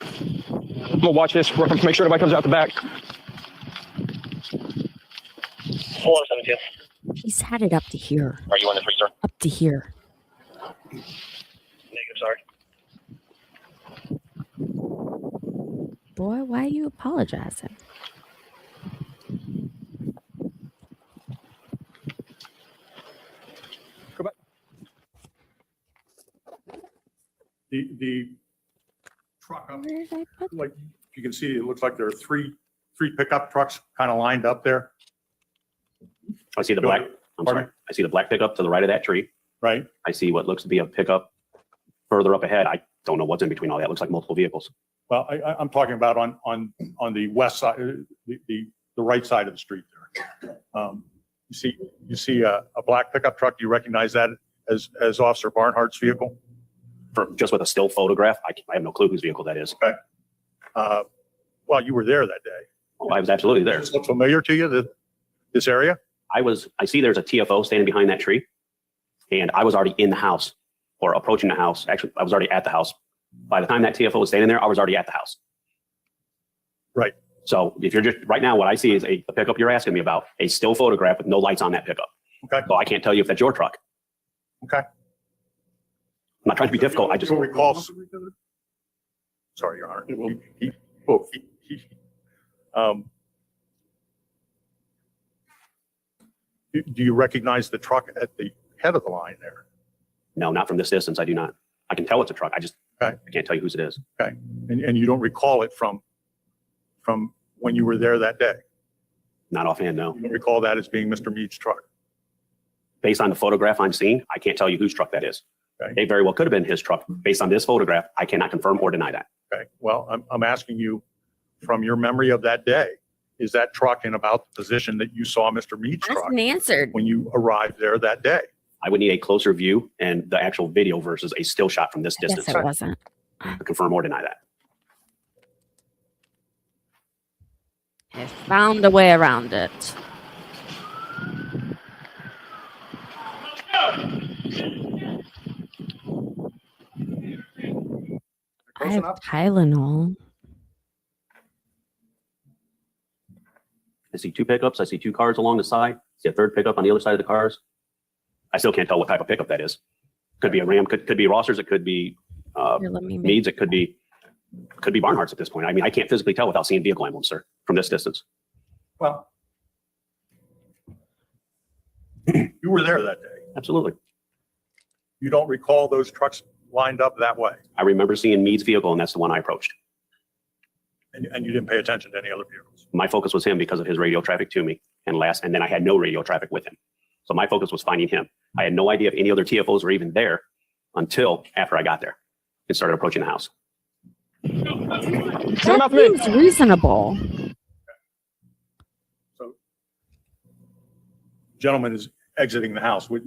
I'm gonna watch this. Make sure nobody comes out the back. Hold on, 17. He's had it up to here. Are you on the freezer? Up to here. Negative, sorry. Boy, why are you apologizing? Go back. The truck up, Where did I put? like you can see, it looks like there are three pickup trucks kind of lined up there, I see the black. I'm sorry. Pardon? I see the black pickup to the right of that tree. right? I see what looks to be a pickup further up ahead. I don't know what's in between all that. It looks like multiple vehicles. Well, I'm talking about on the west side, the right side of the street there. You see a black pickup truck. Do you recognize that as Officer Barnhart's vehicle? Just with a still photograph, I have no clue whose vehicle that is. Well, you were there that day. Oh, I was absolutely there. Does this look familiar to you, this area? I see there's a TFO standing behind that tree, and I was already in the house or approaching the house. Actually, I was already at the house. By the time that TFO was standing there, I was already at the house. Right. So if you're just right now, what I see is the pickup you're asking me about, a still photograph with no lights on that pickup. Okay. So I can't tell you if that's your truck. Okay. I'm not trying to be difficult. I just You'll recall. Sorry, Your Honor. Do you recognize the truck at the head of the line there? no, not from this distance. I do not. I can tell it's a truck. I Okay. can't tell you whose it is. Okay. And you don't recall it from when you were there that day? Not offhand, no. You don't recall that as being Mr. Meade's truck? Based on the photograph I'm seeing, I can't tell you whose truck that is. Okay. It very well could have been his truck. Based on this photograph, I cannot confirm or deny that. Okay. Well, I'm asking you from your memory of that day, is that truck in about the position that you saw Mr. Meade's That's truck an answered. when you arrived there that day? I would need a closer view and the actual video versus a still shot from this I guess distance it wasn't. to confirm or deny that. I found a way around it. I have Tylenol. I see 2 pickups. I see 2 cars along the side. I see a 3rd pickup on the other side of the cars. I still can't tell what type of pickup that is. Could be a Ram, could be Rossers, it could be Here, let me make Meads, it could be Barnharts at this point. I mean, I can't physically tell without seeing vehicle emblems, sir, from this distance. Well, you were there that day. Absolutely. You don't recall those trucks lined up that way, I remember seeing Meads' vehicle, and that's the one I approached. and you didn't pay attention to any other vehicles. My focus was him because of his radio traffic to me, and then I had no radio traffic with him. So my focus was finding him. I had no idea if any other TFOs were even there until after I got there and started approaching the house. that seems reasonable. So, gentleman is exiting the house. Do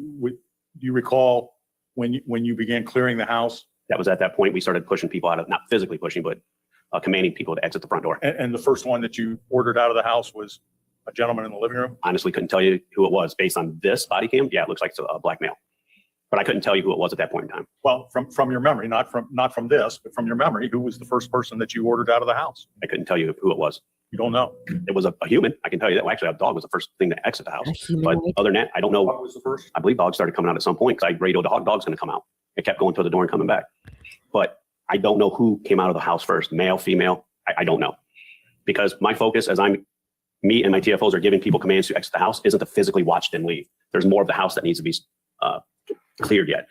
you recall when you began clearing the house? That was at that point we started pushing people out of, not physically pushing, but commanding people to exit the front door. And the first one that you ordered out of the house was a gentleman in the living room? Honestly, couldn't tell you who it was based on this body cam. Yeah, it looks like it's a black male, but I couldn't tell you who it was at that point in time. Well, from your memory, not from this, but from your memory, who was the first person that you ordered out of the house? I couldn't tell you who it was. You don't know. It was a human. I can tell you that. Well, actually, a dog was the first thing to exit the house. A But humanoid. other than that, I don't know. What was the first? I believe dogs started coming out at some point because I radioed the dog's going to come out. It kept going to the door and coming back. But I don't know who came out of the house first, male, female. I don't know. Because my focus me and my TFOs are giving people commands to exit the house isn't to physically watch them leave. There's more of the house that needs to be cleared yet.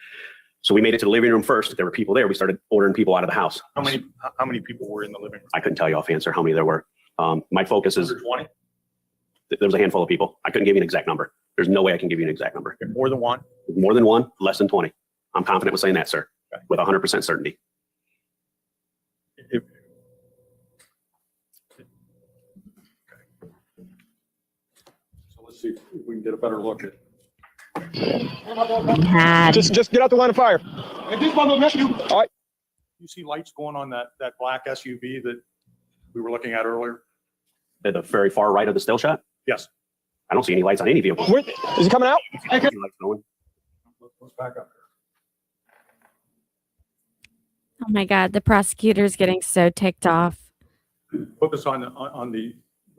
So we made it to the living room first. There were people there. We started ordering people out of the house. How many people were in the living room? I couldn't tell you offhand, sir, how many there were. My focus is 20? there was a handful of people. I couldn't give you an exact number. There's no way I can give you an exact number. More than one? More than one, less than 20. I'm confident with saying that, sir, Okay. with 100% certainty. If- So let's see if we can get a better look at. Had Just get out the line of fire. You see lights going on that black SUV that we were looking at earlier? At the very far right of the still shot, Yes. I don't see any lights on any vehicle. Where, is he coming out? I see lights going. Let's back up oh my god, the prosecutor's getting so ticked off. here. Focus on the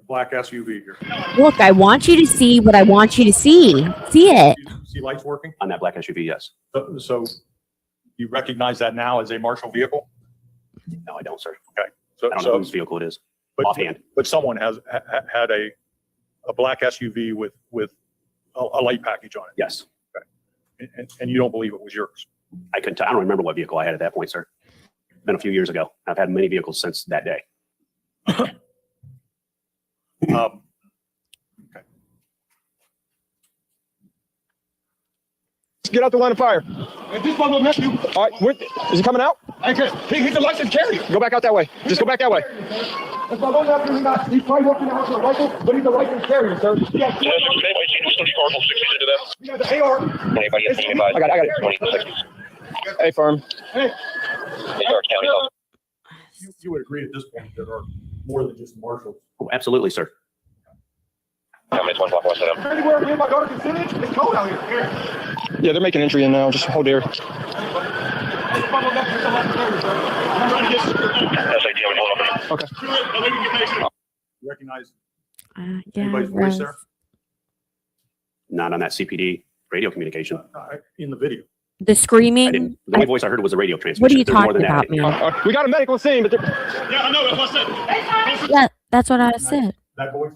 black SUV here. Look, I want you to see what I want you to see. See it. See lights working? On that black SUV, yes. So you recognize that now as a marshal vehicle? No, I don't, sir. So, I don't know whose vehicle it is offhand. but someone has had a black SUV with a light package on it, Yes. and you don't believe it was yours. I don't remember what vehicle I had at that point, sir. It's been a few years ago. I've had many vehicles since that day. Okay. Just get out the line of fire. All right, where, is he coming out? He's the licensed carrier. Go back out that way. Just go back that way. He's probably walking out with a rifle, but he's a licensed carrier, sir. Yeah. The AR. Anybody get seen by? I got it. Hey, firm. Hey. You would agree at this point there are more than just marshals. Oh, absolutely, sir. Anywhere me and my daughter can sit in, it's cold out here. Yeah, they're making entry in now. Just hold there. Okay. You recognize Yeah, anybody's voice Rose. there? Not on that CPD radio communication. In the video. The I screaming. didn't. The only voice I heard was a radio transmission. What are you There's more talking than that. about, man? We got a medical scene, but Yeah, I know. That's what I said. Yeah, that's what I said. That voice?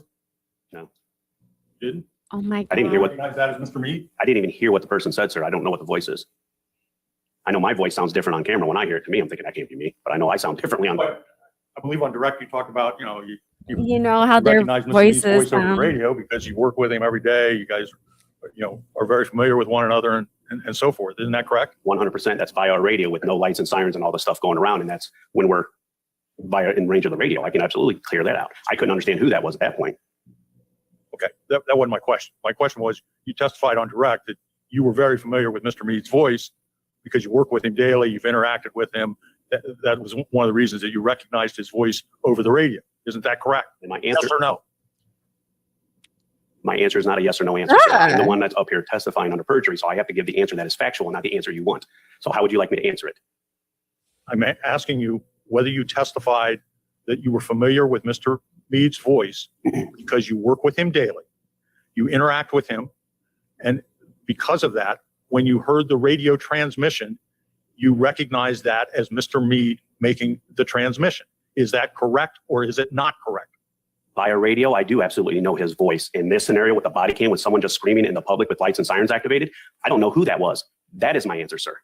No. Didn't? Oh my god. I didn't hear what Recognize that as Mr. Meade? I didn't even hear what the person said, sir. I don't know what the voice is. I know my voice sounds different on camera. When I hear it to me, I'm thinking that can't be me, but I know I sound differently on. But I believe on direct, you talk about, You know how their recognize Mr. Meade's voices voice over the sound. radio because you work with him every day. You guys, are very familiar with one another and so forth. Isn't that correct? 100%. That's via our radio with no lights and sirens and all the stuff going around. And that's when we're in range of the radio. I can absolutely clear that out. I couldn't understand who that was at that point. Okay. That wasn't my question. My question was, you testified on direct that you were very familiar with Mr. Meade's voice because you work with him daily. You've interacted with him. That was one of the reasons that you recognized his voice over the radio. Isn't that correct? And my Yes answer, or no? my answer is not a yes or no answer. sir. I'm the one that's up here testifying under perjury. So I have to give the answer that is factual, not the answer you want. So how would you like me to answer it? I'm asking you whether you testified that you were familiar with Mr. Meade's voice because you work with him daily, you interact with him, and because of that, when you heard the radio transmission, you recognized that as Mr. Meade making the transmission. Is that correct or is it not correct? Via radio, I do absolutely know his voice. In this scenario with the body cam, with someone just screaming in the public with lights and sirens activated, I don't know who that was. That is my answer, sir.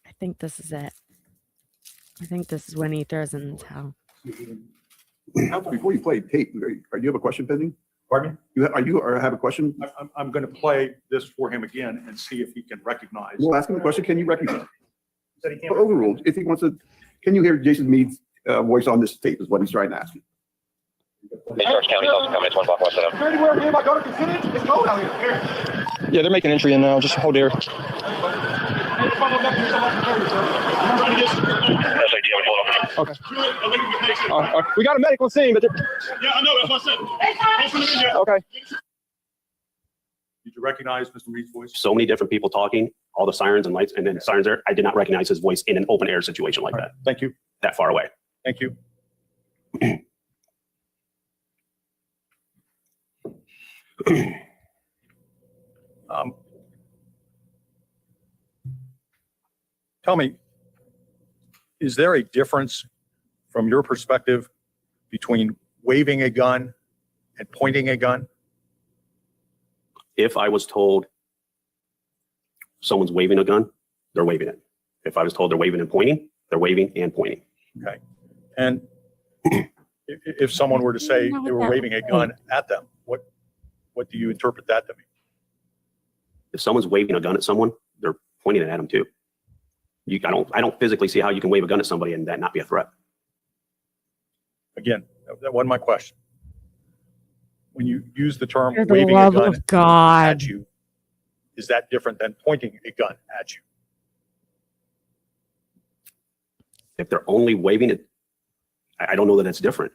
I think this is it. I think this is when he throws in the towel. Before you play tape, do you have a question pending? Pardon me? Or have a question? I'm going to play this for him again and see if he can recognize. We'll ask him the question. Can you recognize? Said he can't. Overruled. If he wants to, can you hear Jason Meade's voice on this tape is what he's trying to ask you. Orange County, Tulsa County, 1 block west of them. Anywhere near my daughter can sit in? It's cold out here. Yeah, they're making entry in now. Just hold there. Okay. We got a medical scene, but Yeah, I know. That's what I said. okay. Did you recognize Mr. Meade's voice? So many different people talking, all the sirens and lights, and then sirens there. I did not recognize his voice in an open air situation like that, Thank you. that far away. Thank you. Tell me, is there a difference from your perspective between waving a gun and pointing a gun? If I was told someone's waving a gun, they're waving it. If I was told they're waving and pointing, they're waving and pointing. Okay. And if someone were to say they were waving a gun at them, what do you interpret that to mean? If someone's waving a gun at someone, they're pointing it at them too. I don't physically see how you can wave a gun at somebody and that not be a threat. Again, that wasn't my question. When you use the term For the waving a love gun of God. at you, is that different than pointing a gun at you? If they're only waving it, I don't know that it's different.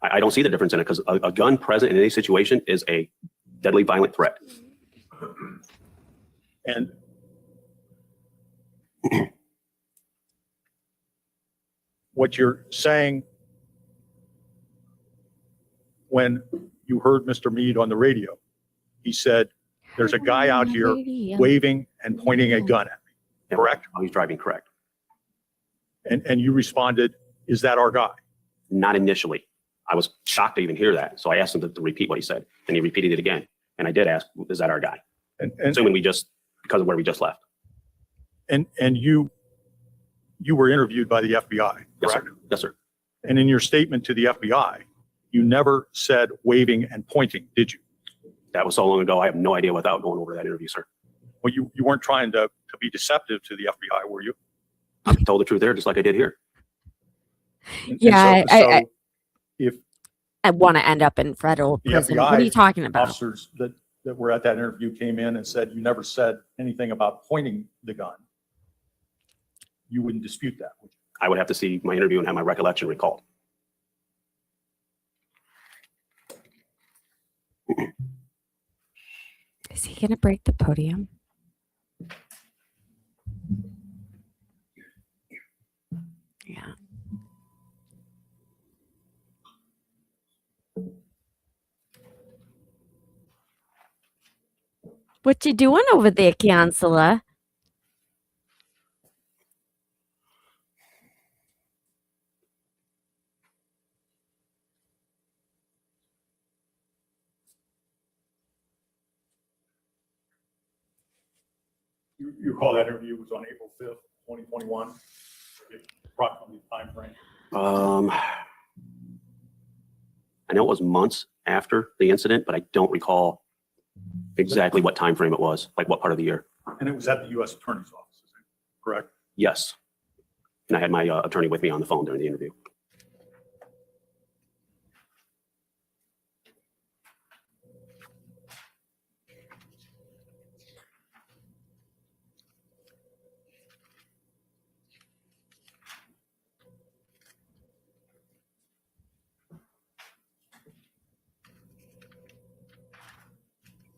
I don't see the difference in it because a gun present in any situation is a deadly violent threat. And what you're saying when you heard Mr. Meade on the radio, he said, there's a guy out here waving and pointing a gun at me, correct? Oh, he's driving correct. And you responded, is that our guy? Not initially. I was shocked to even hear that. So I asked him to repeat what he said, and he repeated it again. And I did ask, is that our guy? And Assuming because of where we just left. and you were interviewed by the FBI, Yes, correct? sir. Yes, sir. And in your statement to the FBI, you never said waving and pointing, did you? That was so long ago. I have no idea without going over that interview, sir. Well, you weren't trying to be deceptive to the FBI, were you? I told the truth there, just like I did here. Yeah, so if I want to end up in federal The prison. FBI What are you talking about? officers that were at that interview came in and said you never said anything about pointing the gun, you wouldn't dispute that, would you? I would have to see my interview and have my recollection recalled. Is he going to break the podium? Yeah. What you doing over there, counselor? You recall that interview was on April 5th, 2021, approximately time frame. I know it was months after the incident, but I don't recall exactly what time frame it was, like what part of the year. And it was at the U.S. Attorney's Office, is that correct? Yes. And I had my attorney with me on the phone during the interview.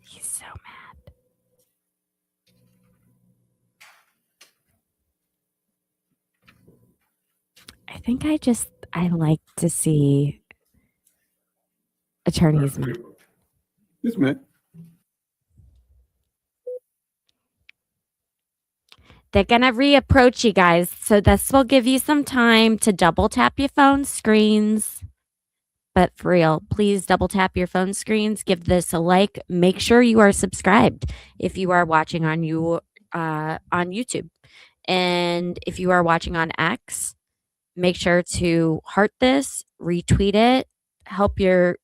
He's so mad. think I like to see attorneys mad. Just a minute. They're gonna reapproach you guys, so this will give you some time to double tap your phone screens. But for real, please double tap your phone screens. Give this a like. Make sure you are subscribed if you are watching on YouTube, and if you are watching on X, make sure to heart this, retweet it, help your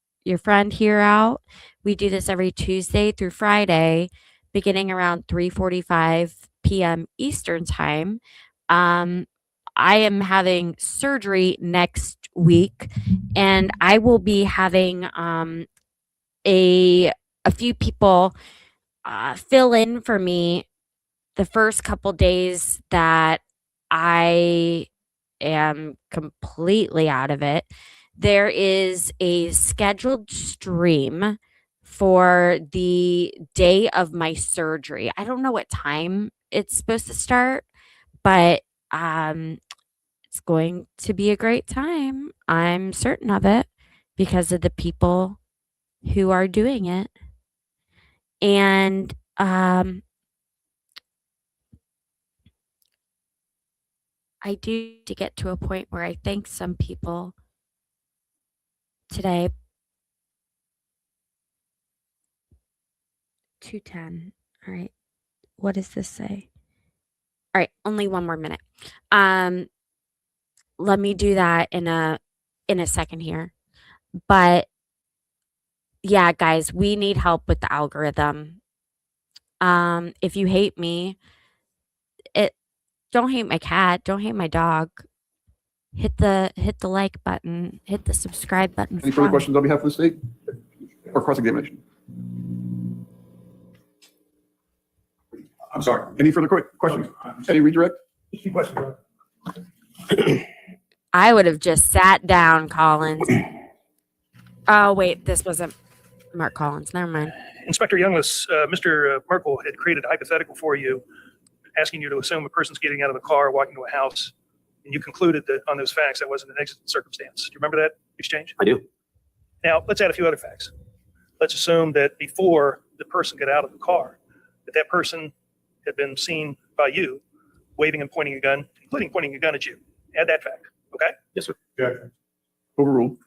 friend here out. We do this every Tuesday through Friday, beginning around 3:45 p.m. Eastern time. I am having surgery next week, and I will be having a few people fill in for me the first couple days that I am completely out of it. There is a scheduled stream for the day of my surgery. I don't know what time it's supposed to start, but it's going to be a great time. I'm certain of it because of the people who are doing it. And I do to get to a point where I thank some people today. 2:10. All right. What does this say? All right, only one more minute. Let me do that in a second here. But yeah, guys, we need help with the algorithm. If you hate me, don't hate my cat, don't hate my dog. Hit the like button, hit the subscribe button. Any further questions on behalf of the state or cross-examination? I'm sorry. Any further questions? Any redirect? Just a question, John. I would have just sat down, Collins. Oh, wait, this wasn't Mark Collins. Never mind. Inspector Youngless, Mr. Merkel had created a hypothetical for you, asking you to assume a person's getting out of the car, walking to a house, and you concluded that on those facts that wasn't an exigent circumstance. Do you remember that exchange? I do. Now, let's add a few other facts. Let's assume that before the person got out of the car, that person had been seen by you waving and pointing a gun, including pointing a gun at you. Add that fact, okay? Yes, sir. Objection. Overruled.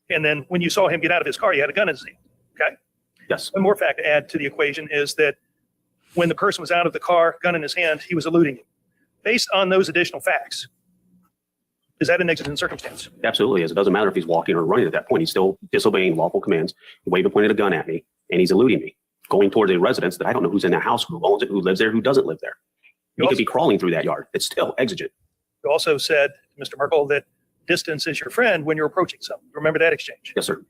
And then when you saw him get out of his car, he had a gun in his hand, okay? Yes. One more fact to add to the equation is that when the person was out of the car, gun in his hand, he was eluding you. Based on those additional facts, is that an exigent circumstance? Absolutely is. It doesn't matter if he's walking or running at that point. He's still disobeying lawful commands, waving and pointing a gun at me, and he's eluding me, going towards a residence that I don't know who's in that house, who owns it, who lives there, who doesn't live there. He could be crawling through that yard. It's still exigent. You also said, Mr. Merkel, that distance is your friend when you're approaching someone. Remember that exchange? Yes, sir.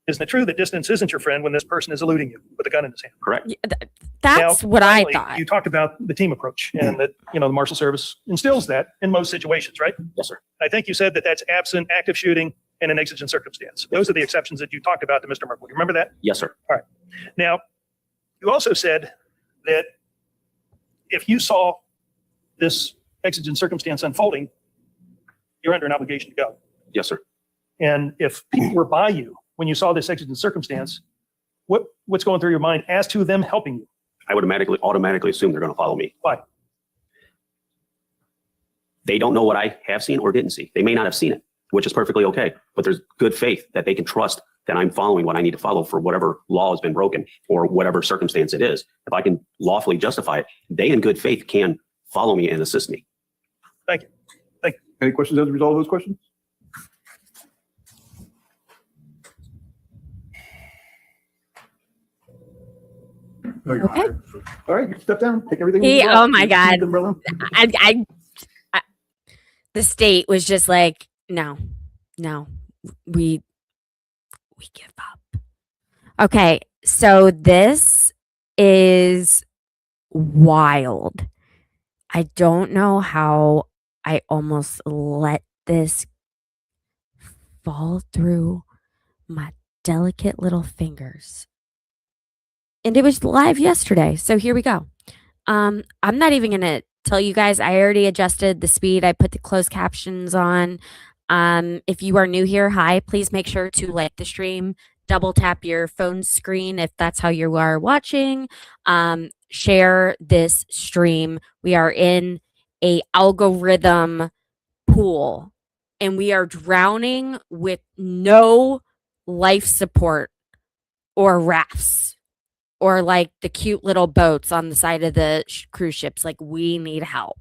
Isn't it true that distance isn't your friend when this person is eluding you with a gun in his hand? Correct. Yeah, that's what I finally, thought. You talked about the team approach and that, the Marshal Service instills that in most situations, right? Yes, sir. I think you said that that's absent active shooting and an exigent circumstance. Those are the exceptions that you talked about to Mr. Merkel. You remember that? Yes, sir. Now, you also said that if you saw this exigent circumstance unfolding, you're under an obligation to go. Yes, sir. And if people were by you when you saw this exigent circumstance, what's going through your mind as to them helping you? I would automatically assume they're going to follow me. Why? They don't know what I have seen or didn't see. They may not have seen it, which is perfectly okay. But there's good faith that they can trust that I'm following what I need to follow for whatever law has been broken or whatever circumstance it is. If I can lawfully justify it, they in good faith can follow me and assist me. Thank you. Any questions as a result of those questions? Okay. All right, you can step down, take everything. Oh my God. Umbrella. I the state was just like, no, we give up. Okay, so this is wild. I don't know how I almost let this fall through my delicate little fingers. And it was live yesterday. So here we go. I'm not even going to tell you guys. I already adjusted the speed. I put the closed captions on. If you are new here, hi, please make sure to like the stream, double tap your phone screen if that's how you are watching. Share this stream. We are in a algorithm pool and we are drowning with no life support or rafts or like the cute little boats on the side of the cruise ships. Like, we need help.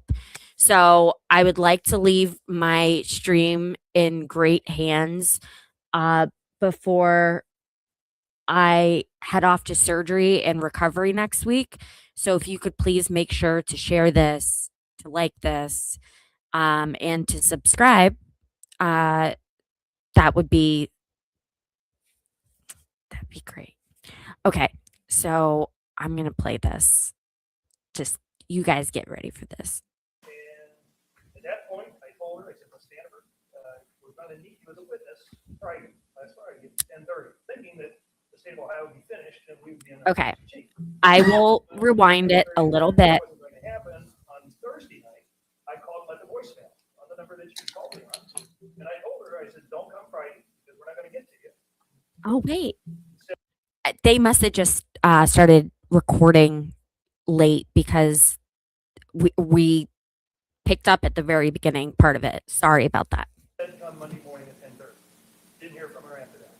So I would like to leave my stream in great hands before I head off to surgery and recovery next week. So if you could please make sure to share this, to like this, and to subscribe, that would be that'd be great. Okay, so I'm gonna play this. Just you guys get ready for this. And at that point, I told her, I said, let's stand her. We're going to need you as a witness Friday, last Friday at 10:30, thinking that the state of Ohio would be finished and we would be in. Okay, I will rewind it a little bit. What was going to happen on Thursday night, I called, left a voicemail on the number that she called me on. And I told her, I said, don't come Friday because we're not going to get to you. Oh, wait. They must have just started recording late because we picked up at the very beginning part of it. Sorry about that. Said come Monday morning at 10:30. Didn't hear from her after that.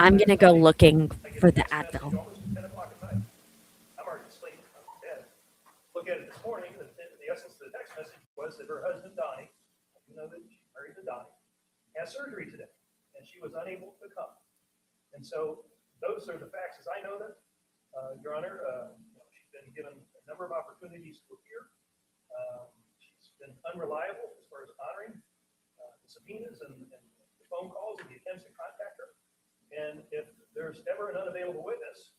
I'm going to go looking for the Advil. Almost 10 o'clock at night. I'm already asleep. I'm in bed. Look at it this morning. The essence of the text message was that her husband, Donnie, you know that she's married to Donnie, has surgery today, and she was unable to come. And so those are the facts as I know them. Your Honor, she's been given a number of opportunities to appear. She's been unreliable as far as honoring the subpoenas and the phone calls and the attempts to contact her. And if there's ever an unavailable witness,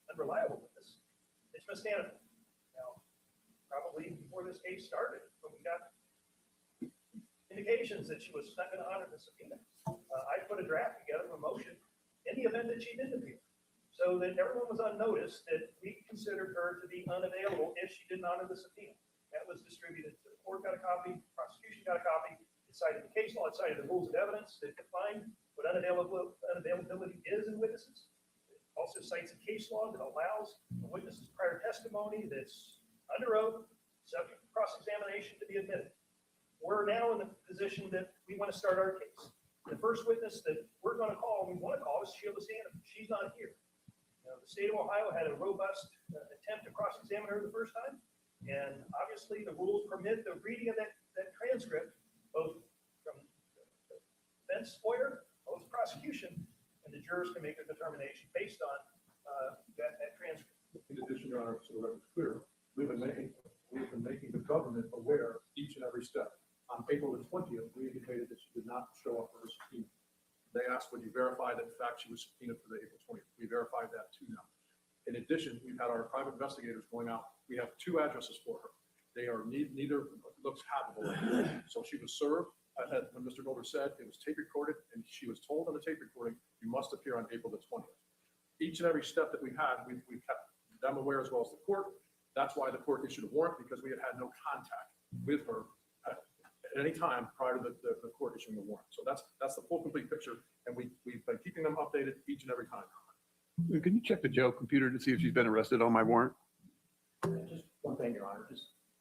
unreliable witness, it's Ms. Stanton. Now, probably before this case started, when we got indications that she was not going to honor the subpoena, I put a draft together of a motion in the event that she didn't appear, so that everyone was on notice that we considered her to be unavailable if she didn't honor the subpoena. That was distributed to the court, got a copy, prosecution got a copy, it cited the case law, it cited the rules of evidence that define what unavailability is in witnesses. It also cites a case law that allows a witness's prior testimony that's under oath, subject to cross-examination, to be admitted. We're now in the position that we want to start our case. The first witness that we're going to call, we want to call, is Sheila Stanton. She's not here. The state of Ohio had a robust attempt to cross-examine her the first time, and obviously the rules permit the reading of that transcript, both from the defense lawyer, both prosecution, and the jurors can make a determination based on that transcript. In addition, Your Honor, so the record's clear, we've been making the government aware each and every step. On April the 20th, we indicated that she did not show up for her subpoena. They asked, would you verify that in fact she was subpoenaed for the April 20th? We verified that too now. In addition, we've had our private investigators going out. We have 2 addresses for her. They are neither looks habitable. So she was served, when Mr. Golder said, it was tape recorded, and she was told on the tape recording, you must appear on April the 20th. Each and every step that we had, we've kept them aware as well as the court. That's why the court issued a warrant, because we had had no contact with her at any time prior to the court issuing a warrant. So that's the full complete picture, and we've been keeping them updated each and every time. Can you check the jail computer to see if she's been arrested on my warrant? Just one thing, Your Honor.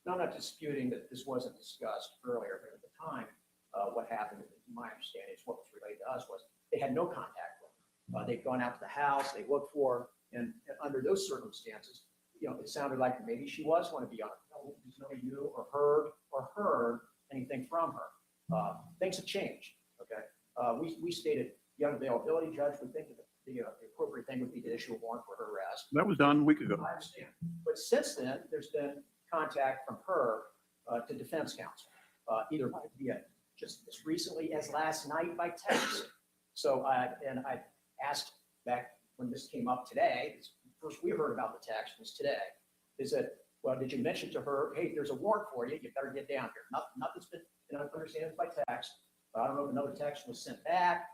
I'm not disputing that this wasn't discussed earlier, but at the time, what happened, my understanding is what was relayed to us was they had no contact with her. They'd gone out to the house, they looked for her, and under those circumstances, it sounded like maybe she was going to be on it. Nobody knew or heard anything from her. Things have changed. Okay, we stated the unavailability, Judge. We think that the appropriate thing would be to issue a warrant for her arrest. That was done a week ago. I understand, but since then, there's been contact from her to defense counsel, either via just as recently as last night by text. So I asked back when this came up today. First we heard about the text was today. Is that, well, did you mention to her, hey, there's a warrant for you, you better get down here? Nothing's been, understanding by text. I don't know if another text was sent back,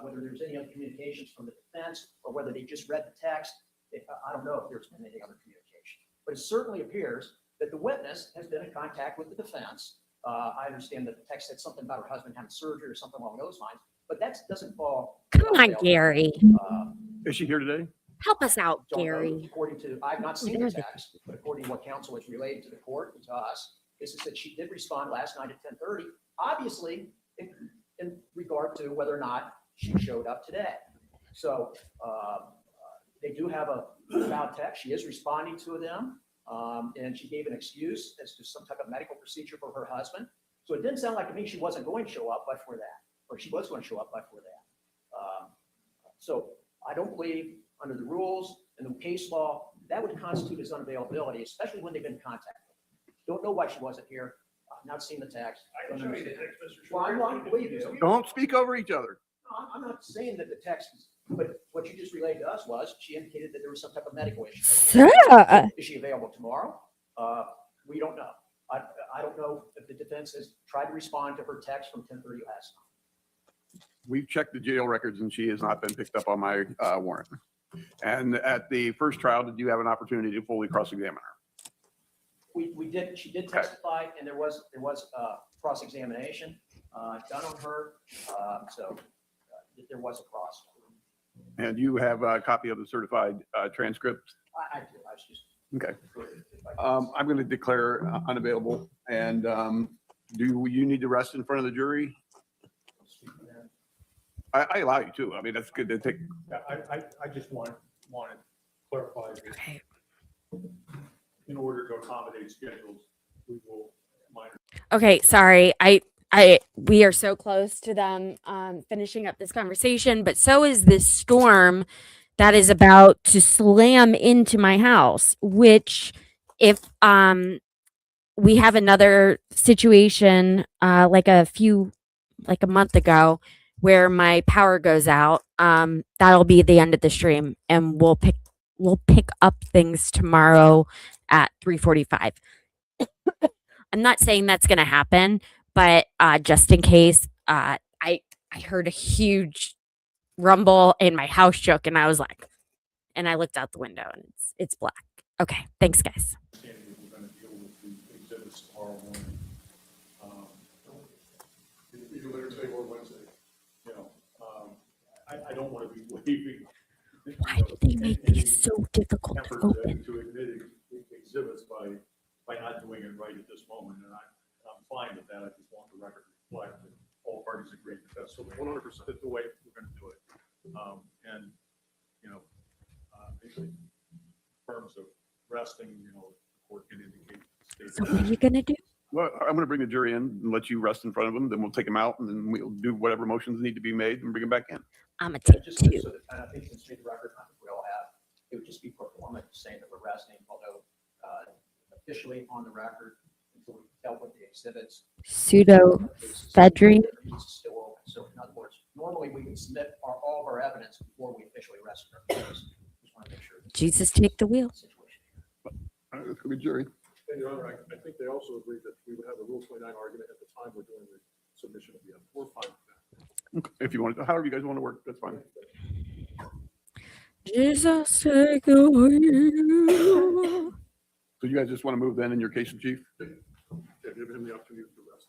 whether there's any other communications from the defense, or whether they just read the text. I don't know if there's been any other communication, but it certainly appears that the witness has been in contact with the defense I understand that the text said something about her husband having surgery or something along those lines, but that doesn't fall. Come on, Gary. Is she here today? Help us out, Don't know. Gary. According to, I've not seen the text, but according to what counsel has relayed to the court and to us, this is that she did respond last night at 10:30, obviously in regard to whether or not she showed up today. So they do have a valid text. She is responding to them. And she gave an excuse as to some type of medical procedure for her husband. So it didn't sound like to me she wasn't going to show up but for that, or she was going to show up but for that. So I don't believe under the rules and the case law, that would constitute as unavailability, especially when they've been contacted. Don't know why she wasn't here. I've not seen the text. I can show you the text, Mr. Well, Short. I don't believe you. Don't speak over each other. No, I'm not saying that the text is, but what you just relayed to us was she indicated that there was some type of medical issue. Sir. Is she available tomorrow? We don't know. I don't know if the defense has tried to respond to her text from 10:30 last night. We've checked the jail records and she has not been picked up on my warrant. And at the first trial, did you have an opportunity to fully cross-examine her? We did, she did testify, and there was cross-examination done on her. So there was a cross. And you have a copy of the certified transcript? I do. I was just. Okay. I'm going to declare unavailable. And do you need to rest in front of the jury? I allow you to. I mean, that's good to take. I just want to clarify that Okay. in order to accommodate schedules, we will minor. Okay, sorry. We are so close to them finishing up this conversation, but so is this storm that is about to slam into my house, which if we have another situation like a month ago where my power goes out, that'll be the end of the stream, and we'll pick up things tomorrow at 3:45. I'm not saying that's going to happen, but just in case, I heard a huge rumble and my house shook, and I was like, and I looked out the window and it's black. Okay, thanks, guys. We're going to deal with the exhibits tomorrow morning. Either later today or Wednesday. You know, I don't want to be waiving. Why did they make these so difficult to effort open? to admit exhibits by not doing it right at this moment, and I'm fine with that. I just want the record to reflect that all parties agree that that's 100% the way we're going to do it. And you know, in terms of resting, you know, the court can indicate. So what are you gonna do? Well, I'm going to bring the jury in and let you rest in front of them. Then we'll take them out and then we'll do whatever motions need to be made and bring them back in. I'm gonna take Just two. so that, and I think since made the record, I think we all have, it would just be performant saying that we're resting, although officially on the record until we dealt with the exhibits. Pseudo Fedry. It's still open. So in other words, normally we would submit all of our evidence before we officially rest our case. Just want to make sure. Jesus, take the wheel. Situation. All right, let's go to jury. And Your Honor, I think they also agreed that we would have a Rule 29 argument at the time we're doing the submission of the evidence. We're fine with that. Okay, if you want to, however you guys want to work, that's fine. Jesus, take the wheel. So you guys just want to move then in your case in chief? Yeah, give him the opportunity to rest.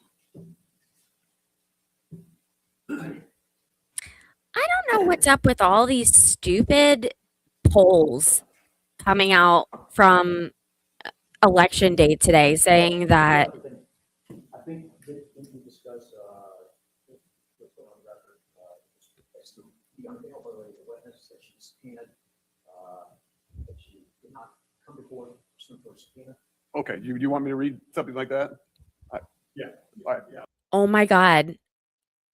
I don't know what's up with all these stupid polls coming out from election day today saying that I think we discussed what's going on record. As to the unavailability of the witness that she subpoenaed, that she did not come before pursuant to her subpoena. Okay, do you want me to read something like that? Yeah. All right. Yeah. oh my God.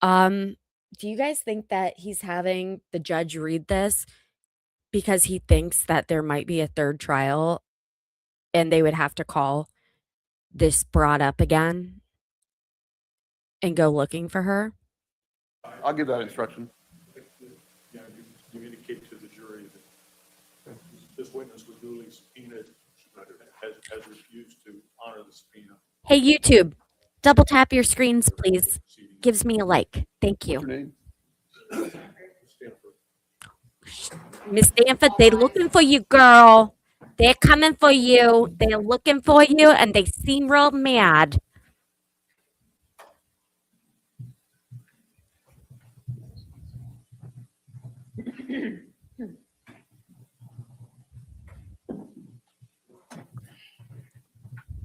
Do you guys think that he's having the judge read this because he thinks that there might be a third trial and they would have to call this brought up again and go looking for her? I'll give that instruction. Yeah, you indicate to the jury that this witness was duly subpoenaed, has refused to honor the subpoena. Hey, YouTube, double tap your screens, please. Gives me a like. Thank What's you. your name? Miss Stanford, they looking for you, girl. They're coming for you. They're looking for you, and they seem real mad.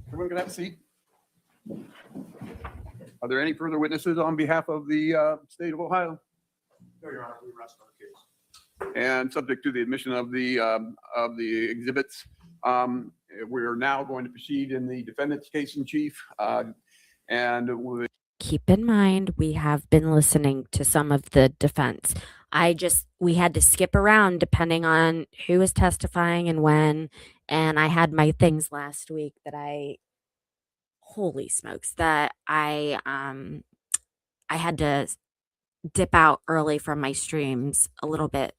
Everyone can have a seat. Are there any further witnesses on behalf of the state of Ohio? No, Your Honor, we rest on the case. And subject to the admission of the exhibits, we're now going to proceed in the defendant's case in chief. Keep in mind, we have been listening to some of the defense. We had to skip around depending on who was testifying and when. And I had my things last week holy smokes, that I had to dip out early from my streams a little bit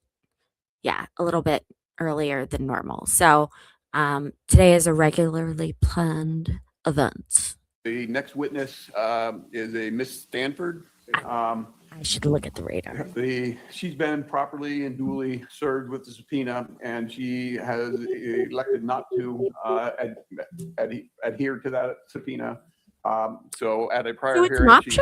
earlier than normal. So today is a regularly planned event. The next witness is a Miss Stanford. I should look at the radar. She's been properly and duly served with the subpoena, and she has elected not to adhere to that subpoena. So at a prior hearing, she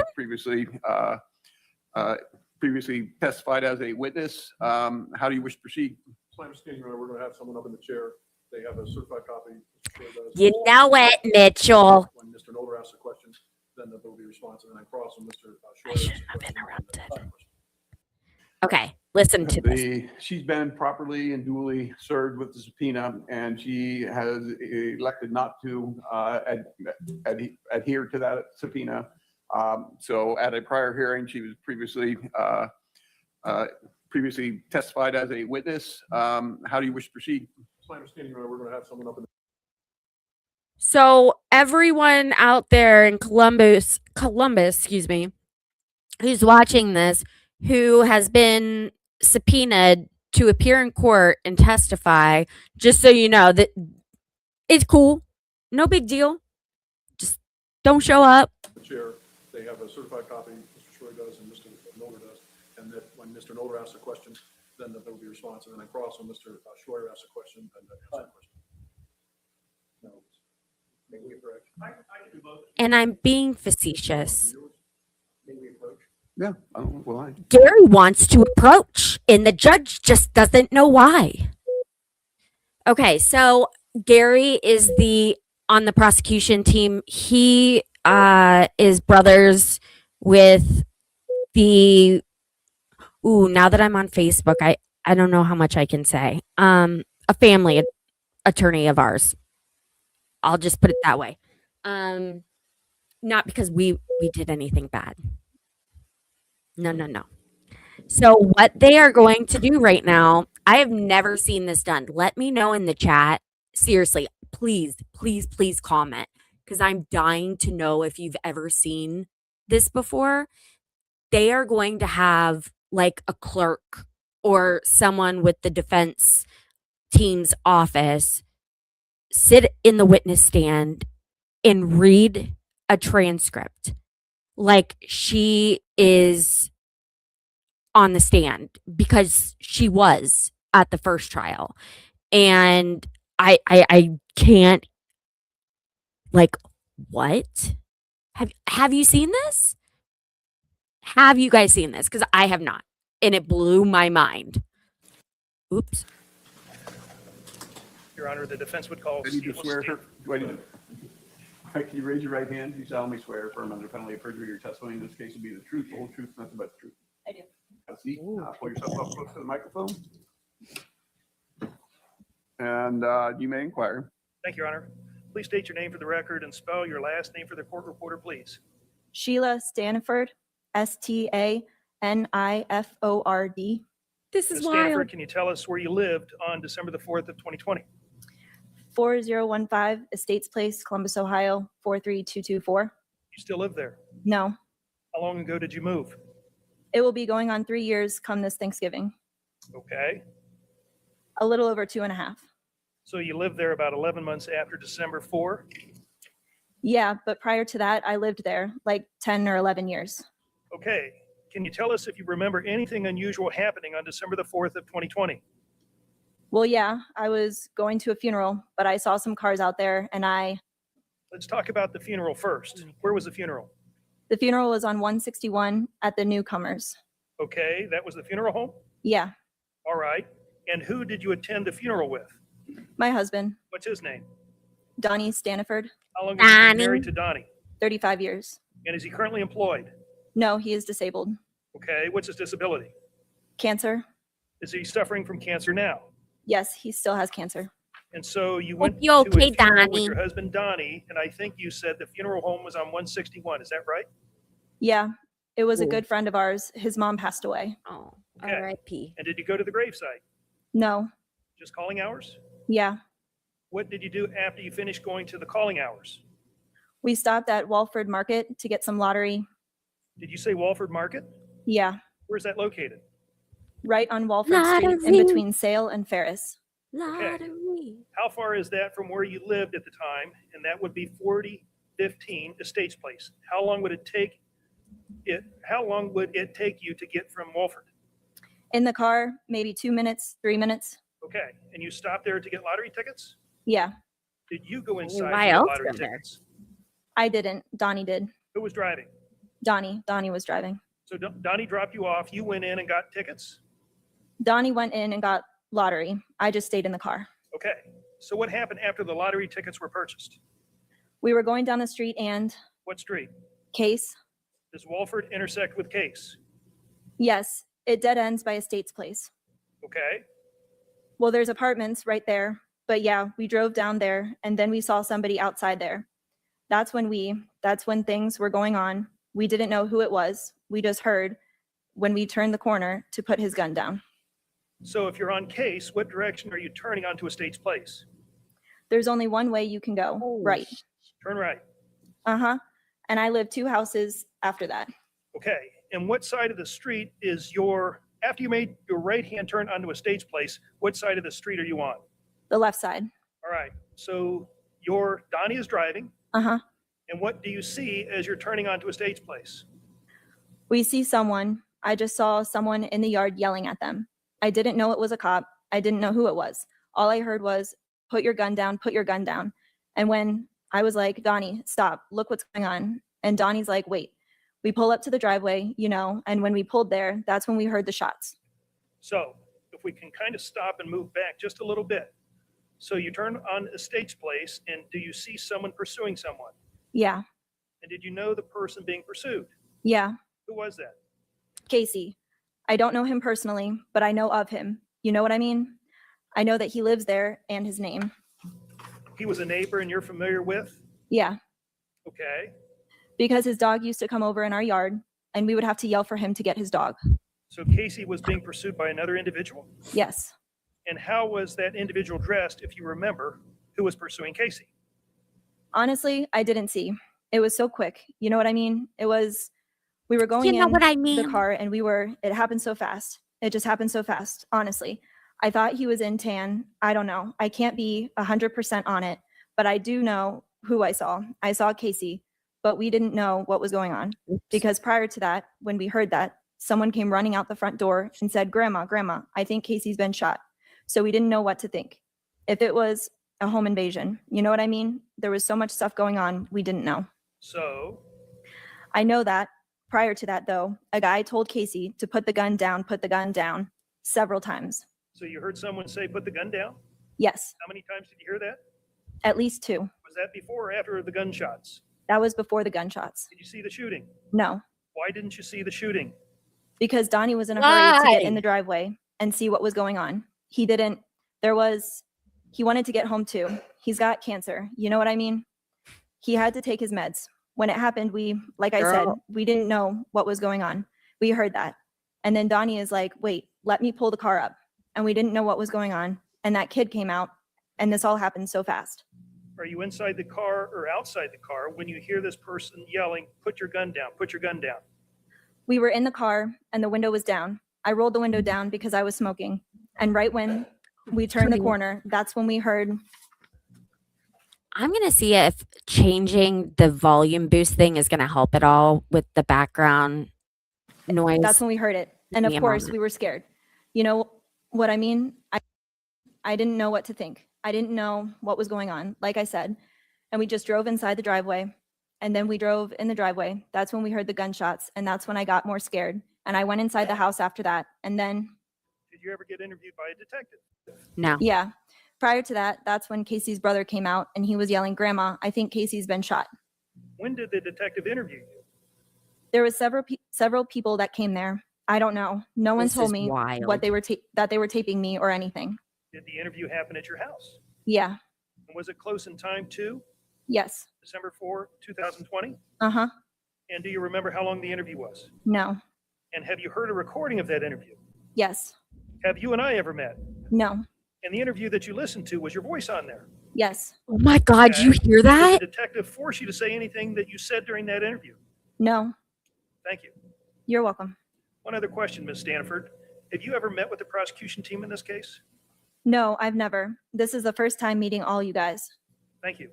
previously testified as a witness. How do you wish to proceed? So I'm understanding, Your Honor, we're going to have someone up in the chair. They have a certified copy. You know it, Mitchell. When Mr. Noller asks a question, then there will be responsive, and then cross when Mr. I shouldn't have interrupted. Okay, listen to this. She's been properly and duly served with the subpoena, and she has elected not to adhere to that subpoena. So at a prior hearing, she was previously testified as a witness. How do you wish to proceed? So I'm understanding, Your Honor, we're going to have someone up in the So everyone out there in Columbus, who's watching this, who has been subpoenaed to appear in court and testify, just so you know that it's cool. No big deal. Just don't show up. chair. They have a certified copy, Mr. Schroy does and Mr. Noller does, and that when Mr. Noller asks a question, then there will be responsive, and then cross when Mr. Schroy asks a question, and answer the question. No. May we approach? I can do both. And I'm being facetious. May we approach? Yeah. Gary wants to approach, and the judge just doesn't know why. Okay, so Gary is on the prosecution team. He is brothers with now that I'm on Facebook, I don't know how much I can say. A family attorney of ours. I'll just put it that way. Not because we did anything bad. No. So what they are going to do right now, I have never seen this done. Let me know in the chat. Seriously, please comment, because I'm dying to know if you've ever seen this before. They are going to have like a clerk or someone with the defense team's office sit in the witness stand and read a transcript like she is on the stand, because she was at the first trial. And I can't, like, what? Have you seen this? Have you guys seen this? Because I have not, and it blew my mind. Oops. Your Honor, the defense would call. I need to swear her. Can you raise your right hand? You solemnly swear affirm under penalty of perjury your testimony in this case will be the truth, the whole truth, nothing but the truth. I do. Have a seat. Pull yourself up close to the microphone. And you may inquire. Thank you, Your Honor. Please state your name for the record and spell your last name for the court reporter, please. Sheila Stanford, Staniford. This is Ms. wild. Stanford, can you tell us where you lived on December the 4th of 2020? 4015 Estates Place, Columbus, Ohio, 43224. You still live there? No, How long ago did you move? it will be going on 3 years come this Thanksgiving. Okay. A little over 2.5. So you lived there about 11 months after December 4? Yeah, but prior to that, I lived there like 10 or 11 years. Okay. Can you tell us if you remember anything unusual happening on December the 4th of 2020? Well, yeah, I was going to a funeral, but I saw some cars out there and Let's talk about the funeral first. Where was the funeral? the funeral was on 161 at the Newcomers. Okay, that was the funeral home? Yeah, All right. And who did you attend the funeral with? My husband, What's his name? Donnie Staniford, How long has he been married Donnie. to Donnie? 35 years. And is he currently employed? No, he is disabled. Okay. What's his disability? Cancer? Is he suffering from cancer now? Yes, he still has cancer. And so you Hope went you to okay, a funeral with Donnie. your husband Donnie, and I think you said the funeral home was on 161. Is that right? Yeah, it was a Ooh. good friend of ours. His mom passed away. Oh, Okay. R.I.P. And did you go to the gravesite? No, Just calling hours? yeah. What did you do after you finished going to the calling hours? We stopped at Walford Market to get some lottery. Did you say Walford Market? Yeah, Where's that located? right on Walford Street in Lottery. between Sale and Ferris. Lottery. How far is that from where you lived at the time? And that would be 4015 Estates Place. How long would it take you to get from Walford? In the car, maybe 2 minutes, 3 minutes. Okay. And you stopped there to get lottery tickets? Yeah, Did you go inside to why get else lottery go there? tickets? I didn't. Donnie did. Who was driving? Donnie was driving. So Donnie dropped you off. You went in and got tickets? Donnie went in and got lottery. I just stayed in the car. Okay. So what happened after the lottery tickets were purchased? We were going down the street and What street? Case. Does Walford intersect with Case? Yes, it dead ends by Estates Place. Okay. Well, there's apartments right there. But yeah, we drove down there and then we saw somebody outside there. That's when things were going on. We didn't know who it was. We just heard when we turned the corner to put his gun down. So if you're on Case, what direction are you turning onto Estates Place? There's only one way you can go, Oh, right. Turn right. Uh-huh. And I live 2 houses after that. Okay. And what side of the street is after you made your right-hand turn onto Estates Place, what side of the street are you on? The left side. All right. So Donnie is driving. Uh-huh. And what do you see as you're turning onto Estates Place? We see someone. I just saw someone in the yard yelling at them. I didn't know it was a cop. I didn't know who it was. All I heard was, put your gun down, put your gun down. And when I was like, Donnie, stop, look what's going on. And Donnie's like, wait. We pull up to the driveway, and when we pulled there, that's when we heard the shots. So if we can kind of stop and move back just a little bit. So you turn on Estates Place, and do you see someone pursuing someone? Yeah, And did you know the person being pursued? yeah, Who was that? Casey. I don't know him personally, but I know of him. You know what I mean? I know that he lives there and his name. He was a neighbor and you're familiar with? Yeah, Okay. because his dog used to come over in our yard and we would have to yell for him to get his dog. So Casey was being pursued by another individual? Yes. And how was that individual dressed, if you remember, who was pursuing Casey? Honestly, I didn't see. It was so quick. You know what I mean? We were going You know in what I the mean? car and it happened so fast. It just happened so fast, honestly. I thought he was in tan. I don't know. I can't be 100% on it, but I do know who I saw. I saw Casey, but we didn't know what was going on because prior to that, when we heard that, someone came running out the front door and said, Grandma, I think Casey's been shot. So we didn't know what to think. If it was a home invasion, you know what I mean? There was so much stuff going on, we didn't know. So, I know that. Prior to that, though, a guy told Casey to put the gun down several times. so you heard someone say, put the gun down? Yes, How many times did you hear that? at least 2. Was that before or after the gunshots? That was before the gunshots. Did you see the shooting? No, Why didn't you see the shooting? because Donnie was in a hurry to get in Why? the driveway and see what was going on. He wanted to get home too. He's got cancer. You know what I mean? He had to take his meds. When it happened, like I said, Girl. we didn't know what was going on. We heard that. And then Donnie is like, wait, let me pull the car up. And we didn't know what was going on. And that kid came out and this all happened so fast. Are you inside the car or outside the car when you hear this person yelling, put your gun down, put your gun down? We were in the car and the window was down. I rolled the window down because I was smoking. And right when we turned the corner, that's when we heard. I'm going to see if changing the volume boost thing is going to help at all with the background noise. That's when we heard it. And Give of me a course, moment. we were scared. You know what I mean? I didn't know what to think. I didn't know what was going on, like I said. And we just drove inside the driveway. And then we drove in the driveway. That's when we heard the gunshots. And that's when I got more scared. And I went inside the house after that. And then Did you ever get interviewed by a detective? No. Yeah. Prior to that, that's when Casey's brother came out and he was yelling, "Grandma, I think Casey's been shot." When did the detective interview you? There was several people that came there. I don't know. No one This told is me wild. what they were that they were taping me or anything. Did the interview happen at your house? Yeah. And was it close in time to Yes. December 4, 2020? Uh-huh. And do you remember how long the interview was? No. And have you heard a recording of that interview? Yes. Have you and I ever met? No. And the interview that you listened to, was your voice on there? Yes. Oh my God, you Okay. hear Did that? the detective force you to say anything that you said during that interview? No. Thank you. You're welcome. One other question, Ms. Stanford. Have you ever met with the prosecution team in this case? No, I've never. This is the first time meeting all you guys. Thank you.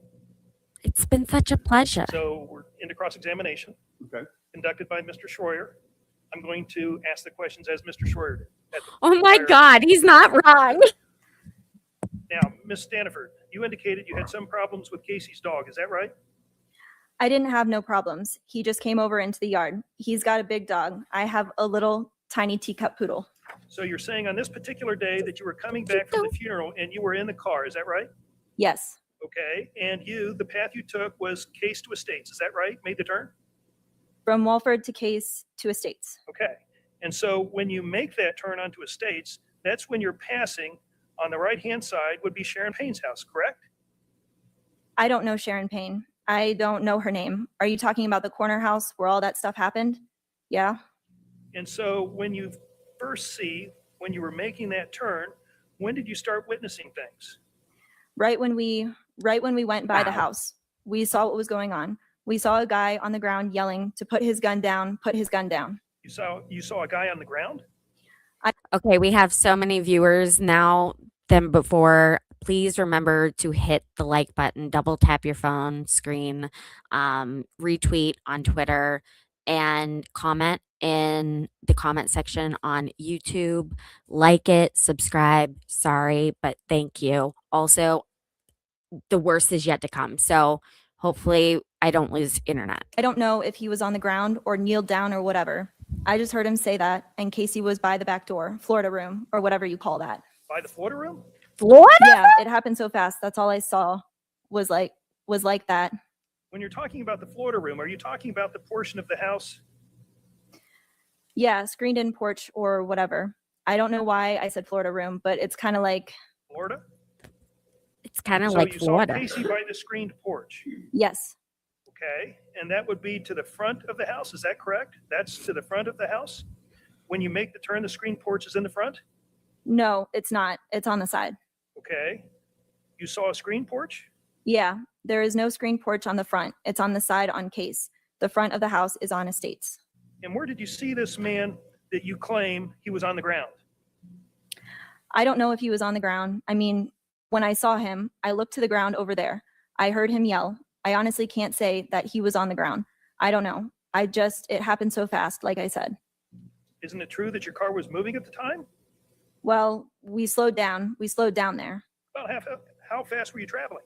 It's been such a pleasure. So we're into cross-examination. Okay. Conducted by Mr. Schroyer. I'm going to ask the questions as Mr. Schroyer did. at the Oh my prior- God, he's not wrong. Now, Ms. Stanford, you indicated you had some problems with Casey's dog. Is that right? I didn't have no problems. He just came over into the yard. He's got a big dog. I have a little tiny teacup poodle. So you're saying on this particular day that you were coming back from the funeral and you were in the car. Is that right? Yes. Okay. And the path you took was Case to Estates. Is that right? Made the turn? From Walford to Case to Estates. Okay. And so when you make that turn onto Estates, that's when you're passing on the right-hand side would be Sharon Payne's house, correct? I don't know Sharon Payne. I don't know her name. Are you talking about the corner house where all that stuff happened? Yeah. And so when you first when you were making that turn, when did you start witnessing things? Right when we went by the Wow. house, we saw what was going on. We saw a guy on the ground yelling to put his gun down, put his gun down. You saw a guy on the ground? Okay, we have so many viewers now than before. Please remember to hit the like button, double tap your phone screen, retweet on Twitter, and comment in the comment section on YouTube. Like it, subscribe. Sorry, but thank you. Also, the worst is yet to come. So hopefully I don't lose internet. I don't know if he was on the ground or kneeled down or whatever. I just heard him say that, and Casey was by the back door, Florida room, or whatever you call that. By the Florida room? Florida? Yeah, it happened so fast. That's all I saw was like that. When you're talking about the Florida room, are you talking about the portion of the house? Yeah, screened in porch or whatever. I don't know why I said Florida room, but it's kind of like, Florida? It's kind of So like you Florida. saw Casey by the screened porch. yes, Okay. And that would be to the front of the house. Is that correct? That's to the front of the house? When you make the turn, the screened porch is in the front? no, it's not. It's on the side. Okay. You saw a screened porch? Yeah, there is no screened porch on the front. It's on the side on Case. The front of the house is on Estates. And where did you see this man that you claim he was on the ground? I don't know if he was on the ground. I mean, when I saw him, I looked to the ground over there. I heard him yell. I honestly can't say that he was on the ground. I don't know. It happened so fast, like I said. Isn't it true that your car was moving at the time? Well, we slowed down. We slowed down there. About how fast were you traveling?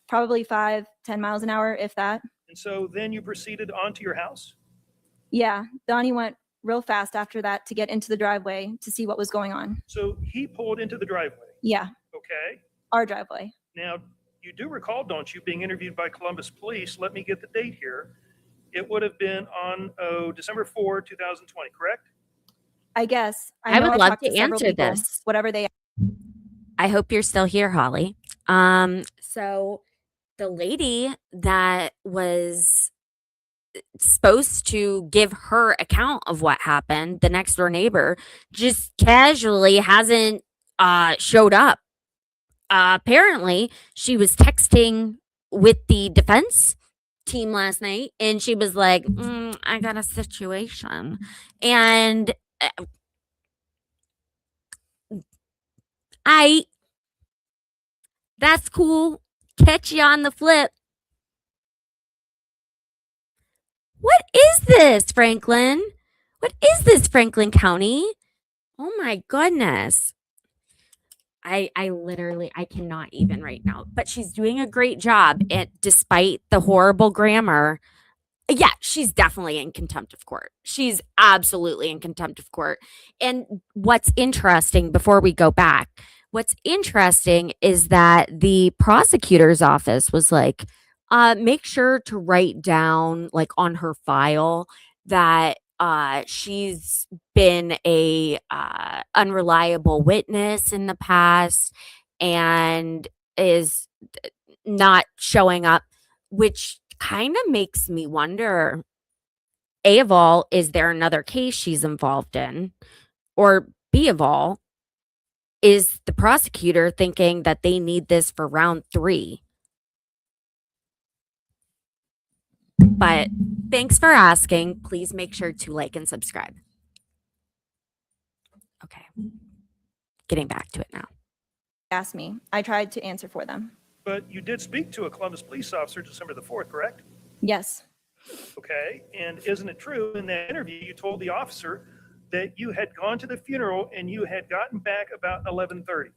Probably 5-10 miles an hour, if that. And so then you proceeded onto your house? Yeah, Donnie went real fast after that to get into the driveway to see what was going on. So he pulled into the driveway. Yeah, Okay. our driveway. Now, you do recall, don't you, being interviewed by Columbus Police? Let me get the date here. It would have been on December 4, 2020, correct? I guess. I know would love talked to several answer people, this. Whatever they. I hope you're still here, Holly. So the lady that was supposed to give her account of what happened, the next door neighbor, just casually hasn't showed up. Apparently, she was texting with the defense team last night, and she was like, I got a situation. And that's cool. Catch you on the flip. What is this, Franklin? What is this, Franklin County? Oh my goodness. I literally, I cannot even right now. But she's doing a great job, despite the horrible grammar Yeah, she's definitely in contempt of court. She's absolutely in contempt of court. And what's interesting, before we go back, what's interesting is that the prosecutor's office was like, make sure to write down, like, on her file that she's been a unreliable witness in the past and is not showing up, which kind of makes me wonder, A of all, is there another case she's involved in? Or B of all, is the prosecutor thinking that they need this for round 3? But thanks for asking. Please make sure to like and subscribe. Okay. Getting back to it now. Asked me. I tried to answer for them. But you did speak to a Columbus police officer December the 4th, correct? Yes. Okay, and isn't it true in that interview you told the officer that you had gone to the funeral and you had gotten back about 11:30?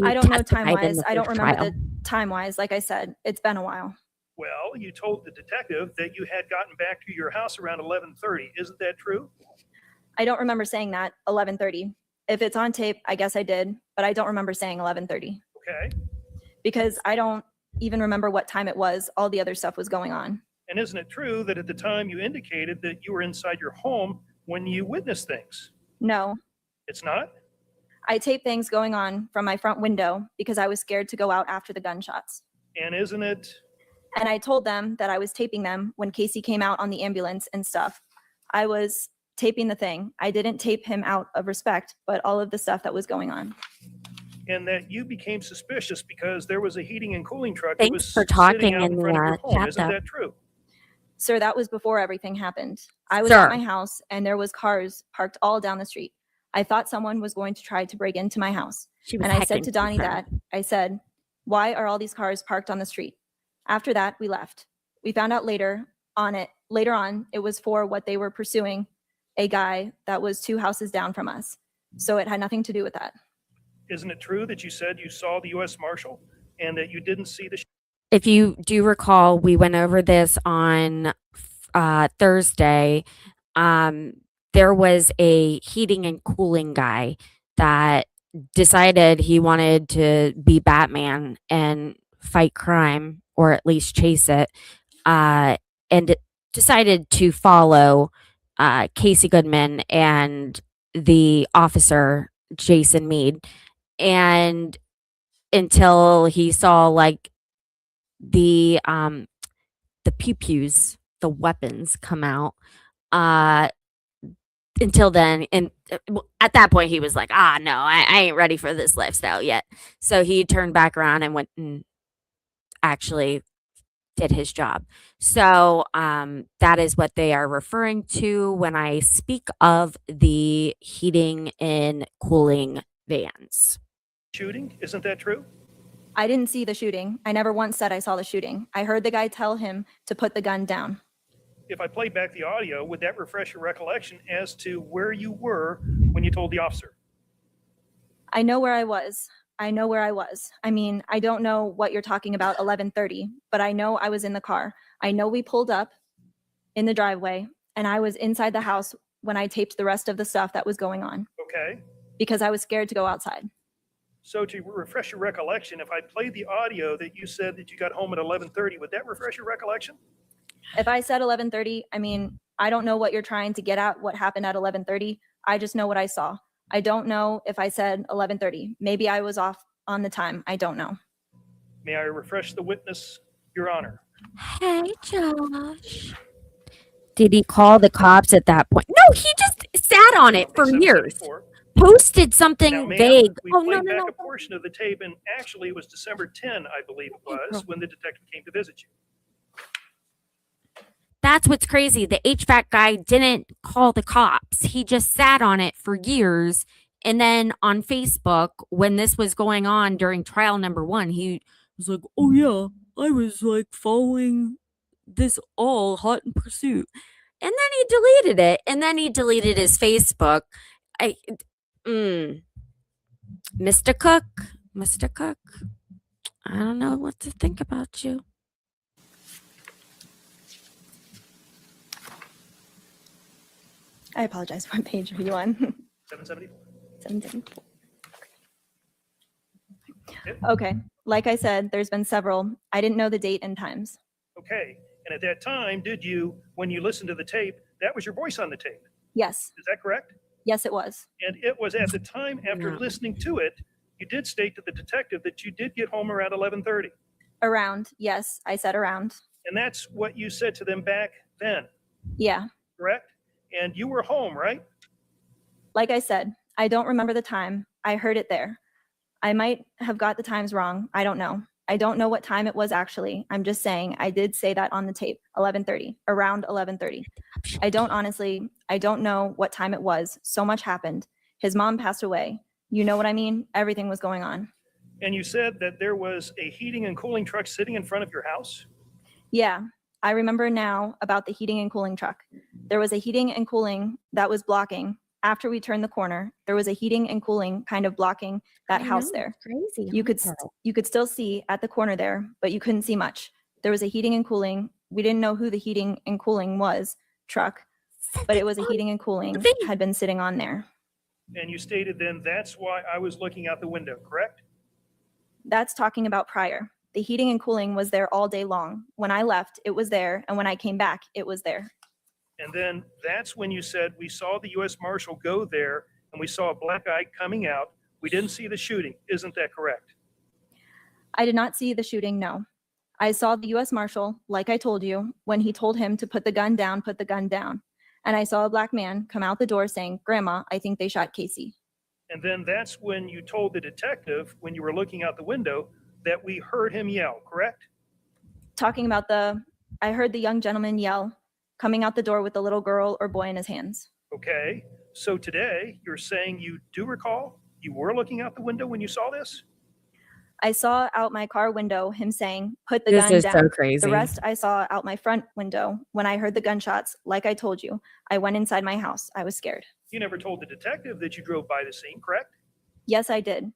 I don't know testified in time-wise. the I don't first remember trial. the time-wise. Like I said, it's been a while. Well, you told the detective that you had gotten back to your house around 11:30. Isn't that true? I don't remember saying that 11:30. If it's on tape, I guess I did, but I don't remember saying 11:30 Okay, because I don't even remember what time it was. All the other stuff was going on. and isn't it true that at the time you indicated that you were inside your home when you witnessed things? No, It's not? I taped things going on from my front window because I was scared to go out after the gunshots. And isn't it? And I told them that I was taping them when Casey came out on the ambulance and stuff. I was taping the thing. I didn't tape him out of respect, but all of the stuff that was going on. And that you became suspicious because there was a heating and cooling truck that Thanks was for sitting talking out in in front of your the home. chat, Isn't though. that true? Sir, that was before everything happened. I was Sir. at my house and there was cars parked all down the street. I thought someone was going to try to break into my house. She was And I said hecking to Donnie confirmed. that, I said, why are all these cars parked on the street? After that, we left. We found out later on, it was for what they were pursuing, a guy that was 2 houses down from us. So it had nothing to do with that. Isn't it true that you said you saw the U.S. Marshal and that you didn't see the If you do recall, we went over this on Thursday. There was a heating and cooling guy that decided he wanted to be Batman and fight crime, or at least chase it, and decided to follow Casey Goodman and the officer, Jason Meade, and until he saw, like, the pew-pews, the weapons come out. Until then, and at that point he was like, no, I ain't ready for this lifestyle yet. So he turned back around and went and actually did his job. So that is what they are referring to when I speak of the heating and cooling vans. shooting? Isn't that true? I didn't see the shooting. I never once said I saw the shooting. I heard the guy tell him to put the gun down. If I play back the audio, would that refresh your recollection as to where you were when you told the officer? I know where I was. I know where I was. I mean, I don't know what you're talking about 11:30, but I know I was in the car. I know we pulled up in the driveway and I was inside the house when I taped the rest of the stuff that was going on Okay. because I was scared to go outside. So to refresh your recollection, if I played the audio that you said that you got home at 11:30, would that refresh your recollection? If I said 11:30, I mean, I don't know what you're trying to get at, what happened at 11:30. I just know what I saw. I don't know if I said 11:30. Maybe I was off on the time. I don't know. May I refresh the witness, Your Honor? Hey, Josh. Did he call the cops at that point? No, he just sat on it for years. 7:74. Posted Now, something ma'am, vague. we Oh, played no. back a portion of the tape, and actually it was December 10, I believe it was, when the detective came to visit you. That's what's crazy. The HVAC guy didn't call the cops. He just sat on it for years. And then on Facebook, when this was going on during trial number 1, he was like, oh, yeah, I was like following this all hot in pursuit. And then he deleted it. And then he deleted his Facebook. Mr. Cook, I don't know what to think about you. I apologize. What page are you on? 774. 774. Yep. Okay. Like I said, there's been several. I didn't know the date and times. Okay. And at that time, did you, when you listened to the tape, that was your voice on the tape? Yes. Is that correct? Yes, it was. And it was at the time after No. listening to it, you did state to the detective that you did get home around 11:30. Around. Yes, I said around. And that's what you said to them back then, Yeah. correct? And you were home, right? Like I said, I don't remember the time. I heard it there. I might have got the times wrong. I don't know. I don't know what time it was actually. I'm just saying I did say that on the tape, 11:30, around 11:30. I don't know what time it was. So much happened. His mom passed away. You know what I mean? Everything was going on. And you said that there was a heating and cooling truck sitting in front of your house? Yeah, I remember now about the heating and cooling truck. There was a heating and cooling that was blocking. After we turned the corner, there was a heating and cooling kind of blocking that house there. Crazy. You could still see at the corner there, but you couldn't see much. There was a heating and cooling. We didn't know who the heating and cooling was truck, but it was a heating and cooling had been sitting on there. And you stated then that's why I was looking out the window, correct? That's talking about prior. The heating and cooling was there all day long. When I left, it was there, and when I came back, it was there. And then that's when you said we saw the U.S. Marshal go there and we saw a black eye coming out. We didn't see the shooting. Isn't that correct? I did not see the shooting, no. I saw the U.S. Marshal, like I told you, when he told him to put the gun down, put the gun down. And I saw a black man come out the door saying, "Grandma, I think they shot Casey." And then that's when you told the detective, when you were looking out the window, that we heard him yell, correct? Talking about I heard the young gentleman yell, coming out the door with the little girl or boy in his hands. Okay. So today you're saying you do recall you were looking out the window when you saw this? I saw out my car window him saying, "Put the This gun is down." so crazy. The rest I saw out my front window. When I heard the gunshots, like I told you, I went inside my house. I was scared. You never told the detective that you drove by the scene, correct? Yes, I did.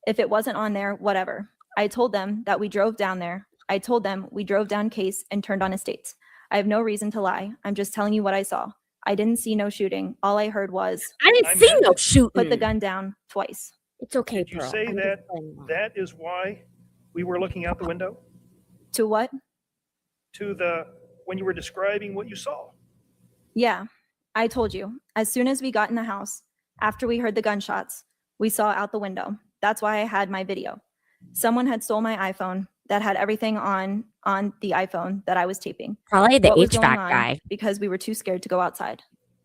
If it wasn't on there, whatever. I told them that we drove down there. I told them we drove down Case and turned on Estates. I have no reason to lie. I'm just telling you what I saw. I didn't see no shooting. All I heard was, I didn't I see meant- no shooting. "Put the gun down," twice. It's okay, Did you Pearl. say I'm that just playing along. that is why we were looking out the window? To what? When you were describing what you saw? Yeah, I told you. As soon as we got in the house, after we heard the gunshots, we saw out the window. That's why I had my video. Someone had stole my iPhone that had everything on the iPhone that I was taping. Probably the What was going HVAC on, guy. because we were too scared to go outside.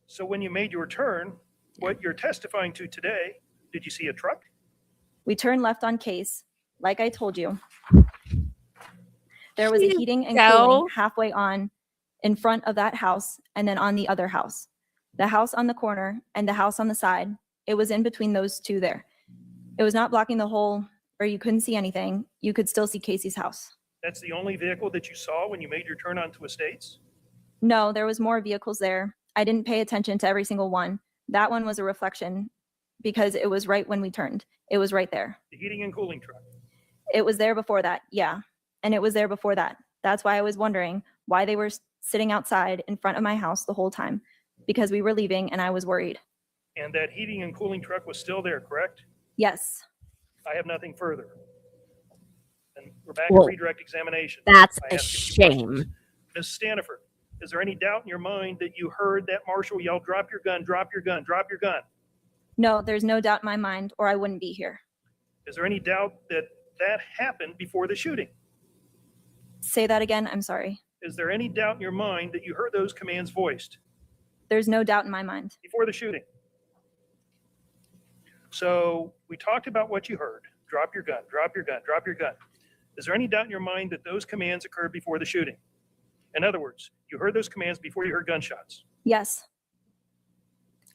So when you made your turn, what you're testifying to today, did you see a truck? We turned left on Case, like I told you. There was a You heating and go. cooling halfway on in front of that house and then on the other house. The house on the corner and the house on the side, it was in between those two there. It was not blocking the whole where you couldn't see anything. You could still see Casey's house. That's the only vehicle that you saw when you made your turn onto Estates? No, there was more vehicles there. I didn't pay attention to every single one. That one was a reflection because it was right when we turned. It was right there. The heating and cooling truck? It was there before that, yeah. And it was there before that. That's why I was wondering why they were sitting outside in front of my house the whole time, because we were leaving and I was worried. And that heating and cooling truck was still there, correct? Yes, I have nothing further. And we're back Well, to redirect examination. That's I a ask you a few questions. shame. Ms. Staniford, is there any doubt in your mind that you heard that marshal yell, "Drop your gun, drop your gun, drop your gun"? no, there's no doubt in my mind or I wouldn't be here. Is there any doubt that that happened before the shooting? Say that again, I'm sorry. Is there any doubt in your mind that you heard those commands voiced There's no doubt in my mind. before the shooting? So we talked about what you heard. Drop your gun, drop your gun, drop your gun. Is there any doubt in your mind that those commands occurred before the shooting? In other words, you heard those commands before you heard gunshots. Yes.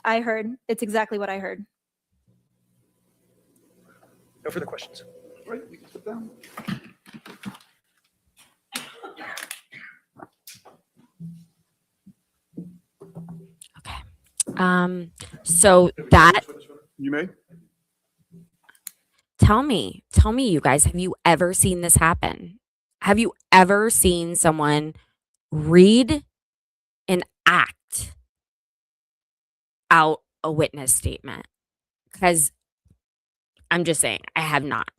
I heard. It's exactly what I heard. No further questions. Right, you can sit down. So that, You may. tell me, you guys, have you ever seen this happen? Have you ever seen someone read and act out a witness statement because I'm just saying, I have not.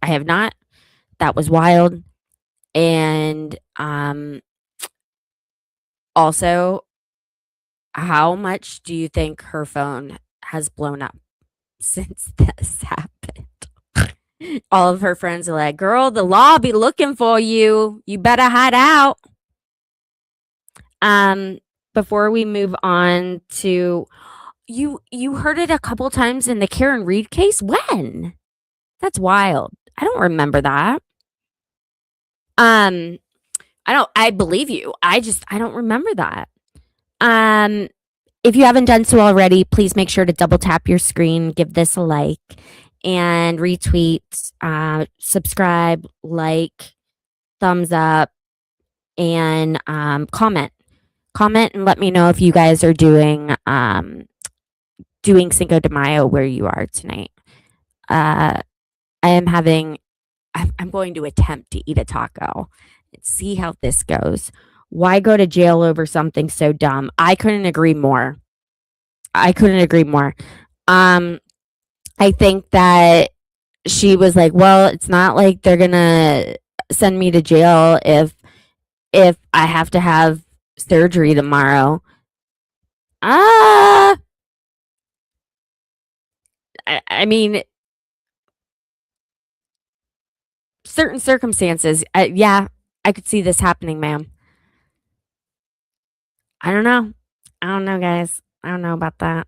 I have not. That was wild. And also, how much do you think her phone has blown up since this happened? All of her friends are like, girl, the law be looking for you. You better hide out. Before we move on to you heard it a couple times in the Karen Reed case? When? That's wild. I don't remember that. I believe you. I don't remember that. If you haven't done so already, please make sure to double tap your screen, give this a like, and retweet, subscribe, like, thumbs up, and comment. Comment and let me know if you guys are doing Cinco de Mayo where you are tonight. I'm going to attempt to eat a taco. Let's see how this goes. Why go to jail over something so dumb? I couldn't agree more. I think that she was like, well, it's not like they're gonna send me to jail if I have to have surgery tomorrow. I mean, certain circumstances, yeah, I could see this happening, ma'am. I don't know. Guys. I don't know about that.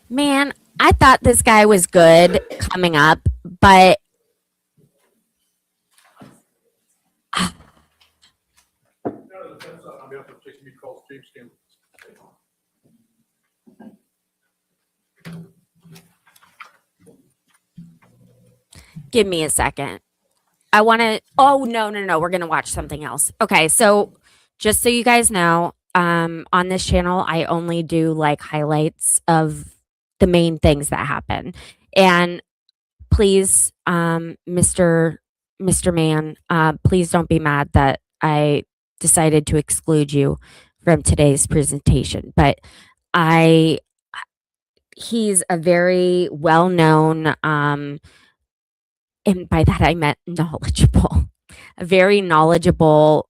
Man, I thought this guy was good coming up, but give me a second. I want to. Oh, no. We're going to watch something else. Okay. So, just so you guys know, on this channel, I only do like highlights of the main things that happen. And please, Mr. Man, please don't be mad that I decided to exclude you from today's presentation. But he's a very well-known, and by that I meant knowledgeable, a very knowledgeable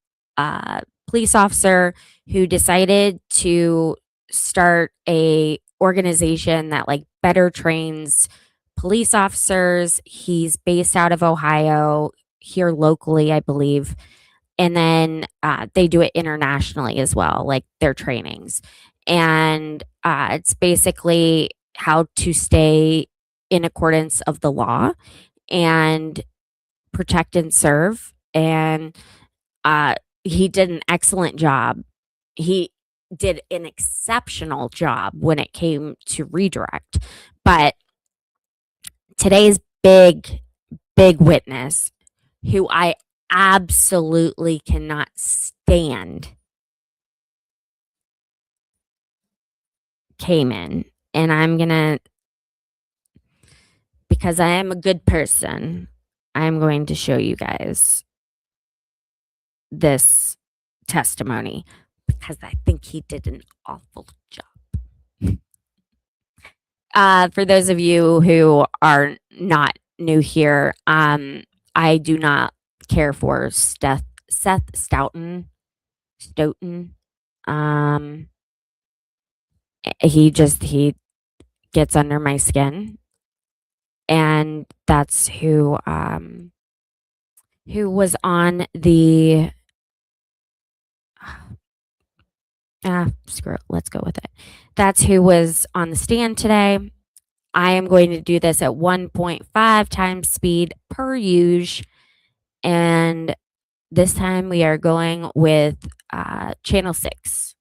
police officer who decided to start a organization that like better trains police officers. He's based out of Ohio, here locally, I believe. And then they do it internationally as well, like their trainings. And it's basically how to stay in accordance of the law and protect and serve. And he did an excellent job. He did an exceptional job when it came to redirect. But today's big witness, who I absolutely cannot stand, came in. And I'm going to, because I am a good person, I'm going to show you guys this testimony because I think he did an awful job. For those of you who are not new here, I do not care for Seth Stoughton. He gets under my skin, and that's who was on the screw it, let's go with it. That's who was on the stand today. I am going to do this at 1.5 times speed per usual, and this time we are going with channel 6.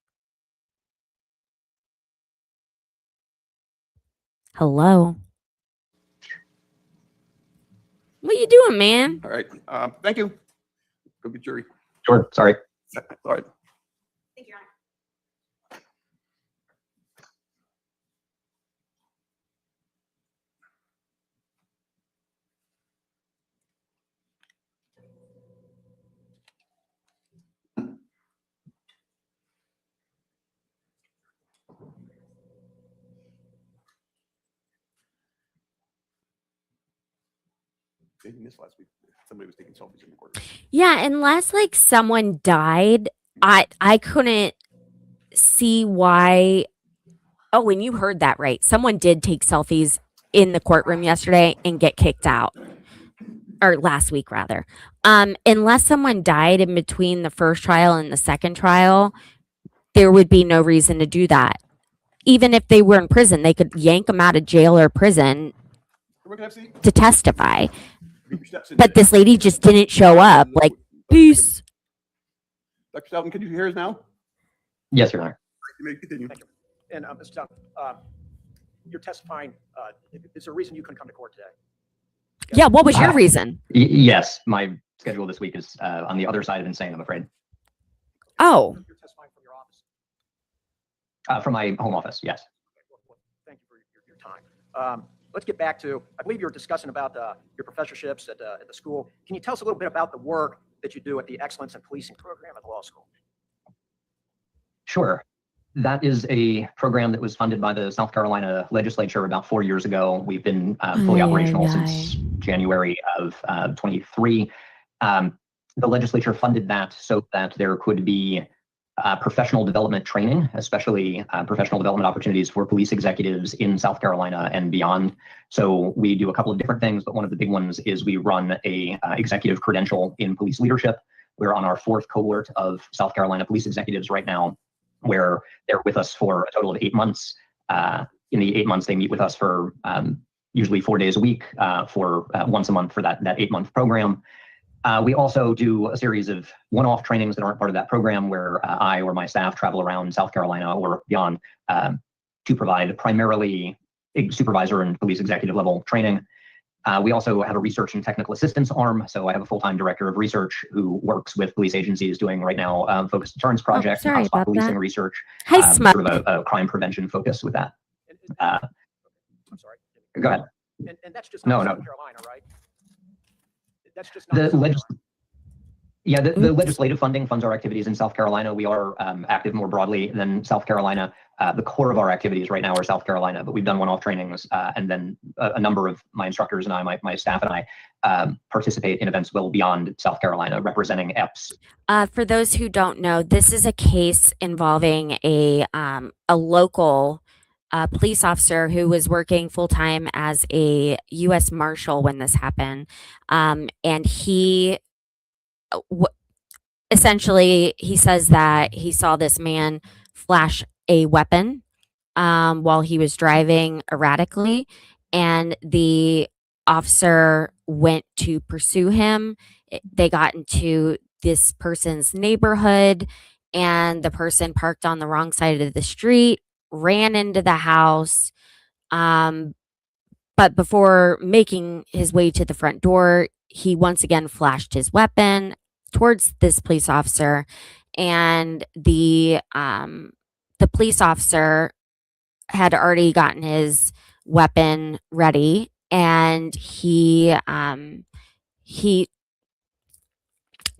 Hello. What you doing, man? All right. Thank you. Go get jury. Sure, sorry. All right. Thank you, Your Honor. taking this last week. Somebody was taking selfies in the courtroom. Yeah, unless like someone died, I couldn't see why. Oh, and you heard that right. Someone did take selfies in the courtroom yesterday and get kicked out. Or last week rather. Unless someone died in between the first trial and the second trial, there would be no reason to do that. Even if they were in prison, they could yank them out of jail or prison Everyone can have a seat. to testify. Keep your steps in But today. this lady just didn't show up. Like, peace. Dr. Stelton, can you hear us now? Yes, Your Honor. You may continue. Thank you. And Mr. Dunn, you're testifying, is there a reason you couldn't come to court today? Yeah, what was your reason? Yes, my schedule this week is on the other side of insane, I'm afraid. Oh, You're testifying from your office. From my home office, yes. Okay, well, thank you for your time. Let's get back to, I believe you were discussing about your professorships at the school. Can you tell us a little bit about the work that you do at the Excellence in Policing program at the law school? Sure. That is a program that was funded by the South Carolina legislature about 4 years ago. We've been fully operational since January of 23. The legislature funded that so that there could be professional development training, especially professional development opportunities for police executives in South Carolina and beyond. So we do a couple of different things, but one of the big ones is we run a executive credential in police leadership. We're on our 4th cohort of South Carolina police executives right now, where they're with us for a total of 8 months. In the 8 months, they meet with us for usually 4 days a week for once a month for that 8-month program. We also do a series of one-off trainings that aren't part of that program where I or my staff travel around South Carolina or beyond to provide primarily supervisor and police executive level training. We also have a research and technical assistance arm. So I have a full-time director of research who works with police agencies doing right now focused deterrence projects, sorry hotspot about policing that. research, Hi, sort Smug. of a crime prevention focus with that. I'm sorry. Go ahead. And that's just No, not no. South Carolina, right? That's just not South The Carolina. the legislative funding funds our activities in South Carolina. We are active more broadly than South Carolina. The core of our activities right now are South Carolina, but we've done one-off trainings, and then a number of my instructors and I, my staff and I, participate in events well beyond South Carolina, representing EPS. For those who don't know, this is a case involving a local police officer who was working full time as a U.S. Marshal when this happened, and he essentially he says that he saw this man flash a weapon while he was driving erratically, and the officer went to pursue him. They got into this person's neighborhood, and the person parked on the wrong side of the street, ran into the house. But before making his way to the front door, he once again flashed his weapon towards this police officer, and the police officer had already gotten his weapon ready, and he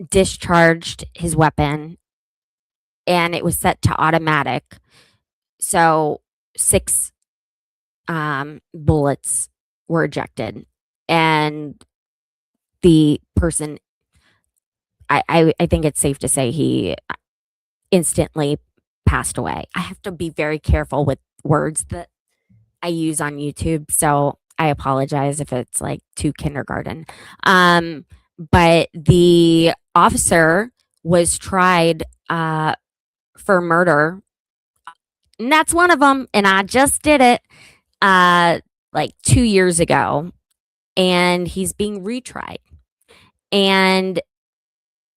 discharged his weapon, and it was set to automatic. So 6 bullets were ejected, and the person, I think it's safe to say he instantly passed away. I have to be very careful with words that I use on YouTube, so I apologize if it's like too kindergarten. But the officer was tried for murder, and that's one of them. And I just did it like 2 years ago, and he's being retried. And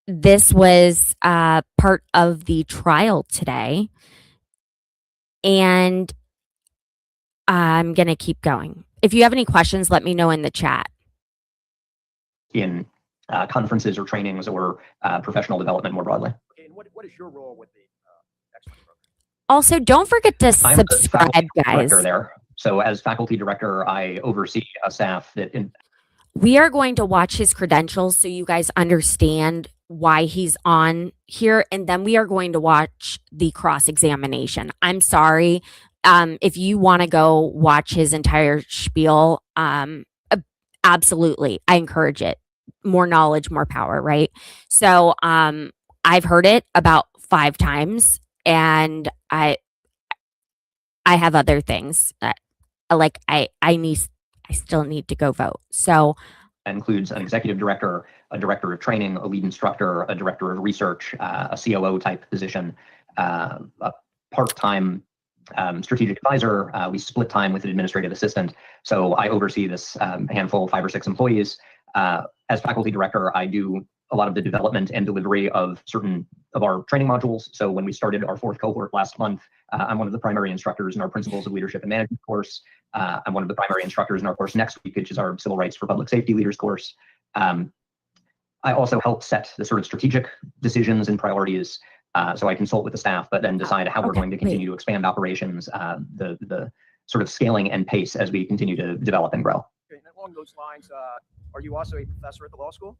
this was part of the trial today, and I'm going to keep going. If you have any questions, let me know in the chat. In conferences or trainings or professional development more broadly. Okay, and what is your role with the Excellence program? Also, don't forget to I'm the subscribe, faculty guys. director there. So as faculty director, I oversee a staff that We are going to watch his credentials so you guys understand why he's on here, and then we are going to watch the cross-examination. I'm sorry. If you want to go watch his entire spiel, absolutely. I encourage it. More knowledge, more power, right? So I've heard it about 5 times, and I have other things that like I still need to go vote. So includes an executive director, a director of training, a lead instructor, a director of research, a COO type position, a part-time strategic advisor. We split time with an administrative assistant. So I oversee this handful, 5 or 6 employees. As faculty director, I do a lot of the development and delivery of certain of our training modules. So when we started our 4th cohort last month, I'm one of the primary instructors in our Principles of Leadership and Management course. I'm one of the primary instructors in our course next week, which is our Civil Rights for Public Safety Leaders course. I also help set the sort of strategic decisions and priorities. So I consult with the staff, but then decide how we're going to continue to expand operations, the sort of scaling and pace as we continue to develop and grow. Okay, and along those lines, are you also a professor at the law school?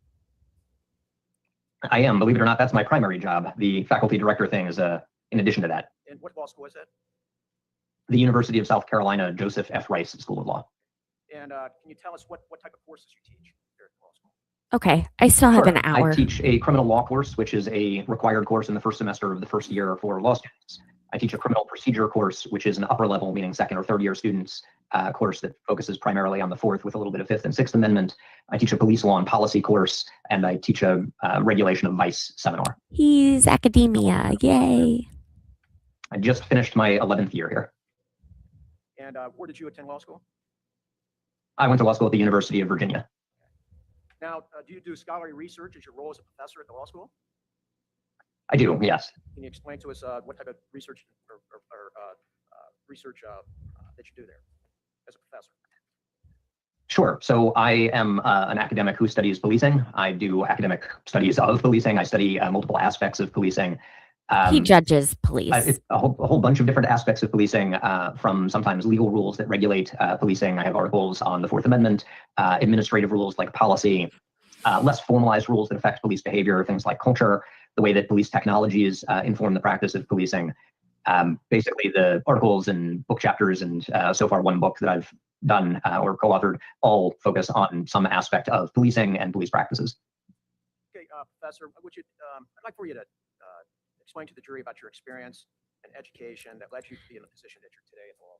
I am, believe it or not, that's my primary job. The faculty director thing is in addition to that. And what law school is that? The University of South Carolina Joseph F. Rice School of Law. And can you tell us what type of courses you teach here at the law school? okay, I still have an Sure. hour. I teach a criminal law course, which is a required course in the first semester of the first year for law students. I teach a criminal procedure course, which is an upper level, meaning 2nd or 3rd year students course that focuses primarily on the 4th with a little bit of 5th and 6th Amendment. I teach a police law and policy course, and I teach a regulation of vice seminar. He's academia. Yay. I just finished my 11th year here. And where did you attend law school? I went to law school at the University of Virginia. Now, do you do scholarly research as your role as a professor at the law school? I do, yes. Can you explain to us what type of research research that you do there as a professor? Sure. So I am an academic who studies policing. I do academic studies of policing. I study multiple aspects of policing. He judges police. A whole bunch of different aspects of policing, from sometimes legal rules that regulate policing. I have articles on the 4th Amendment, administrative rules like policy, less formalized rules that affect police behavior, things like culture, the way that police technologies inform the practice of policing. Basically, the articles and book chapters and so far one book that I've done or co-authored all focus on some aspect of policing and police practices. Okay, Professor, I'd like for you to explain to the jury about your experience and education that led you to be in the position that you're today at the law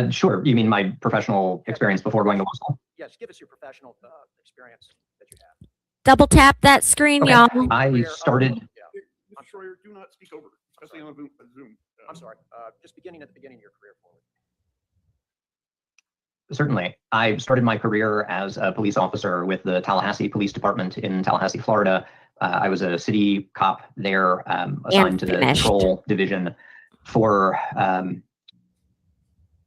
school. Sure. You mean my professional experience before going to law school? Yes, give us your professional experience that you have. Double tap that screen, Okay. y'all. I started. Mr. Schroyer, do not speak over, especially on Zoom. I'm sorry. Just beginning at the beginning of your career forward. Certainly. I started my career as a police officer with the Tallahassee Police Department in Tallahassee, Florida. I was a city cop there, assigned to the patrol division for a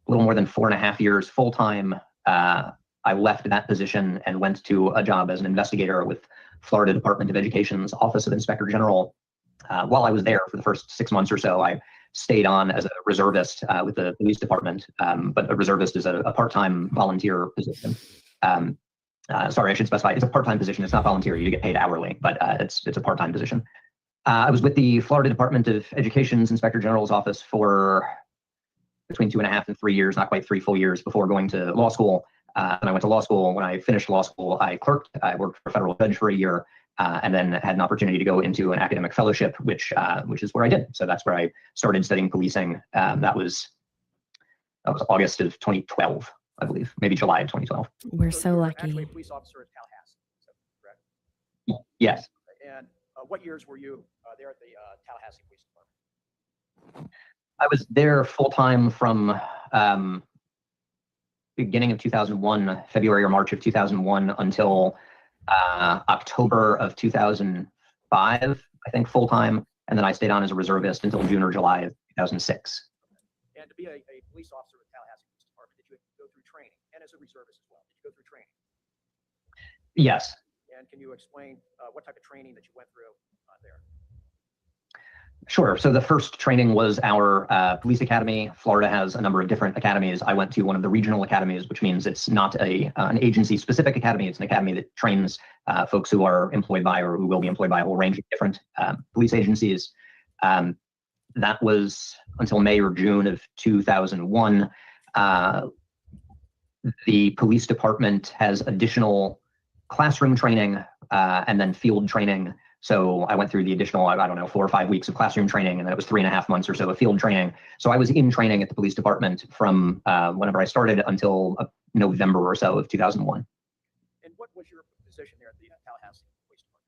little more than 4.5 years full time. I left that position and went to a job as an investigator with Florida Department of Education's Office of Inspector General. While I was there for the first 6 months or so, I stayed on as a reservist with the police department, but a reservist is a part-time volunteer position. Sorry, I should specify, it's a part-time position. It's not volunteer. You get paid hourly, but it's a part-time position. I was with the Florida Department of Education's Inspector General's office for between 2.5 and 3 years, not quite 3 full years before going to law school. And I went to law school. When I finished law school, I clerked. I worked for a federal judge for a year, and then had an opportunity to go into an academic fellowship, which is where I did. So that's where I started studying policing. That was August of 2012, I believe, maybe July of 2012. We're so you were lucky. actually a police officer at Tallahassee, is that correct? Yes. And what years were you there at the Tallahassee Police Department? I was there full-time from beginning of 2001, February or March of 2001 until October of 2005, I think, full-time. And then I stayed on as a reservist until June or July of 2006. And to be a police officer with Tallahassee Police Department, did you go through training? And as a reservist as well, did you go through training? Yes. And can you explain what type of training that you went through there? Sure. So the first training was our police academy. Florida has a number of different academies. I went to one of the regional academies, which means it's not an agency-specific academy. It's an academy that trains folks who are employed by or who will be employed by a whole range of different police agencies. That was until May or June of 2001. The police department has additional classroom training and then field training. So I went through the additional, I don't know, 4 or 5 weeks of classroom training, and then it was 3.5 months or so of field training. So I was in training at the police department from whenever I started until November or so of 2001. And what was your position there at the Tallahassee Police Department?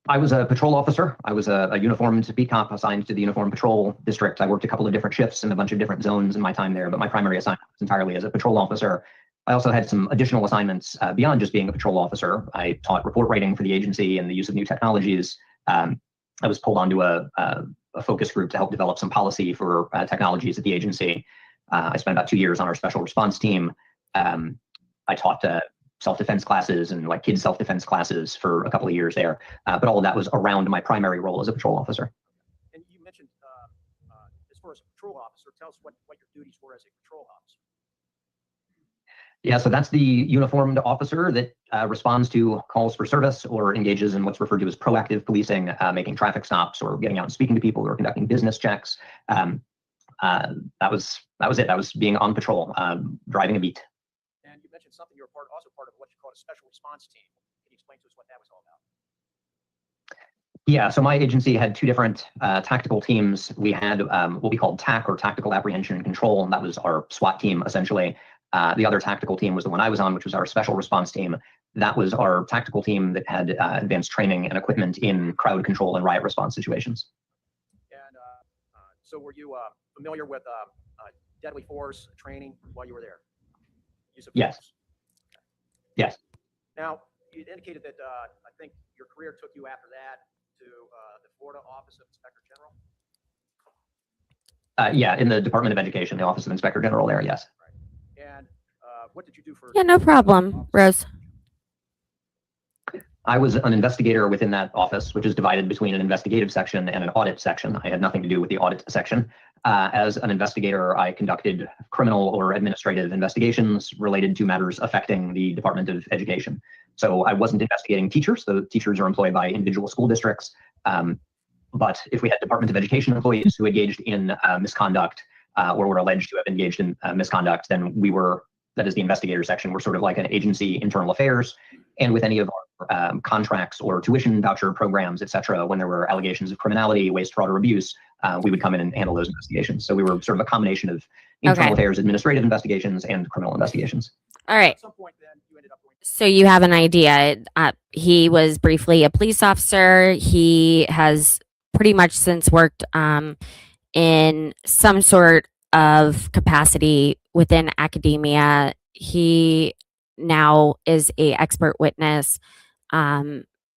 I was a patrol officer. I was a uniformed beat cop assigned to the Uniform Patrol District. I worked a couple of different shifts in a bunch of different zones in my time there, but my primary assignment was entirely as a patrol officer. I also had some additional assignments beyond just being a patrol officer. I taught report writing for the agency and the use of new technologies. I was pulled onto a focus group to help develop some policy for technologies at the agency. I spent about 2 years on our special response team. I taught self-defense classes and like kids self-defense classes for a couple of years there. But all of that was around my primary role as a patrol officer. And you mentioned, as far as a patrol officer, tell us what your duties were as a patrol officer. Yeah, so that's the uniformed officer that responds to calls for service or engages in what's referred to as proactive policing, making traffic stops or getting out and speaking to people or conducting business checks. That was it. That was being on patrol, driving a beat. And you mentioned something you were also part of what you call a special response team. Can you explain to us what that was all about? Yeah, so my agency had 2 different tactical teams. We had what we called TAC, or Tactical Apprehension and Control, and that was our SWAT team, essentially. The other tactical team was the one I was on, which was our special response team. That was our tactical team that had advanced training and equipment in crowd control and riot response situations. And so were you familiar with deadly force training while you were there? Use of Yes. force? Yes. Now, you indicated that I think your career took you after that to the Florida Office of Inspector General? Yeah, in the Department of Education, the Office of Inspector General there, yes. Right. And what did you do for? Yeah, no problem, Rose. I was an investigator within that office, which is divided between an investigative section and an audit section. I had nothing to do with the audit section. As an investigator, I conducted criminal or administrative investigations related to matters affecting the Department of Education. So I wasn't investigating teachers. The teachers are employed by individual school districts. But if we had Department of Education employees who engaged in misconduct or were alleged to have engaged in misconduct, then we were, that is the investigator section, we're sort of like an agency internal affairs. And with any of our contracts or tuition voucher programs, et cetera, when there were allegations of criminality, waste, fraud, or abuse, we would come in and handle those investigations. So we were sort of a combination of internal affairs, administrative investigations, and criminal investigations. All right. At some point, then you ended up going. So you have an idea. He was briefly a police officer. He has pretty much since worked in some sort of capacity within academia. He now is a expert witness,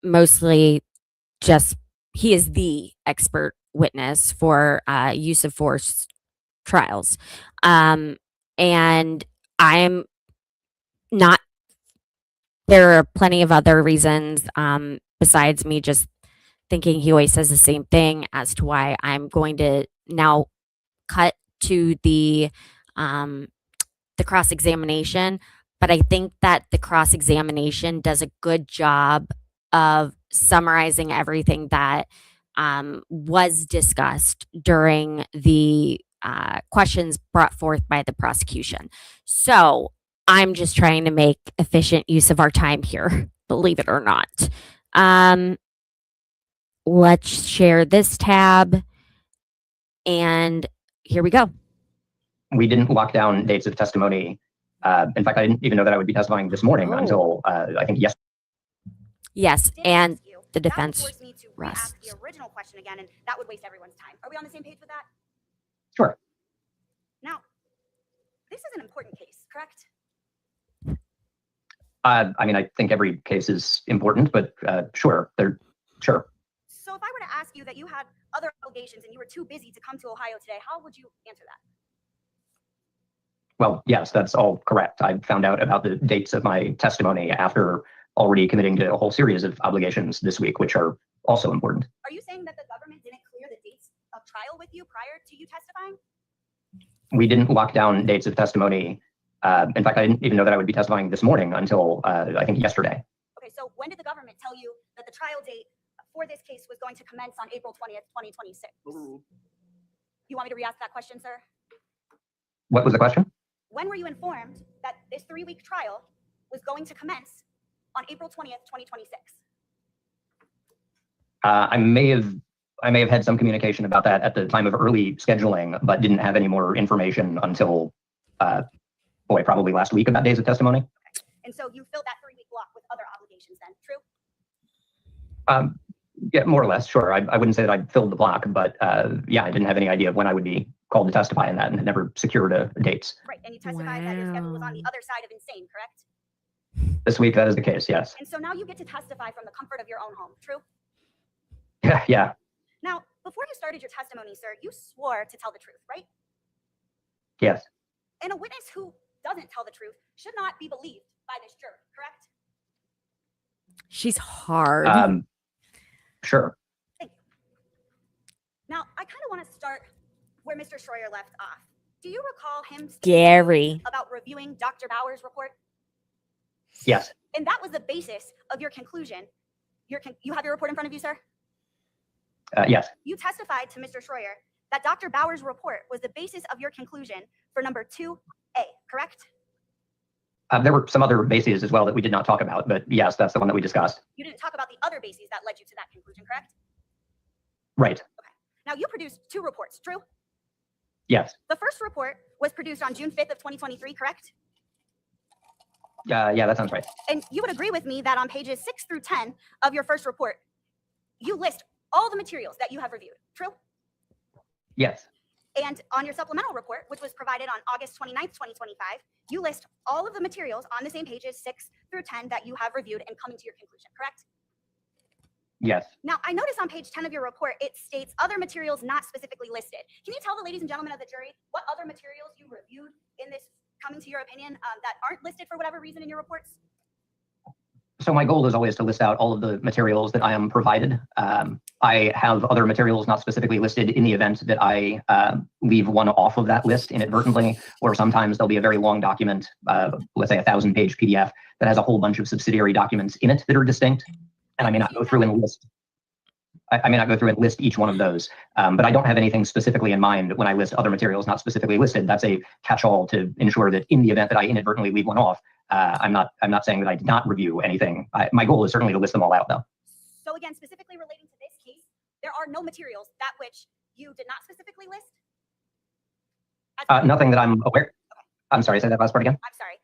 mostly just he is the expert witness for use of force trials. And I'm not, there are plenty of other reasons besides me just thinking he always says the same thing as to why I'm going to now cut to the cross-examination. But I think that the cross-examination does a good job of summarizing everything that was discussed during the questions brought forth by the prosecution. So I'm just trying to make efficient use of our time here, believe it or not. Let's share this tab. And here we go. We didn't lock down dates of testimony. In fact, I didn't even know that I would be testifying this morning until I think yesterday. Yes, and the That would defense force me to rests. re-ask the original question again, and that would waste everyone's time. Are we on the same page with that? Sure. Now, this is an important case, correct? I mean, I think every case is important, but sure, sure. So if I were to ask you that you had other obligations and you were too busy to come to Ohio today, how would you answer that? Well, yes, that's all correct. I found out about the dates of my testimony after already committing to a whole series of obligations this week, which are also important. Are you saying that the government didn't clear the dates of trial with you prior to you testifying? We didn't lock down dates of testimony. In fact, I didn't even know that I would be testifying this morning until I think yesterday. Okay, so when did the government tell you that the trial date for this case was going to commence on April 20th, 2026? You want me to re-ask that question, sir? What was the question? When were you informed that this 3-week trial was going to commence on April 20th, 2026? I may have had some communication about that at the time of early scheduling, but didn't have any more information until, probably last week about days of testimony. And so you filled that 3-week block with other obligations then, true? Yeah, more or less, sure. I wouldn't say that I filled the block, but yeah, I didn't have any idea of when I would be called to testify in that and had never secured dates. Right, and you testified that your schedule was on the other side of insane, correct? This week, that is the case, yes. And so now you get to testify from the comfort of your own home, true? Yeah, Now, before you started your testimony, sir, you swore to tell the truth, right? yes. And a witness who doesn't tell the truth should not be believed by this jury, correct? She's hard. Sure. Thank you. Now, I kind of want to start where Mr. Schroyer left off. Do you recall him Gary. about reviewing Dr. Bauer's report? Yes. And that was the basis of your conclusion. You have your report in front of you, sir? Yes. You testified to Mr. Schroyer that Dr. Bauer's report was the basis of your conclusion for number 2A, correct? There were some other bases as well that we did not talk about, but yes, that's the one that we discussed. You didn't talk about the other bases that led you to that conclusion, correct? Right. Now, you produced 2 reports, true? Yes. The first report was produced on June 5th of 2023, correct? Yeah, that sounds right. And you would agree with me that on pages 6 through 10 of your first report, you list all the materials that you have reviewed, true? Yes. And on your supplemental report, which was provided on August 29th, 2025, you list all of the materials on the same pages 6 through 10 that you have reviewed and coming to your conclusion, correct? Yes. Now, I notice on page 10 of your report, it states other materials not specifically listed. Can you tell the ladies and gentlemen of the jury what other materials you reviewed in this coming to your opinion that aren't listed for whatever reason in your reports? So my goal is always to list out all of the materials that I am provided. I have other materials not specifically listed in the event that I leave one off of that list inadvertently, or sometimes there'll be a very long document, let's say a 1,000-page PDF that has a whole bunch of subsidiary documents in it that are distinct. And I may not go through and list. I may not go through and list each one of those, but I don't have anything specifically in mind when I list other materials not specifically listed. That's a catch-all to ensure that in the event that I inadvertently leave one off, I'm not saying that I did not review anything. My goal is certainly to list them all out, though. So again, specifically relating to this case, there are no materials that which you did not specifically list? Nothing that I'm aware. I'm sorry, say that last part again. I'm sorry,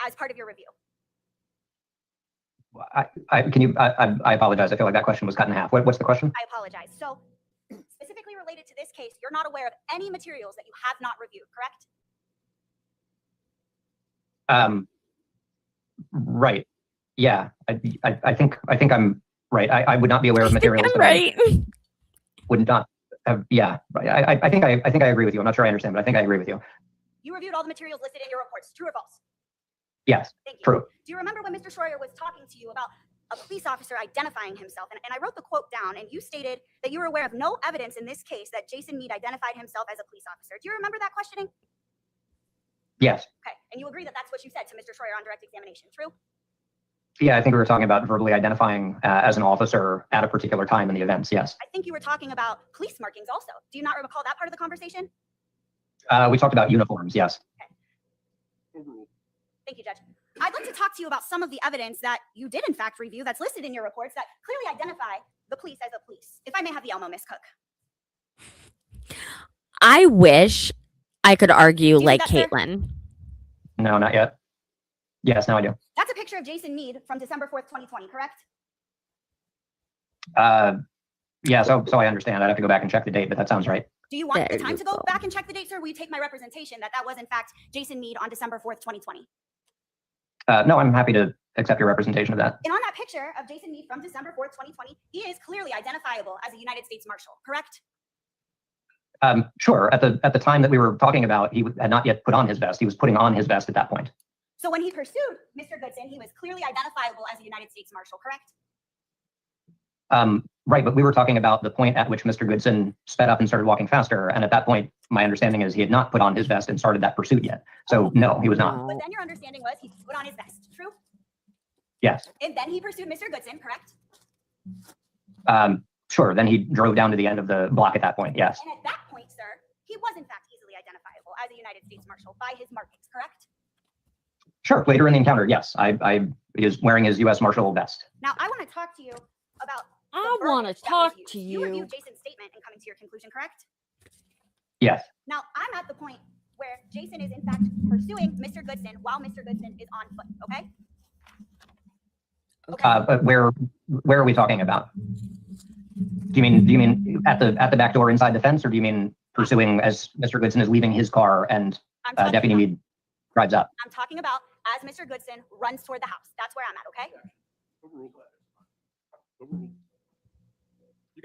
as part of your review. I apologize. I feel like that question was cut in half. What's the question? I apologize. So specifically related to this case, you're not aware of any materials that you have not reviewed, correct? Right. Yeah. I think I'm right. I would not be aware of materials. Right. Would not have. Yeah. Right. I think I agree with you. I'm not sure I understand, but I think I agree with you. You reviewed all the materials listed in your reports, true or false? Yes. Thank you. True. Do you remember when Mr. Schroyer was talking to you about a police officer identifying himself? And I wrote the quote down, and you stated that you were aware of no evidence in this case that Jason Meade identified himself as a police officer. Do you remember that questioning? Yes. Okay. And you agree that that's what you said to Mr. Schroyer on direct examination, true? Yeah, I think we were talking about verbally identifying as an officer at a particular time in the events. Yes. I think you were talking about police markings also. Do you not recall that part of the conversation? We talked about uniforms. Yes. Okay. Thank you, Judge. I'd like to talk to you about some of the evidence that you did in fact review that's listed in your reports that clearly identify the police as a police. If I may have the Elmo, Miss Cook. I wish I could argue you like see that, sir? Caitlin. No, not yet. Yes, now I do. That's a picture of Jason Meade from December 4th, 2020, correct? Yeah, so I understand. I'd have to go back and check the date, but that sounds right. Do you want There the time you to go go. back and check the date, sir? Will you take my representation that that was in fact Jason Meade on December 4th, 2020? No, I'm happy to accept your representation of that. And on that picture of Jason Meade from December 4th, 2020, he is clearly identifiable as a United States Marshal, correct? Sure. At the time that we were talking about, he had not yet put on his vest. He was putting on his vest at that point. So when he pursued Mr. Goodson, he was clearly identifiable as a United States Marshal, correct? Right, but we were talking about the point at which Mr. Goodson sped up and started walking faster. And at that point, my understanding is he had not put on his vest and started that pursuit yet. So no, he was not. But then your understanding was he put on his vest, true? Yes. And then he pursued Mr. Goodson, correct? Sure. Then he drove down to the end of the block at that point. Yes. And at that point, sir, he was in fact easily identifiable as a United States Marshal by his markings, correct? Sure. Later in the encounter, yes, he is wearing his U.S. Marshal vest. Now, I want to talk to you about. I the want to verbiage that talk was used. to You you. reviewed Jason's statement and coming to your conclusion, correct? Yes. Now, I'm at the point where Jason is in fact pursuing Mr. Goodson while Mr. Goodson is on foot, okay? But where are we talking about? Do you mean at the back door inside the fence, or do you mean pursuing as Mr. Goodson is leaving his car and Deputy Meade drives up? I'm talking about as Mr. Goodson runs toward the house. That's where I'm at, okay?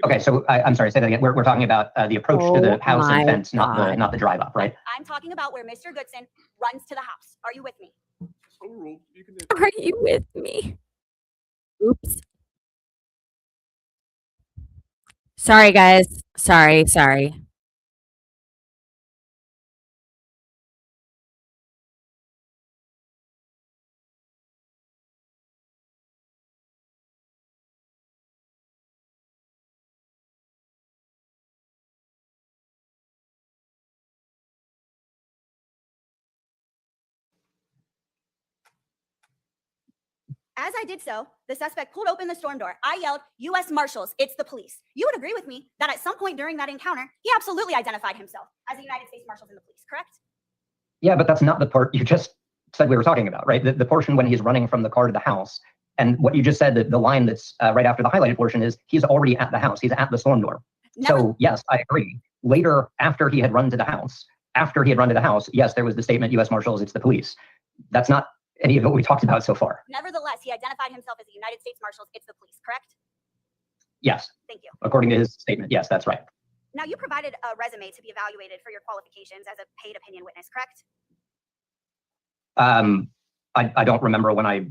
Okay, so I'm sorry, say that again. We're talking about the approach to the house and fence, not the drive up, right? I'm talking about where Mr. Goodson runs to the house. Are you with me? Are you with me? Oops. Sorry, guys. Sorry. As I did so, the suspect pulled open the storm door. I yelled, U.S. Marshals, it's the police. You would agree with me that at some point during that encounter, he absolutely identified himself as the United States Marshals and the police, correct? Yeah, but that's not the part you just said we were talking about, right? The portion when he's running from the car to the house. And what you just said, the line that's right after the highlighted portion is he's already at the house. He's at the storm door. So yes, I agree. Later, after he had run to the house, yes, there was the statement, U.S. Marshals, it's the police. That's not any of what we talked about so far. Nevertheless, he identified himself as the United States Marshals, it's the police, correct? Yes. Thank you. According to his statement, yes, that's right. Now, you provided a resume to be evaluated for your qualifications as a paid opinion witness, correct? I don't remember when I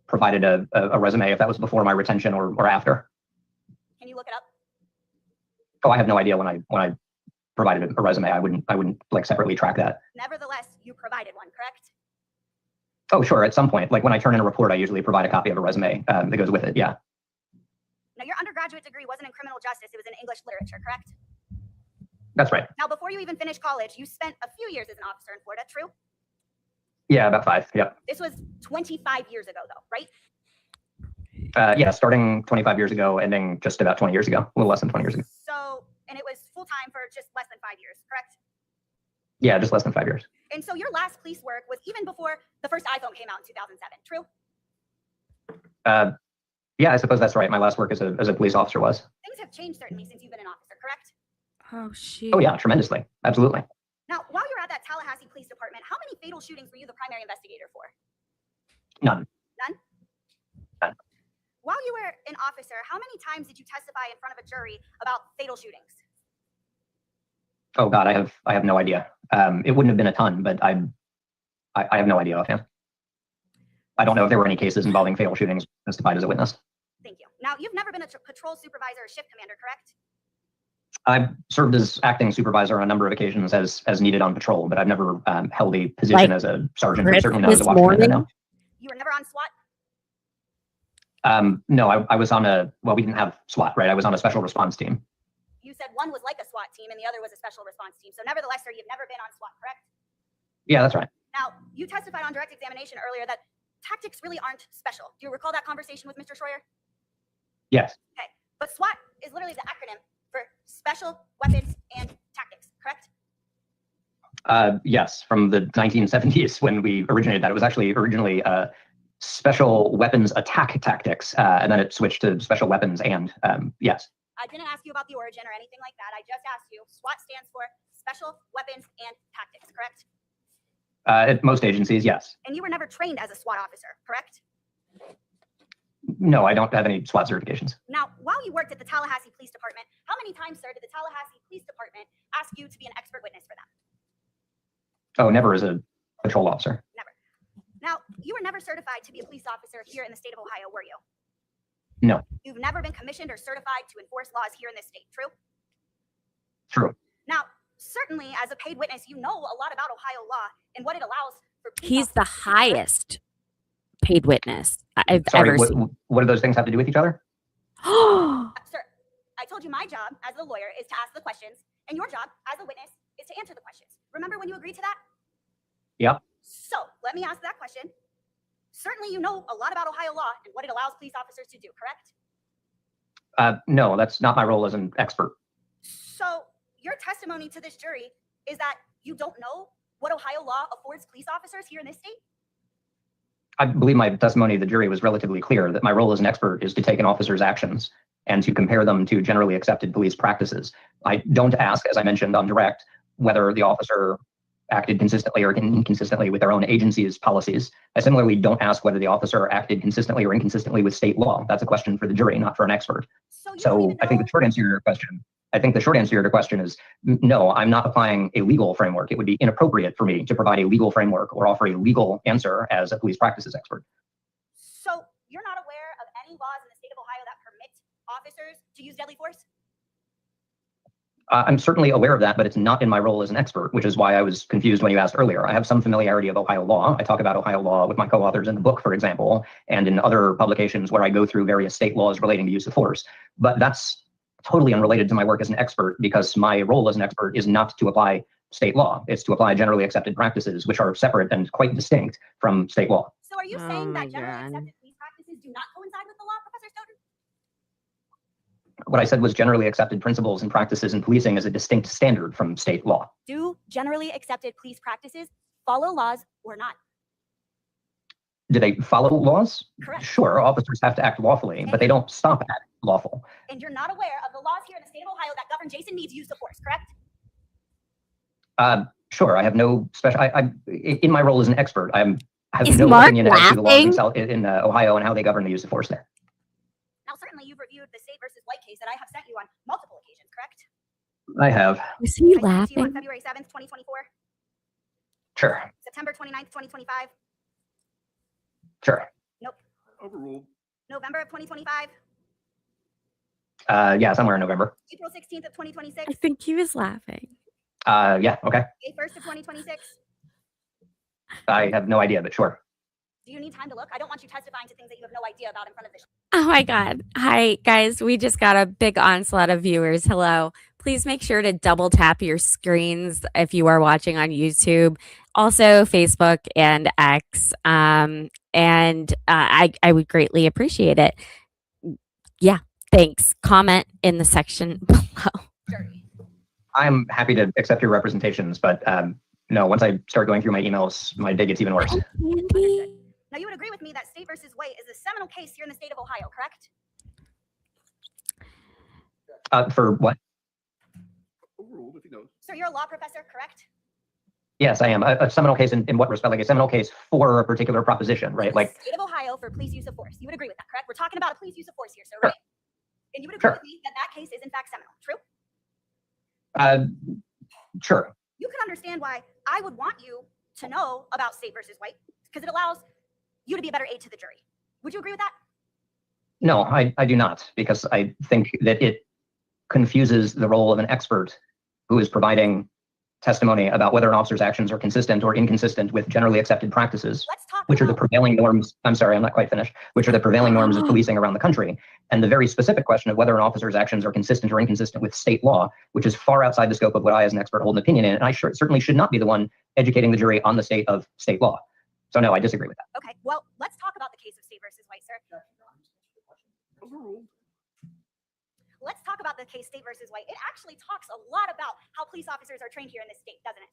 provided a resume, if that was before my retention or after. Can you look it up? Oh, I have no idea when I provided a resume. I wouldn't like separately track that. Nevertheless, you provided one, correct? Oh, sure. At some point, like when I turn in a report, I usually provide a copy of a resume that goes with it. Yeah. Now, your undergraduate degree wasn't in criminal justice. It was in English literature, correct? That's right. Now, before you even finished college, you spent a few years as an officer in Florida, true? Yeah, about 5. Yep. This was 25 years ago, though, right? Yeah, starting 25 years ago, ending just about 20 years ago, a little less than 20 years ago. So, and it was full-time for just less than 5 years, correct? Yeah, just less than 5 years. And so your last police work was even before the first iPhone came out in 2007, true? Yeah, I suppose that's right. My last work as a police officer was. Things have changed certainly since you've been an officer, correct? Oh, shoot. Oh, yeah, tremendously. Absolutely. Now, while you were at that Tallahassee Police Department, how many fatal shootings were you the primary investigator for? None. None? None. While you were an officer, how many times did you testify in front of a jury about fatal shootings? Oh God, I have no idea. It wouldn't have been a ton, but I have no idea offhand. I don't know if there were any cases involving fatal shootings testified as a witness. Thank you. Now, you've never been a patrol supervisor or shift commander, correct? I've served as acting supervisor on a number of occasions as needed on patrol, but I've never held a position as a sergeant, or certainly not as a watchman. No. You were never on SWAT? No, I was on we didn't have SWAT, right? I was on a special response team. You said one was like a SWAT team and the other was a special response team. So nevertheless, sir, you've never been on SWAT, correct? Yeah, that's right. Now, you testified on direct examination earlier that tactics really aren't special. Do you recall that conversation with Mr. Schroyer? Yes. Okay, but SWAT is literally the acronym for Special Weapons and Tactics, correct? Yes, from the 1970s when we originated that. It was actually originally Special Weapons Attack Tactics, and then it switched to Special Weapons and yes. I didn't ask you about the origin or anything like that. I just asked you, SWAT stands for Special Weapons and Tactics, correct? At most agencies, yes. And you were never trained as a SWAT officer, correct? No, I don't have any SWAT certifications. Now, while you worked at the Tallahassee Police Department, how many times, sir, did the Tallahassee Police Department ask you to be an expert witness for them? Oh, never as a patrol officer. Never. Now, you were never certified to be a police officer here in the state of Ohio, were you? No. You've never been commissioned or certified to enforce laws here in this state, true? True. Now, certainly as a paid witness, you know a lot about Ohio law and what it allows for police He's the officers to do. highest paid witness I've Sorry, ever seen. what do those things have to do with each other? Sir, I told you my job as a lawyer is to ask the questions, and your job as a witness is to answer the questions. Remember when you agreed to that? Yep. So let me ask that question. Certainly you know a lot about Ohio law and what it allows police officers to do, correct? No, that's not my role as an expert. So your testimony to this jury is that you don't know what Ohio law affords police officers here in this state? I believe my testimony to the jury was relatively clear that my role as an expert is to take an officer's actions and to compare them to generally accepted police practices. I don't ask, as I mentioned on direct, whether the officer acted consistently or inconsistently with their own agency's policies. I similarly don't ask whether the officer acted consistently or inconsistently with state law. That's a question for the jury, not for an expert. So I think the short answer to your question is no, I'm not applying a legal framework. It would be inappropriate for me to provide a legal framework or offer a legal answer as a police practices expert. So you're not aware of any laws in the state of Ohio that permit officers to use deadly force? I'm certainly aware of that, but it's not in my role as an expert, which is why I was confused when you asked earlier. I have some familiarity of Ohio law. I talk about Ohio law with my co-authors in the book, for example, and in other publications where I go through various state laws relating to use of force. But that's totally unrelated to my work as an expert, because my role as an expert is not to apply state law. It's to apply generally accepted practices, which are separate and quite distinct from state law. So are you saying that generally accepted police practices do not coincide with the law, Professor Stoughton? What I said was generally accepted principles and practices in policing is a distinct standard from state law. Do generally accepted police practices follow laws or not? Do they follow laws? Correct. Sure, officers have to act lawfully, but they don't stop at lawful. And you're not aware of the laws here in the state of Ohio that govern Jason Meade's use of force, correct? Sure, I have no special. In my role as an expert, I have Is no Mark opinion as to the laws laughing? themselves in Ohio and how they govern the use of force there. Now, certainly you've reviewed the State versus White case that I have sent you on multiple occasions, correct? I have. Was he I sent it to you on laughing? February 7th, 2024, Sure, September 29th, 2025, sure. Overruled. November of 2025, Yeah, somewhere in November. April 16th of 2026, I think he was laughing. Yeah, okay. May 1st of 2026. I have no idea, but sure. Do you need time to look? I don't want you testifying to things that you have no idea about in front of the Oh my God. Hi, guys. We just got a big onslaught of viewers. Hello. Please make sure to double tap your screens if you are watching on YouTube, also Facebook and X. I would greatly appreciate it. Yeah. Thanks. Comment in the section below. jury. I'm happy to accept your representations, but no, once I start going through my emails, my day gets even worse. Andy? Now, you would agree with me that State versus White is a seminal case here in the state of Ohio, correct? For what? Overruled, if he knows. Sir, you're a law professor, correct? Yes, I am. A seminal case in what respect? Like a seminal case for a particular proposition, right? In Like, the state of Ohio for police use of force. You would agree with that, correct? We're talking about a police use of force here, sir, Sure. right? And you would agree Sure. with me that that case is in fact seminal, true? sure. You can understand why I would want you to know about State versus White, because it allows you to be a better aid to the jury. Would you agree with that? No, I do not, because I think that it confuses the role of an expert who is providing testimony about whether an officer's actions are consistent or inconsistent with generally accepted practices, Let's talk which are the about prevailing norms. I'm sorry, I'm not quite finished, which are the prevailing norms of policing around the country. And the very specific question of whether an officer's actions are consistent or inconsistent with state law, which is far outside the scope of what I as an expert hold an opinion in. And I certainly should not be the one educating the jury on the state of state law. So no, I disagree with that. Okay, well, let's talk about the case of State versus White, sir. Overruled. Let's talk about the case State versus White. It actually talks a lot about how police officers are trained here in this state, doesn't it?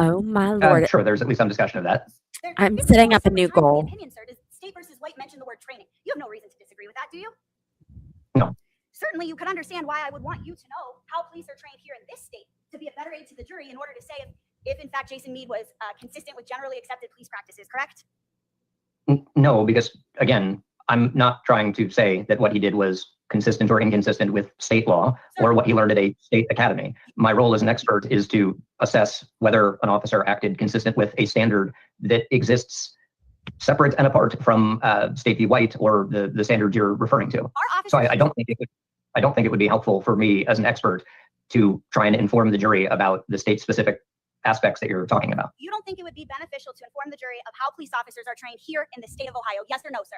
Oh my Lord. Sure, there's at least some discussion of that. I'm It's setting up a several new times in the goal. Opinion, sir. Does State versus White mention the word training? You have no reason to disagree with that, do you? No. Certainly, you can understand why I would want you to know how police are trained here in this state to be a better aid to the jury in order to say if in fact Jason Meade was consistent with generally accepted police practices, correct? No, because again, I'm not trying to say that what he did was consistent or inconsistent with state law or what he learned at a state academy. My role as an expert is to assess whether an officer acted consistent with a standard that exists separate and apart from State v. White or the standard you're referring to. Our officers, So I don't think it would be helpful for me as an expert to try and inform the jury about the state specific aspects that you're talking about. you don't think it would be beneficial to inform the jury of how police officers are trained here in the state of Ohio? Yes or no, sir?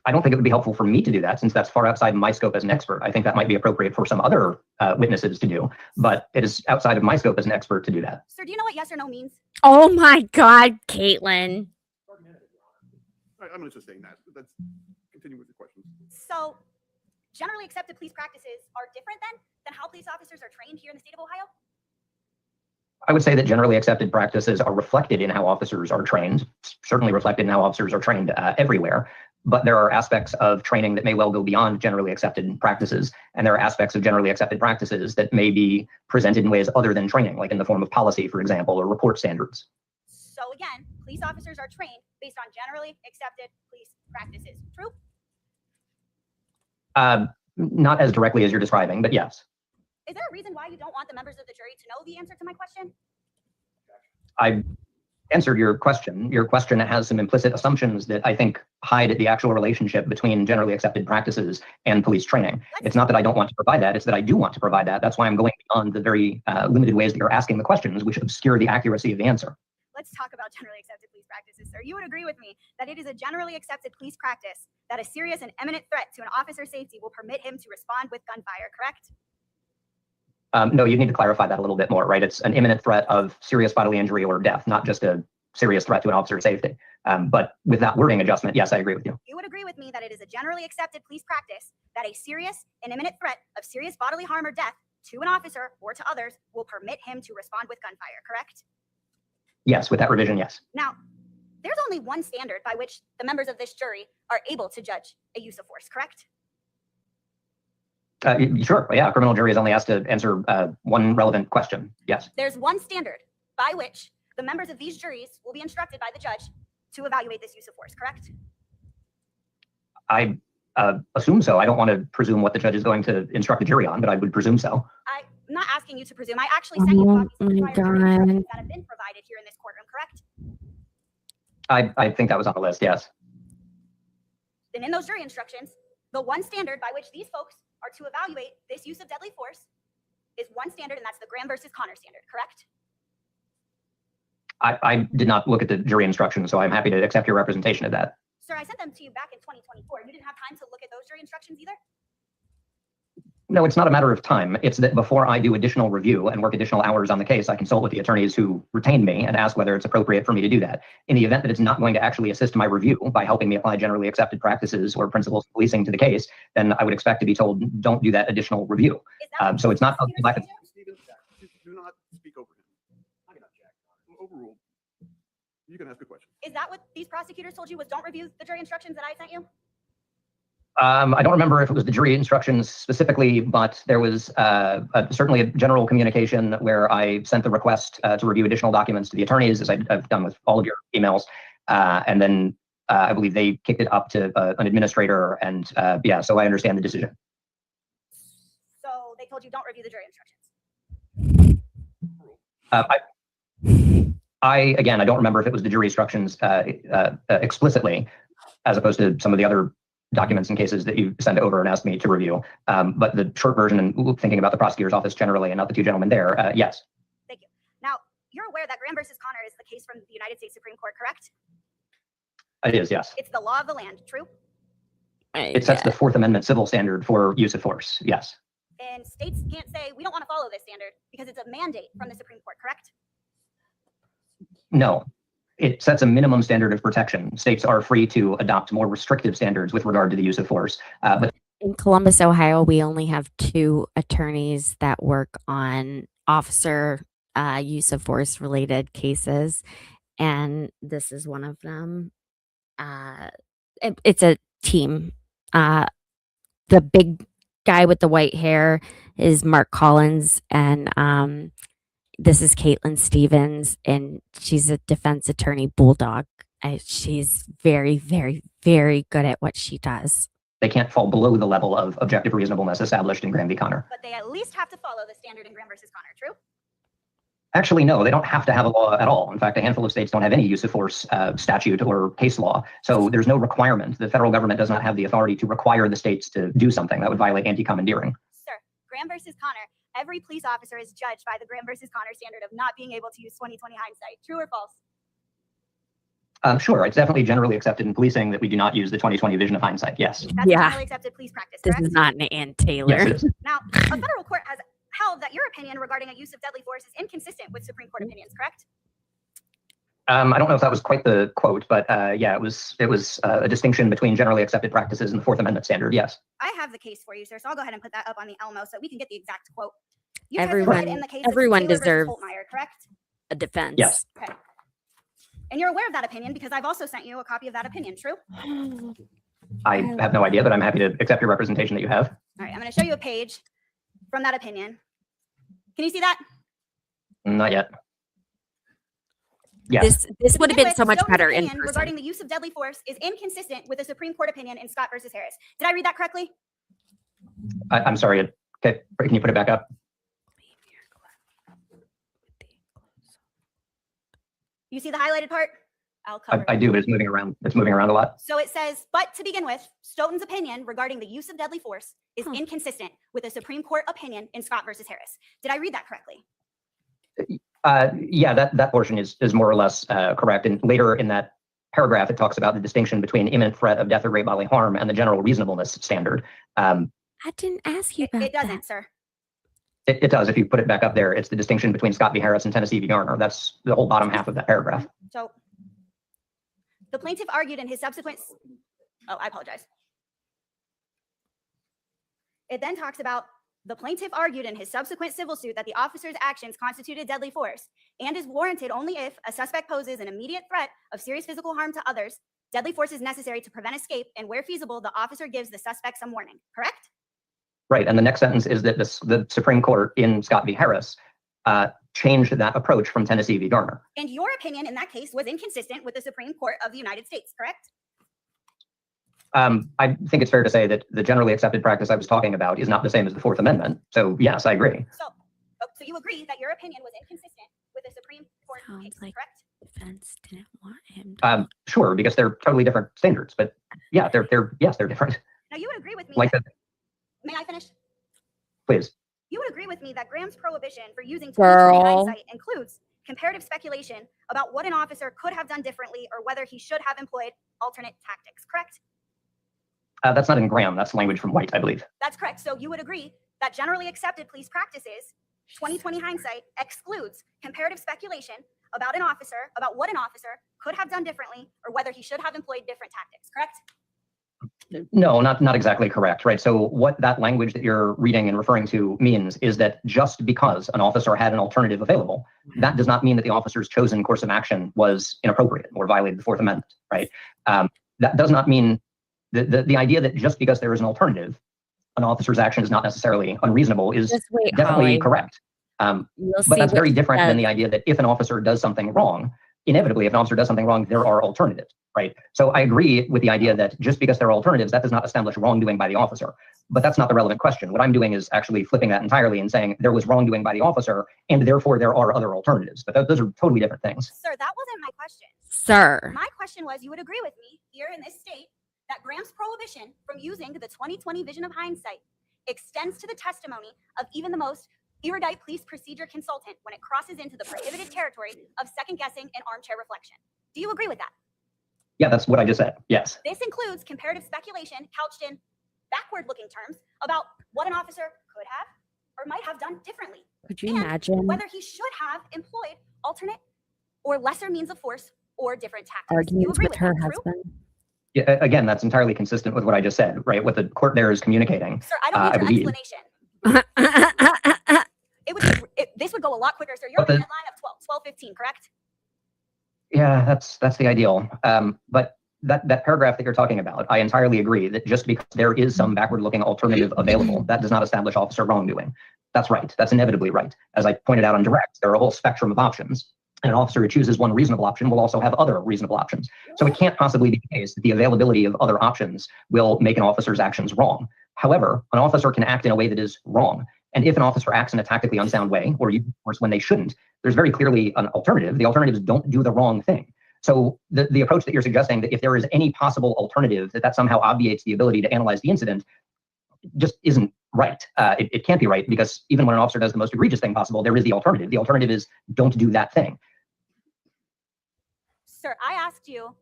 I don't think it would be helpful for me to do that since that's far outside my scope as an expert. I think that might be appropriate for some other witnesses to do, but it is outside of my scope as an expert to do that. Sir, do you know what yes or no means? Oh my God, Caitlin. I'm going to sustain that. Let's continue with the questions. So generally accepted police practices are different than how police officers are trained here in the state of Ohio? I would say that generally accepted practices are reflected in how officers are trained, certainly reflected in how officers are trained everywhere. But there are aspects of training that may well go beyond generally accepted practices. And there are aspects of generally accepted practices that may be presented in ways other than training, like in the form of policy, for example, or report standards. So again, police officers are trained based on generally accepted police practices. True? Not as directly as you're describing, but yes. Is there a reason why you don't want the members of the jury to know the answer to my question? I answered your question. Your question has some implicit assumptions that I think hide the actual relationship between generally accepted practices and police training. It's not that I don't want to provide that, it's that I do want to provide that. That's why I'm going beyond the very limited ways that you're asking the questions, which obscure the accuracy of the answer. Let's talk about generally accepted police practices, sir. You would agree with me that it is a generally accepted police practice that a serious and imminent threat to an officer's safety will permit him to respond with gunfire, correct? No, you need to clarify that a little bit more, right? It's an imminent threat of serious bodily injury or death, not just a serious threat to an officer's safety. But with that wording adjustment, yes, I agree with you. You would agree with me that it is a generally accepted police practice that a serious and imminent threat of serious bodily harm or death to an officer or to others will permit him to respond with gunfire, correct? Yes, with that revision, yes. Now, there's only one standard by which the members of this jury are able to judge a use of force, correct? Sure, yeah, a criminal jury is only asked to answer one relevant question, yes. There's one standard by which the members of these juries will be instructed by the judge to evaluate this use of force, correct? I assume so. I don't want to presume what the judge is going to instruct the jury on, but I would presume so. I'm not asking you to presume. I actually sent you copies of the prior jury instructions that have been provided here in this courtroom, correct? I think that was on the list, yes. Then in those jury instructions, the one standard by which these folks are to evaluate this use of deadly force is one standard, and that's the Graham versus Connor standard, correct? I did not look at the jury instructions, so I'm happy to accept your representation of that. Sir, I sent them to you back in 2024. You didn't have time to look at those jury instructions either? No, it's not a matter of time. It's that before I do additional review and work additional hours on the case, I consult with the attorneys who retained me and ask whether it's appropriate for me to do that. In the event that it's not going to actually assist my review by helping me apply generally accepted practices or principles of policing to the case, then I would expect to be told, don't do that additional review. So it's not something like a... Do not speak over him. I'm going to object. Overruled. You can ask a question. Is that what these prosecutors told you, was don't review the jury instructions that I sent you? I don't remember if it was the jury instructions specifically, but there was certainly a general communication where I sent the request to review additional documents to the attorneys, as I've done with all of your emails. And then I believe they kicked it up to an administrator. And yeah, so I understand the decision. So they told you don't review the jury instructions? Again, I don't remember if it was the jury instructions explicitly, as opposed to some of the other documents and cases that you sent over and asked me to review. But the short version, and thinking about the prosecutor's office generally and not the two gentlemen there, yes. Thank you. Now, you're aware that Graham versus Connor is the case from the United States Supreme Court, correct? It is, yes. It's the law of the land, true? It sets the Fourth Amendment civil standard for use of force, yes. And states can't say, we don't want to follow this standard because it's a mandate from the Supreme Court, correct? No. It sets a minimum standard of protection. States are free to adopt more restrictive standards with regard to the use of force. But in Columbus, Ohio, we only have 2 attorneys that work on officer use of force related cases. And this is one of them. It's a team. The big guy with the white hair is Mark Collins, and this is Caitlin Stevens, and she's a defense attorney bulldog. She's very, very, very good at what she does. They can't fall below the level of objective reasonableness established in Graham v. Connor. But they at least have to follow the standard in Graham versus Connor, true? Actually, no, they don't have to have a law at all. In fact, a handful of states don't have any use of force statute or case law. So there's no requirement. The federal government does not have the authority to require the states to do something that would violate anti-commandeering. Sir, Graham versus Connor, every police officer is judged by the Graham versus Connor standard of not being able to use 20/20 hindsight. True or false? Sure, it's definitely generally accepted in policing that we do not use the 20/20 vision of hindsight. Yes. That's a generally accepted police practice, This correct? is not an Ann Taylor. Yes, it is. Now, a federal court has held that your opinion regarding a use of deadly force is inconsistent with Supreme Court opinions, correct? I don't know if that was quite the quote, but yeah, it was a distinction between generally accepted practices and the Fourth Amendment standard. Yes. I have the case for you, sir, so I'll go ahead and put that up on the Elmo so we can get the exact quote. You testified in the case of Everyone Taylor versus deserves Holtmeyer, correct? a defense. Yes. Okay. And you're aware of that opinion because I've also sent you a copy of that opinion, true? I have no idea, but I'm happy to accept your representation that you have. All right, I'm going to show you a page from that opinion. Can you see that? Not yet. Yes. This would have been so much Stone's better in opinion person. regarding the use of deadly force is inconsistent with the Supreme Court opinion in Scott versus Harris. Did I read that correctly? I'm sorry. Okay, can you put it back up? You see the highlighted part? I'll cover I it. do, but it's moving around. It's moving around a lot. So it says, but to begin with, Stoughton's opinion regarding the use of deadly force is inconsistent with the Supreme Court opinion in Scott versus Harris. Did I read that correctly? Yeah, that portion is more or less correct. And later in that paragraph, it talks about the distinction between imminent threat of death or great bodily harm and the general reasonableness standard. I didn't ask you about It doesn't, that. sir. It does. If you put it back up there, it's the distinction between Scott v. Harris and Tennessee v. Garner. That's the whole bottom half of that paragraph. So the plaintiff argued in his subsequent, oh, I apologize. It then talks about the plaintiff argued in his subsequent civil suit that the officer's actions constituted deadly force and is warranted only if a suspect poses an immediate threat of serious physical harm to others. Deadly force is necessary to prevent escape, and where feasible, the officer gives the suspect some warning, correct? Right. And the next sentence is that the Supreme Court in Scott v. Harris changed that approach from Tennessee v. Garner. And your opinion in that case was inconsistent with the Supreme Court of the United States, correct? I think it's fair to say that the generally accepted practice I was talking about is not the same as the Fourth Amendment. So yes, I agree. So you agree that your opinion was inconsistent with the Supreme Court case, Like correct? defense didn't want him to. Sure, because they're totally different standards. But yeah, they're different. Now you would agree with me. Like that, may I finish? Please. You would agree with me that Graham's prohibition for using Girl. hindsight includes comparative speculation about what an officer could have done differently or whether he should have employed alternate tactics, correct? That's not in Graham. That's language from White, I believe. That's correct. So you would agree that generally accepted police practices, 20/20 hindsight, excludes comparative speculation about an officer, about what an officer could have done differently or whether he should have employed different tactics, correct? No, not exactly correct, right? So what that language that you're reading and referring to means is that just because an officer had an alternative available, that does not mean that the officer's chosen course of action was inappropriate or violated the Fourth Amendment, right? That does not mean the idea that just because there is an alternative, an officer's action is not necessarily unreasonable is Just wait, definitely Holly. correct. You'll But see that's what very he different than says. the idea that if an officer does something wrong, inevitably, if an officer does something wrong, there are alternatives, right? So I agree with the idea that just because there are alternatives, that does not establish wrongdoing by the officer. But that's not the relevant question. What I'm doing is actually flipping that entirely and saying there was wrongdoing by the officer, and therefore there are other alternatives. But those are totally different things. Sir, that wasn't my question. Sir. My question was, you would agree with me here in this state that Graham's prohibition from using the 20/20 vision of hindsight extends to the testimony of even the most erudite police procedure consultant when it crosses into the prohibited territory of second guessing and armchair reflection. Do you agree with that? Yeah, that's what I just said. Yes. This includes comparative speculation couched in backward-looking terms about what an officer could have or might have done differently. Could you and imagine whether he should have employed alternate or lesser means of force or different tactics. You arguments agree with her that, true? husband? Yeah, again, that's entirely consistent with what I just said, right? What the court there is communicating. Sir, I don't need I your believe. explanation. This would go a lot quicker, sir. You're on But a the- deadline of 12:15, correct? Yeah, that's the ideal. But that paragraph that you're talking about, I entirely agree that just because there is some backward-looking alternative available, that does not establish officer wrongdoing. That's right. That's inevitably right. As I pointed out on direct, there are a whole spectrum of options. And an officer who chooses one reasonable option will also have other reasonable options. So it can't possibly be the case that the availability of other options will make an officer's actions wrong. However, an officer can act in a way that is wrong. And if an officer acts in a tactically unsound way, or uses force when they shouldn't, there's very clearly an alternative. The alternatives don't do the wrong thing. So the approach that you're suggesting, that if there is any possible alternative, that somehow obviates the ability to analyze the incident, just isn't right. It can't be right, because even when an officer does the most egregious thing possible, there is the alternative. The alternative is don't do that thing. Sir, I asked you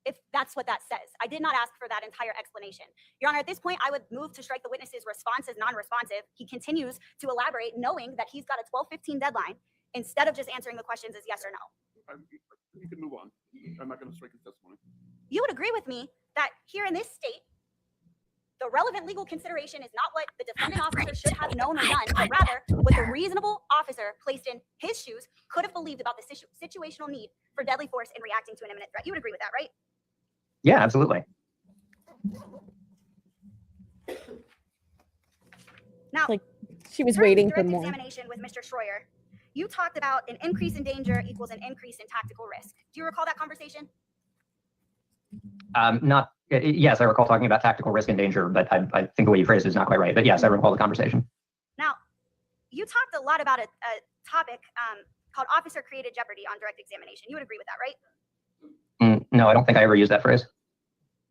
if that's what that says. I did not ask for that entire explanation. Your Honor, at this point, I would move to strike the witness's response as non-responsive. He continues to elaborate, knowing that he's got a 12:15 deadline, instead of just answering the questions as yes or no. You can move on. I'm not going to strike his testimony. You would agree with me that here in this state, the relevant legal consideration is not what the defendant officer should have known or done, but rather what the reasonable officer placed in his shoes could have believed about the situational need for deadly force in reacting to an imminent threat. You would agree with that, right? Yeah, absolutely. Now, Like, she was during waiting for direct more. examination with Mr. Schroyer, you talked about an increase in danger equals an increase in tactical risk. Do you recall that conversation? Yes, I recall talking about tactical risk and danger, but I think the way you phrased it is not quite right. But yes, I recall the conversation. Now, you talked a lot about a topic called officer-created jeopardy on direct examination. You would agree with that, right? No, I don't think I ever used that phrase.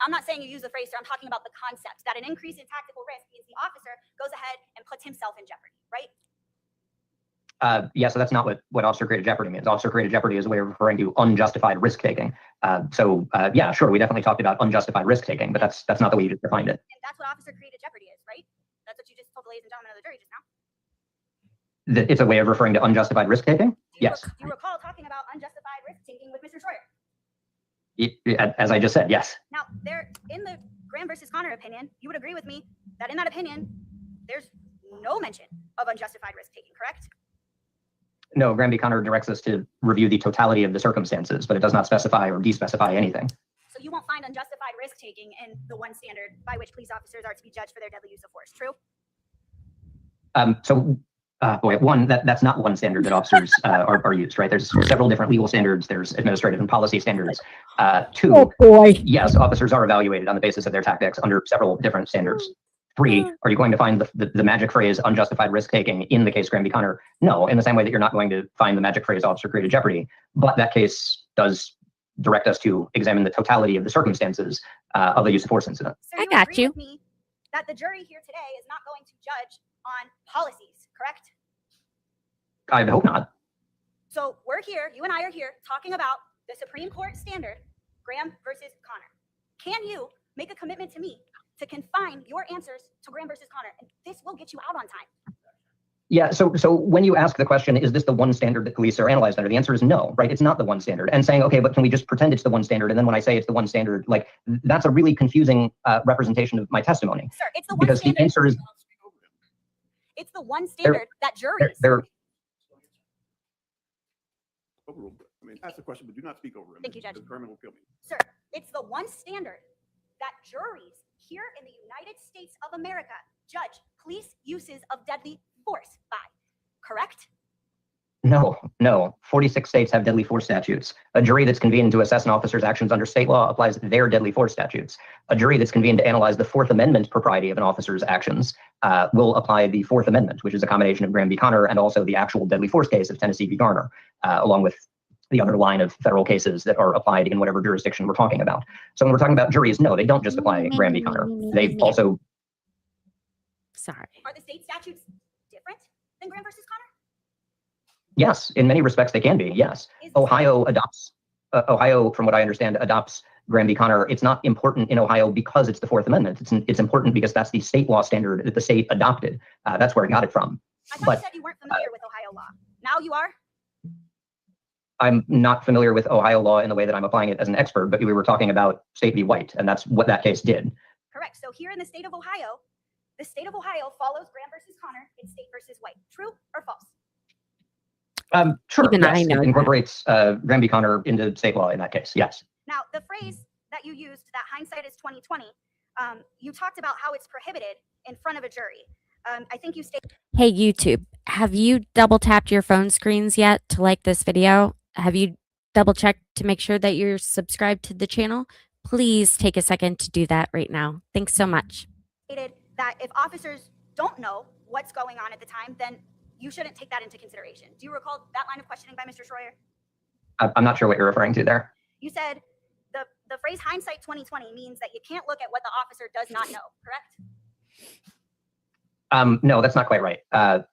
I'm not saying you use the phrase, sir. I'm talking about the concept that an increase in tactical risk means the officer goes ahead and puts himself in jeopardy, right? Yeah, so that's not what officer-created jeopardy means. Officer-created jeopardy is a way of referring to unjustified risk-taking. Yeah, sure, we definitely talked about unjustified risk-taking, but that's not the way you just defined it. And that's what officer-created jeopardy is, right? That's what you just told the ladies and gentlemen of the jury just now. It's a way of referring to unjustified risk-taking? Yes. Do you recall talking about unjustified risk-taking with Mr. Schroyer? As I just said, yes. Now, there, in the Graham versus Connor opinion, you would agree with me that in that opinion, there's no mention of unjustified risk-taking, correct? No, Graham v. Connor directs us to review the totality of the circumstances, but it does not specify or despecify anything. So you won't find unjustified risk-taking in the one standard by which police officers are to be judged for their deadly use of force, true? That's not one standard that officers are used, right? There's several different legal standards. There's administrative and policy standards. Two, yes, officers are evaluated on the basis of their tactics under several different standards. Three, are you going to find the magic phrase unjustified risk-taking in the case Graham v. Connor? No, in the same way that you're not going to find the magic phrase officer-created jeopardy, but that case does direct us to examine the totality of the circumstances of the use of force incident. So I got agree you. with me that the jury here today is not going to judge on policies, correct? I hope not. So we're here, you and I are here, talking about the Supreme Court standard, Graham versus Connor. Can you make a commitment to me to confine your answers to Graham versus Connor? And this will get you out on time. Yeah, so when you ask the question, is this the one standard that police are analyzed under? The answer is no, right? It's not the one standard. And saying, okay, but can we just pretend it's the one standard? And then when I say it's the one standard, like, that's a really confusing representation of my testimony. Sir, it's the one Because standard. the answer is, It's the one standard that juries. Overruled. I mean, ask the question, but do not speak over him. Thank you, Judge. The chairman will kill me. Sir, it's the one standard that juries here in the United States of America judge police uses of deadly force by, correct? no. 46 states have deadly force statutes. A jury that's convened to assess an officer's actions under state law applies their deadly force statutes. A jury that's convened to analyze the Fourth Amendment propriety of an officer's actions will apply the Fourth Amendment, which is a combination of Graham v. Connor and also the actual deadly force case of Tennessee v. Garner, along with the other line of federal cases that are applied in whatever jurisdiction we're talking about. So when we're talking about juries, no, they don't just apply Graham v. Connor. They also... Sorry. Are the state statutes different than Graham versus Connor? Yes, in many respects they can be, yes. Ohio adopts, from what I understand, adopts Graham v. Connor. It's not important in Ohio because it's the Fourth Amendment. It's important because that's the state law standard that the state adopted. That's where it got it from. I thought But you said you weren't familiar with Ohio law. Now you are? I'm not familiar with Ohio law in the way that I'm applying it as an expert, but we were talking about State v. White, and that's what that case did. Correct. So here in the state of Ohio, the state of Ohio follows Graham versus Connor in State versus White. True or false? Sure, Even yes, I know it that. incorporates Graham v. Connor into state law in that case, yes. Now, the phrase that you used, that hindsight is 20/20, you talked about how it's prohibited in front of a jury. I think you stated. Hey, YouTube, have you double tapped your phone screens yet to like this video? Have you double checked to make sure that you're subscribed to the channel? Please take a second to do that right now. Thanks so much. That if officers don't know what's going on at the time, then you shouldn't take that into consideration. Do you recall that line of questioning by Mr. Schroyer? I'm not sure what you're referring to there. You said the phrase hindsight 20/20 means that you can't look at what the officer does not know, correct? No, that's not quite right.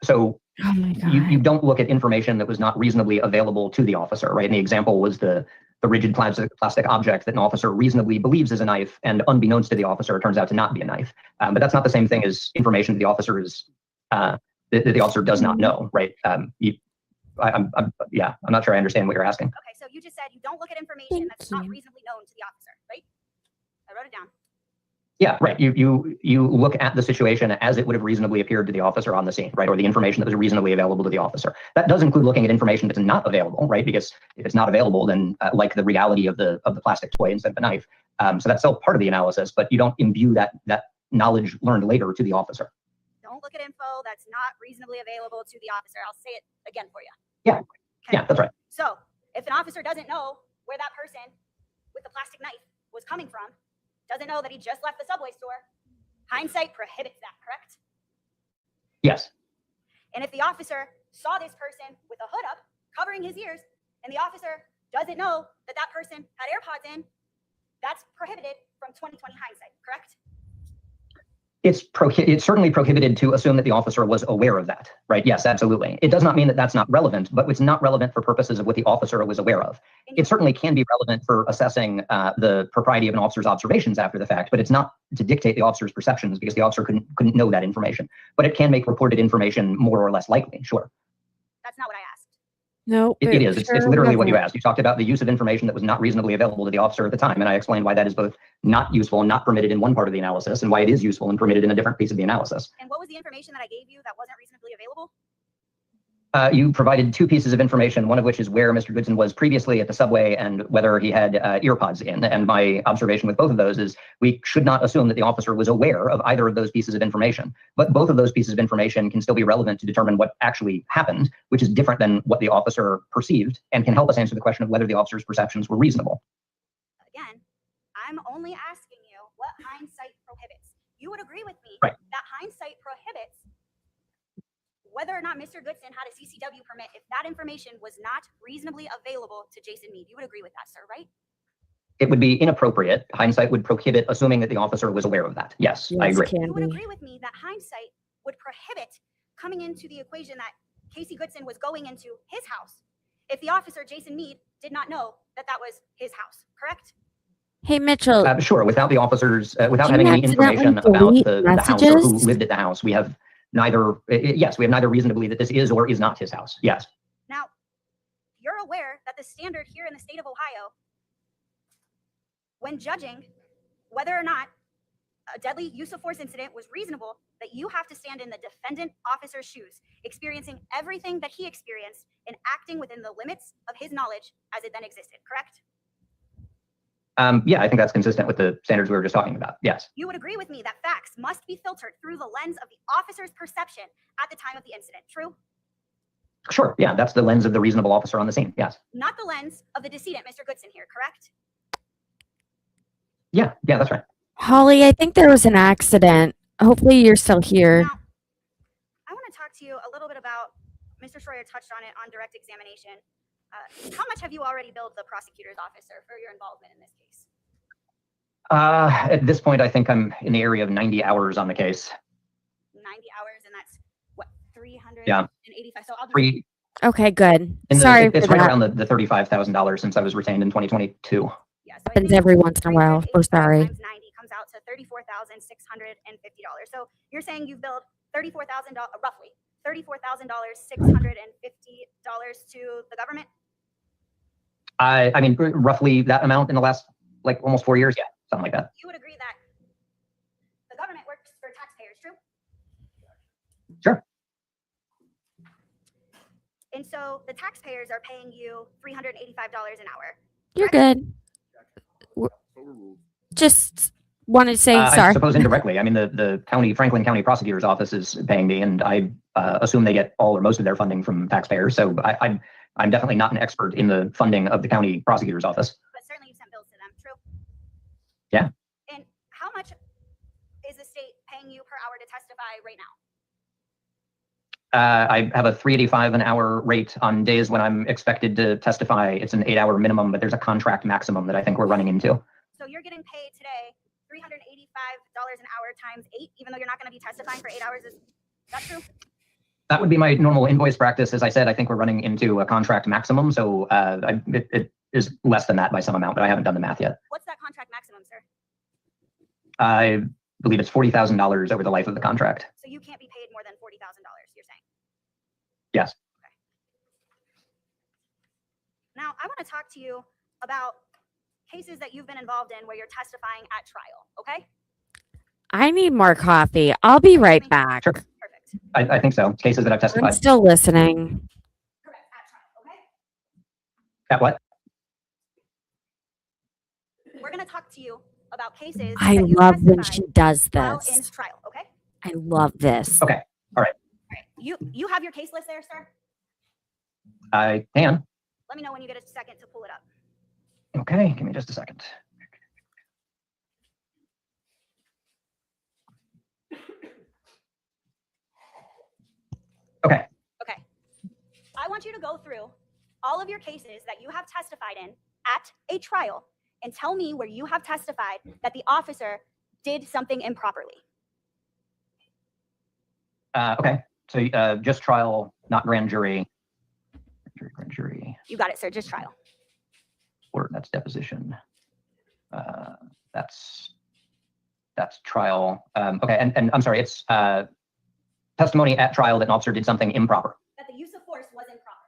So Oh my God. you don't look at information that was not reasonably available to the officer, right? And the example was the rigid plastic object that an officer reasonably believes is a knife, and unbeknownst to the officer, it turns out to not be a knife. But that's not the same thing as information that the officer is that the officer does not know, right? I'm not sure I understand what you're asking. Okay, so So you just said you don't look at information Thank that's not you. reasonably known to the officer, right? I wrote it down. Yeah, right. You look at the situation as it would have reasonably appeared to the officer on the scene, right? Or the information that was reasonably available to the officer. That does include looking at information that's not available, right? Because if it's not available, then like the reality of the plastic toy instead of a knife. So that's still part of the analysis, but you don't imbue that knowledge learned later to the officer. Don't look at info that's not reasonably available to the officer. I'll say it again for you. Yeah. Okay. Yeah, that's right. So if an officer doesn't know where that person with the plastic knife was coming from, doesn't know that he just left the Subway store, hindsight prohibits that, correct? Yes. And if the officer saw this person with a hood up, covering his ears, and the officer doesn't know that that person had AirPods in, that's prohibited from 2020 hindsight, correct? It's certainly prohibited to assume that the officer was aware of that, right? Yes, absolutely. It does not mean that that's not relevant, but it's not relevant for purposes of what the officer was aware of. It certainly can be relevant for assessing the propriety of an officer's observations after the fact, but it's not to dictate the officer's perceptions because the officer couldn't know that information. But it can make reported information more or less likely, sure. That's not what I asked. No, It is. It's literally what you asked. You talked about the use of information that was not reasonably available to the officer at the time, and I explained why that is both not useful and not permitted in one part of the analysis, and why it is useful and permitted in a different piece of the analysis. And what was the information that I gave you that wasn't reasonably available? You provided two pieces of information, one of which is where Mr. Goodson was previously at the subway and whether he had earpods in. And my observation with both of those is we should not assume that the officer was aware of either of those pieces of information. But both of those pieces of information can still be relevant to determine what actually happened, which is different than what the officer perceived and can help us answer the question of whether the officer's perceptions were reasonable. Again, I'm only asking you what hindsight prohibits. You would agree with me Right. that hindsight prohibits whether or not Mr. Goodson had a CCW permit if that information was not reasonably available to Jason Meade. You would agree with that, sir, right? It would be inappropriate. Hindsight would prohibit assuming that the officer was aware of that. Yes, I agree. You would agree with me that hindsight would prohibit coming into the equation that Casey Goodson was going into his house if the officer, Jason Meade, did not know that that was his house, correct? Hey, Mitchell. Sure. Without the officers, without Did you having any information accidentally about the house or messages? who lived at the house, we have neither. Yes, we have neither reason to believe that this is or is not his house. Yes. Now, you're aware that the standard here in the state of Ohio, when judging whether or not a deadly use of force incident was reasonable, that you have to stand in the defendant officer's shoes, experiencing everything that he experienced and acting within the limits of his knowledge as it then existed, correct? Yeah, I think that's consistent with the standards we were just talking about. Yes. You would agree with me that facts must be filtered through the lens of the officer's perception at the time of the incident, true? Sure. Yeah, that's the lens of the reasonable officer on the scene. Yes. Not the lens of the decedent, Mr. Goodson here, correct? Yeah, that's right. Holly, I think there was an accident. Hopefully you're still here. Now, I want to talk to you a little bit about, Mr. Schroyer touched on it on direct examination. How much have you already billed the prosecutor's office, sir, for your involvement in this case? At this point, I think I'm in the area of 90 hours on the case. 90 hours, and that's what, 385? Yeah. So I'll just, Three. Okay, good. It's Sorry for right that. around the $35,000 since I was retained in 2022. yeah, so Happens every once in a while. So 385 sorry. times 90 comes out to $34,650. So you're saying you've billed $34,000, roughly $34,650 to the government? I mean, roughly that amount in the last, like, almost 4 years. Yeah, something like that. You would agree that the government works for taxpayers, true? Sure. And so the taxpayers are paying you $385 an hour. You're good. Just wanted to say I sorry. suppose indirectly. I mean, the Franklin County Prosecutor's Office is paying me, and I assume they get all or most of their funding from taxpayers. So I'm definitely not an expert in the funding of the county prosecutor's office. But certainly you've sent bills to them, true? Yeah. And how much is the state paying you per hour to testify right now? I have a $3.85 an hour rate on days when I'm expected to testify. It's an 8-hour minimum, but there's a contract maximum that I think we're running into. So you're getting paid today $385 an hour times 8, even though you're not going to be testifying for 8 hours. Is that true? That would be my normal invoice practice. As I said, I think we're running into a contract maximum. So it is less than that by some amount, but I haven't done the math yet. What's that contract maximum, sir? I believe it's $40,000 over the life of the contract. So you can't be paid more than $40,000, you're saying? Yes. Okay. Now, I want to talk to you about cases that you've been involved in where you're testifying at trial, okay? I need more coffee. I'll be right back. Sure. Perfect. I think so. Cases that I've I'm testified. still listening. Correct, at trial, okay? At what? We're going to talk to you about cases I that you've love when she testified does while in this. trial, okay? I love this. Okay. All right. You have your case list there, sir? I can. Let me know when you get a second to pull it up. Okay. Give me just a second. Okay. Okay. I want you to go through all of your cases that you have testified in at a trial and tell me where you have testified that the officer did something improperly. Okay. So just trial, not grand jury. Grand jury. You got it, sir. Just trial. Or that's deposition. That's trial. Okay. And I'm sorry. It's testimony at trial that an officer did something improper. That the use of force was improper.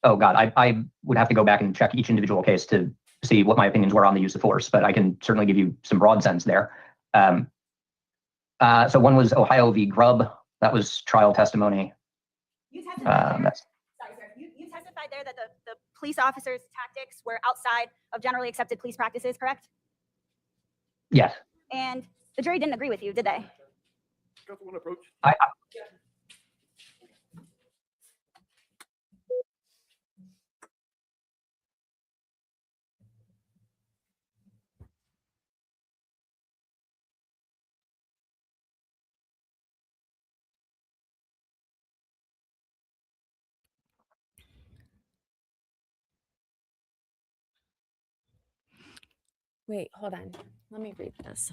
Oh God, I would have to go back and check each individual case to see what my opinions were on the use of force, but I can certainly give you some broad sense there. So one was Ohio v. Grubb. That was trial testimony. You testified there, That's sorry, sir. You testified there that the police officers' tactics were outside of generally accepted police practices, correct? yes. And the jury didn't agree with you, did they? Wait, hold on. Let me read this.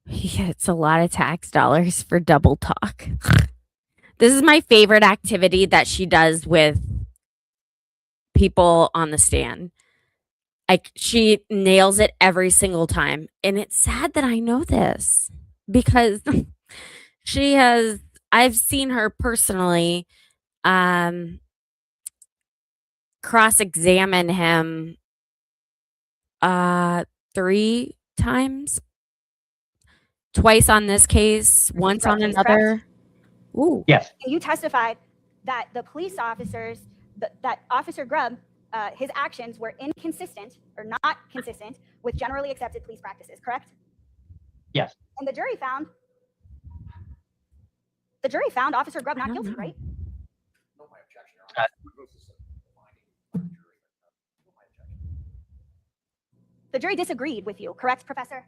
He gets a lot of tax dollars for double talk. This is my favorite activity that she does with people on the stand. Like, she nails it every single time. And it's sad that I know this because I've seen her personally cross-examine him 3 times. Twice on this case, once on case, another. Ooh. Yes. And you testified that the police officers, that Officer Grubb, his actions were inconsistent or not consistent with generally accepted police practices, correct? Yes. And the jury found Officer Grubb not guilty, right? No, my objection, Your Honor. The jury disagreed with you, correct, Professor?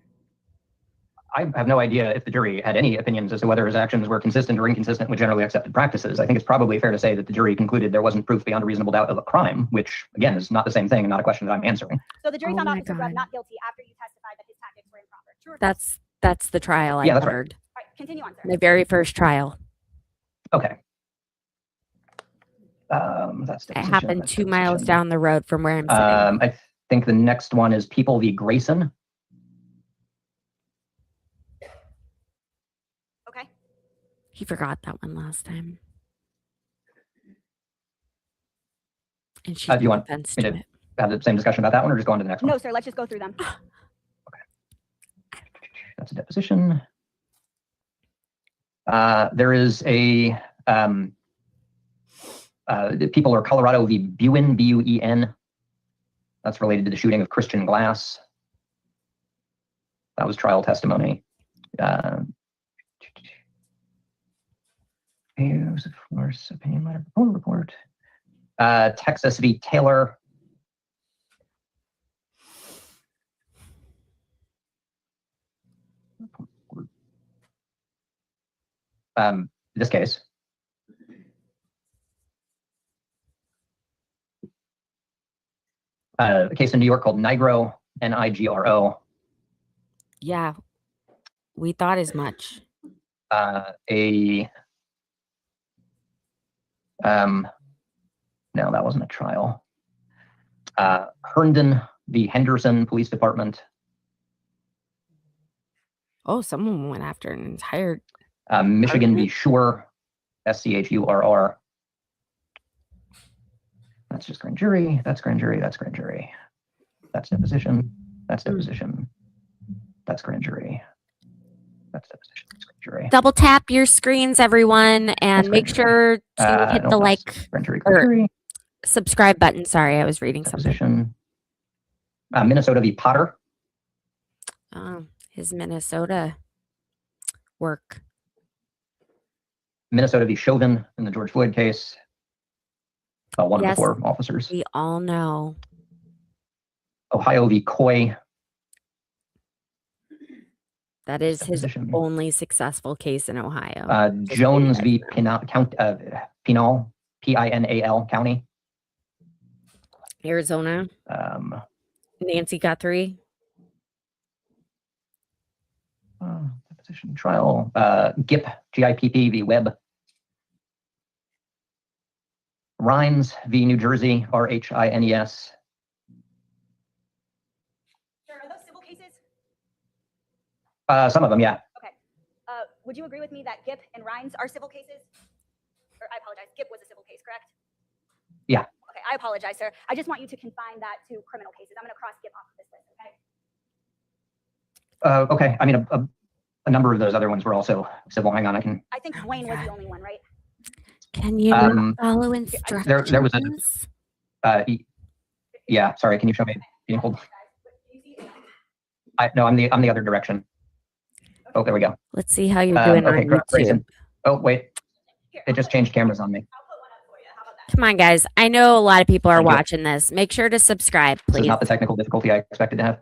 I have no idea if the jury had any opinions as to whether his actions were consistent or inconsistent with generally accepted practices. I think it's probably fair to say that the jury concluded there wasn't proof beyond a reasonable doubt of a crime, which, again, is not the same thing and not a question that I'm answering. So the jury Oh found my Officer Grubb God. not guilty after you testified that his tactics were improper. True or false? That's the trial I Yeah, that's right. covered. All right, continue on, sir. My very first trial. Okay. That's It deposition, happened that's 2 miles deposition. down the road from where I'm sitting. I think the next one is People v. Grayson. Okay. He forgot that one last time. And she Do you want offense me to to it. have the same discussion about that one or just go on to the next one? No, sir, let's just go through them. That's a deposition. There is a the people are Colorado v. Buen, B-U-E-N. That's related to the shooting of Christian Glass. That was trial testimony. Use of force, opinion letter, report. Texas v. Taylor. This case. A case in New York called Nigro, N-I-G-R-O. Yeah, we thought as much. No, that wasn't a trial. Herndon v. Henderson Police Department. Oh, someone went after an entire Michigan v. Schurr, SCHURR. That's just grand jury. That's grand jury. That's grand jury. That's deposition. That's deposition. That's grand jury. That's deposition. That's grand jury. Double tap your screens, everyone, and That's make grand jury. sure to hit No, the that's like grand jury. or Grand jury. subscribe button. Sorry, I was reading something. Deposition. Minnesota v. Potter. Oh, his Minnesota work. Minnesota v. Chauvin in the George Floyd case. One of the Yes. 4 officers. We all know. Ohio v. Coy. That is his Deposition. only successful case in Ohio. Jones v. Pinal, Pinal County. Arizona. Nancy Guthrie. Deposition trial. GIP, GIPP v. Webb. Rhines v. New Jersey, RHINES. Sure, are those civil cases? Some of them, yeah. Okay. Would you agree with me that GIP and Rhines are civil cases? Or I apologize, GIP was a civil case, correct? Yeah. Okay, I apologize, sir. I just want you to confine that to criminal cases. I'm going to cross GIP off of this list, okay? Okay. I mean, a number of those other ones were also civil. Hang on, I can. I think Wayne was the only one, right? Can you follow instructions? There was yeah. Sorry, can you show me? Can you hold? No, I'm the other direction. Oh, there we go. Let's see how you're doing okay, on YouTube. Grayson. Oh, wait. It just changed cameras on me. Come on, guys. I know a lot of people are Thank you. watching this. Make sure to subscribe, This is please. not the technical difficulty I expected to have.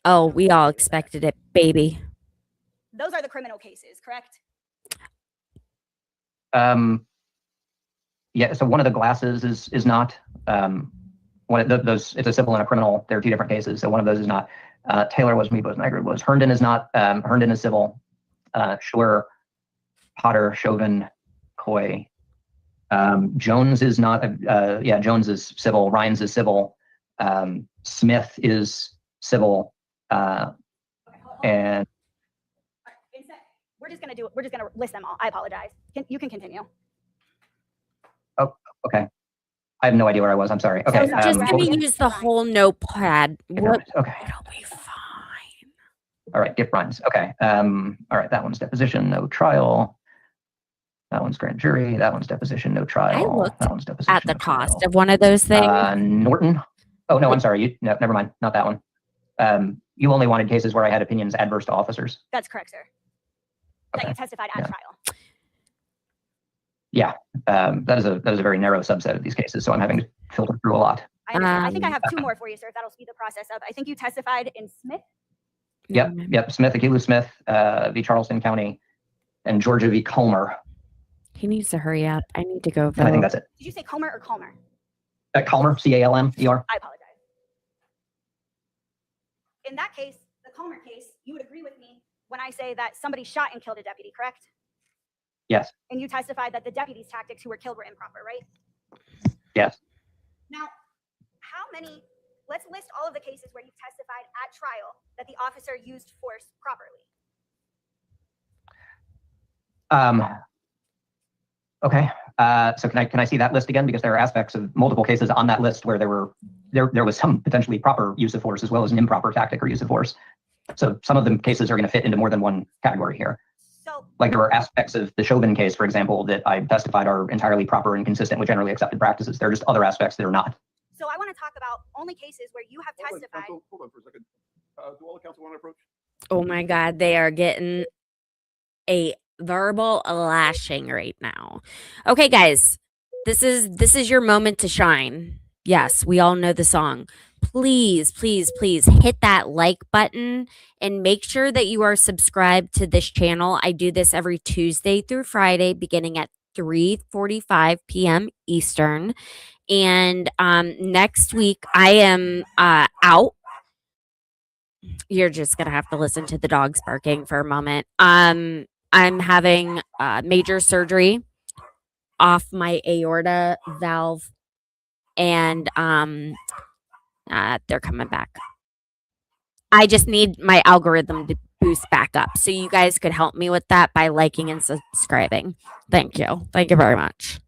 Oh, we all expected it, baby. Those are the criminal cases, correct? Yeah. So one of the glasses is not. One of those. It's a civil and a criminal. There are 2 different cases. So one of those is not. Taylor was, Meade was, Nygaard was. Herndon is not. Herndon is civil. Schwer, Potter, Chauvin, Coy. Jones is not. Yeah, Jones is civil. Rhines is civil. Smith is civil. And We're just gonna list them all. I apologize. You can continue. Oh, okay. I have no idea where I was. I'm sorry. Okay. So just gonna use the whole notepad. What? Okay. It'll be fine. All right. Gift runs. Okay. All right. That one's deposition, no trial. That one's grand jury. That one's deposition, no trial. I looked that one's deposition, at the no cost trial. of one of those things. Norton. Oh no, I'm sorry. No, never mind. Not that one. You only wanted cases where I had opinions adverse to officers. That's correct, sir. That Okay. you testified at Yeah. trial. Yeah. That is a very narrow subset of these cases, so I'm having to filter through a lot. I understand. I think I have 2 more for you, sir, if that'll speed the process up. I think you testified in Smith. Yep. Yep. Smith, Akilu Smith, v. Charleston County, and Georgia v. Culmer. He needs to hurry up. I need to go And I think vote. that's it. Did you say Comer or Calmer? Calmer, Calmer. I apologize. In that case, the Comer case, you would agree with me when I say that somebody shot and killed a deputy, correct? Yes. And you testified that the deputy's tactics who were killed were improper, right? Yes. Now, how many, let's list all of the cases where you testified at trial that the officer used force properly. Okay. So can I see that list again? Because there are aspects of multiple cases on that list where there was some potentially proper use of force as well as an improper tactic or use of force. So some of the cases are going to fit into more than one category here. So, Like there were aspects of the Chauvin case, for example, that I testified are entirely proper and consistent with generally accepted practices. There are just other aspects that are not. so I want to talk about only cases where you have Hold on, testified. counsel, hold on for a second. Do all the counsel want to approach? Oh my God, they are getting a verbal lashing right now. Okay, guys, this is your moment to shine. Yes, we all know the song. Please, please, please hit that like button and make sure that you are subscribed to this channel. I do this every Tuesday through Friday beginning at 3:45 p.m. Eastern. And next week I am out. You're just going to have to listen to the dogs barking for a moment. I'm having major surgery off my aorta valve, and they're coming back. I just need my algorithm boost back up. So you guys could help me with that by liking and subscribing. Thank you. Thank you very much.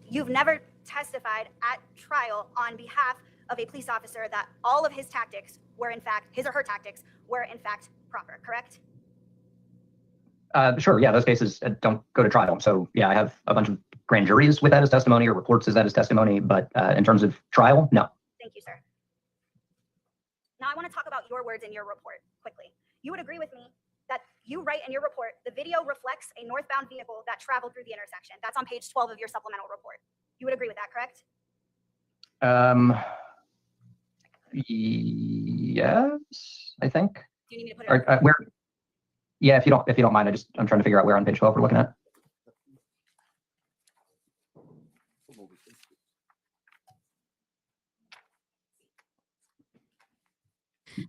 You've never testified at trial on behalf of a police officer that all of his tactics were in fact, his or her tactics were in fact proper, correct? Sure. Yeah, those cases don't go to trial. So yeah, I have a bunch of grand juries with that as testimony or reports as that as testimony. But in terms of trial, no. Thank you, sir. Now I want to talk about your words in your report quickly. You would agree with me that you write in your report, the video reflects a northbound vehicle that traveled through the intersection. That's on page 12 of your supplemental report. You would agree with that, correct? Yes, I think. Do you need me to put it? Where? Yeah, if you don't mind, I'm trying to figure out where on page 12 we're looking at.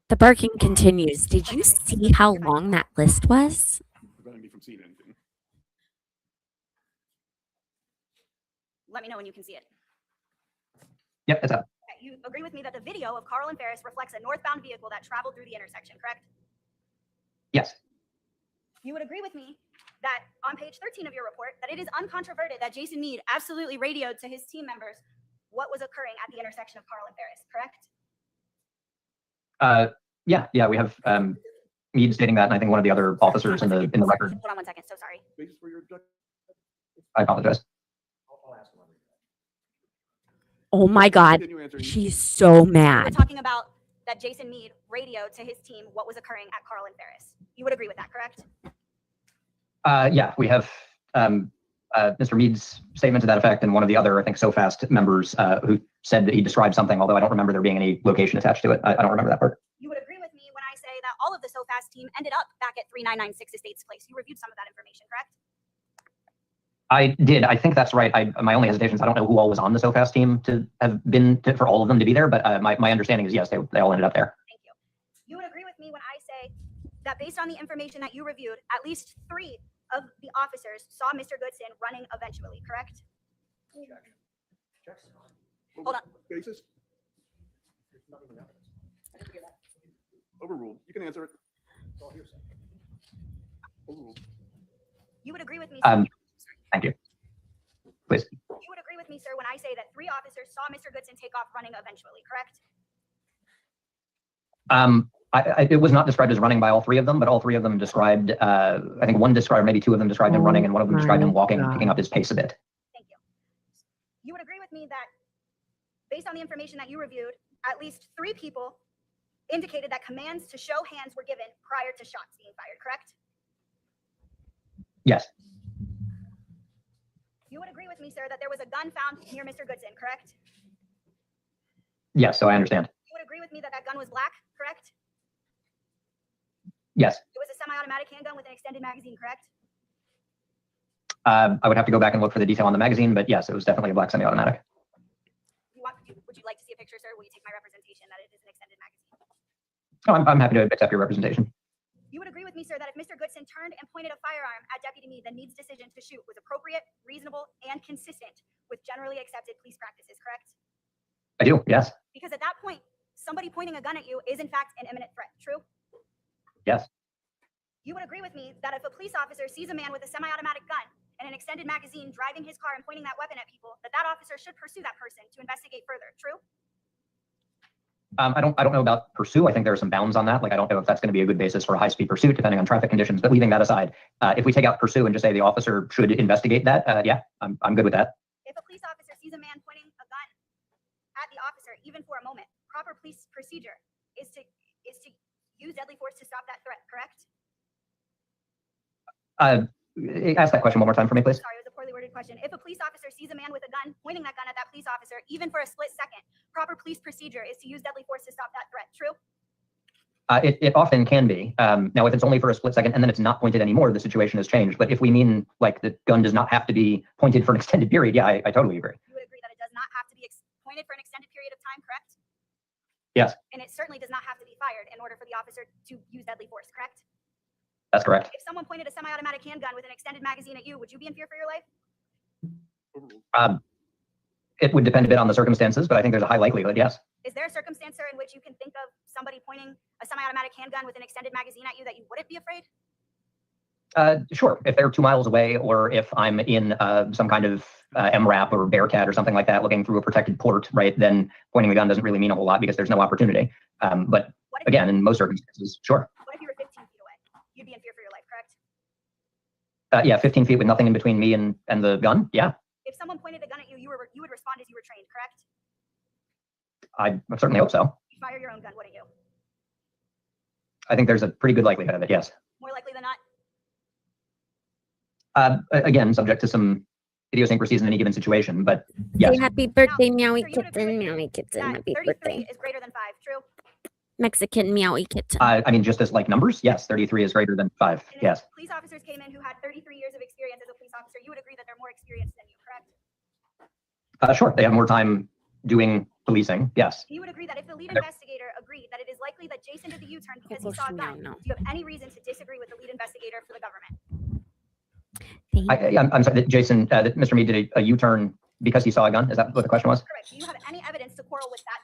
The barking continues. Did you see how long that list was? Preventing me from seeing anything. Let me know when you can see it. Yep, it's up. Okay, you agree with me that the video of Carl and Ferris reflects a northbound vehicle that traveled through the intersection, correct? Yes. You would agree with me that on page 13 of your report, that it is uncontroverted that Jason Meade absolutely radioed to his team members what was occurring at the intersection of Carl and Ferris, correct? Yeah, we have Meade stating that, and I think one of the other officers in the record. Hold on 1 second, so sorry. I apologize. I'll ask him. Oh my God. She's so We're mad. talking about that Jason Meade radioed to his team what was occurring at Carl and Ferris. You would agree with that, correct? Yeah, we have Mr. Meade's statement to that effect, and one of the other, I think, SoFast members who said that he described something, although I don't remember there being any location attached to it. I don't remember that part. You would agree with me when I say that all of the SoFast team ended up back at 3996 Estates Place. You reviewed some of that information, correct? I did. I think that's right. My only hesitation is I don't know who all was on the SoFast team to have been for all of them to be there, but my understanding is yes, they all ended up there. Thank you. You would agree with me when I say that based on the information that you reviewed, at least 3 of the officers saw Mr. Goodson running eventually, correct? Hold on. Basis? Overruled. You can answer it. Overruled. You would agree with me. Thank you. Please. You would agree with me, sir, when I say that 3 officers saw Mr. Goodson take off running eventually, correct? It was not described as running by all 3 of them, but all 3 of them described, I think one described, maybe 2 of them described him running, and one of them described him walking and picking up his pace a bit. Thank you. You would agree with me that based on the information that you reviewed, at least 3 people indicated that commands to show hands were given prior to shots being fired, correct? Yes. You would agree with me, sir, that there was a gun found near Mr. Goodson, correct? Yes, so I understand. You would agree with me that that gun was black, correct? Yes. It was a semi-automatic handgun with an extended magazine, correct? I would have to go back and look for the detail on the magazine, but yes, it was definitely a black semi-automatic. Would you like to see a picture, sir? Will you take my representation that it is an extended magazine? Oh, I'm happy to accept your representation. You would agree with me, sir, that if Mr. Goodson turned and pointed a firearm at Deputy Meade, then Meade's decision to shoot was appropriate, reasonable, and consistent with generally accepted police practices, correct? I do, yes. Because at that point, somebody pointing a gun at you is in fact an imminent threat, true? Yes. You would agree with me that if a police officer sees a man with a semi-automatic gun and an extended magazine driving his car and pointing that weapon at people, that that officer should pursue that person to investigate further, true? I don't know about pursue. I think there are some bounds on that. Like, I don't know if that's going to be a good basis for a high-speed pursuit, depending on traffic conditions. But leaving that aside, if we take out pursue and just say the officer should investigate that, yeah, I'm good with that. If a police officer sees a man pointing a gun at the officer, even for a moment, proper police procedure is to use deadly force to stop that threat, correct? Ask that question one more time for me, please. Sorry, it was a poorly worded question. If a police officer sees a man with a gun, pointing that gun at that police officer, even for a split second, proper police procedure is to use deadly force to stop that threat, true? It often can be. Now, if it's only for a split second and then it's not pointed anymore, the situation has changed. But if we mean like the gun does not have to be pointed for an extended period, yeah, I totally agree. You would agree that it does not have to be pointed for an extended period of time, correct? Yes. And it certainly does not have to be fired in order for the officer to use deadly force, correct? That's correct. If someone pointed a semi-automatic handgun with an extended magazine at you, would you be in fear for your life? It would depend a bit on the circumstances, but I think there's a high likelihood, yes. Is there a circumstance, sir, in which you can think of somebody pointing a semi-automatic handgun with an extended magazine at you that you wouldn't be afraid? Sure. If they're 2 miles away, or if I'm in some kind of MRAP or Bearcat or something like that, looking through a protected port, right, then pointing the gun doesn't really mean a whole lot because there's no opportunity. But again, in most circumstances, sure. What if you were 15 feet away? You'd be in fear for your life, correct? Yeah, 15 feet with nothing in between me and the gun. Yeah, If someone pointed a gun at you, you would respond as you were trained, correct? I certainly hope so. You'd fire your own gun, wouldn't you? I think there's a pretty good likelihood of it, yes. More likely than not? Again, subject to some idiosyncrasies in any given situation, but yes. Say happy birthday, Meowie sir, you would agree Kitten, with me Meowie Kitten. That Happy 33 birthday. is greater than 5, true? Mexican Meowie Kitten. I mean, just as like numbers, yes, 33 is greater than 5, And if yes. police officers came in who had 33 years of experience as a police officer, you would agree that they're more experienced than you, correct? Sure, they have more time doing policing, yes. You would agree that if the lead They're- investigator agreed that it is likely that Jason did the U-turn because he Coco saw a Chanel, gun, no. do you have any reason to disagree with the lead investigator for the government? I'm sorry, Jason, that Mr. Meade did a U-turn because he saw a gun? Is that what the question was? Correct. Do you have any evidence to quarrel with that?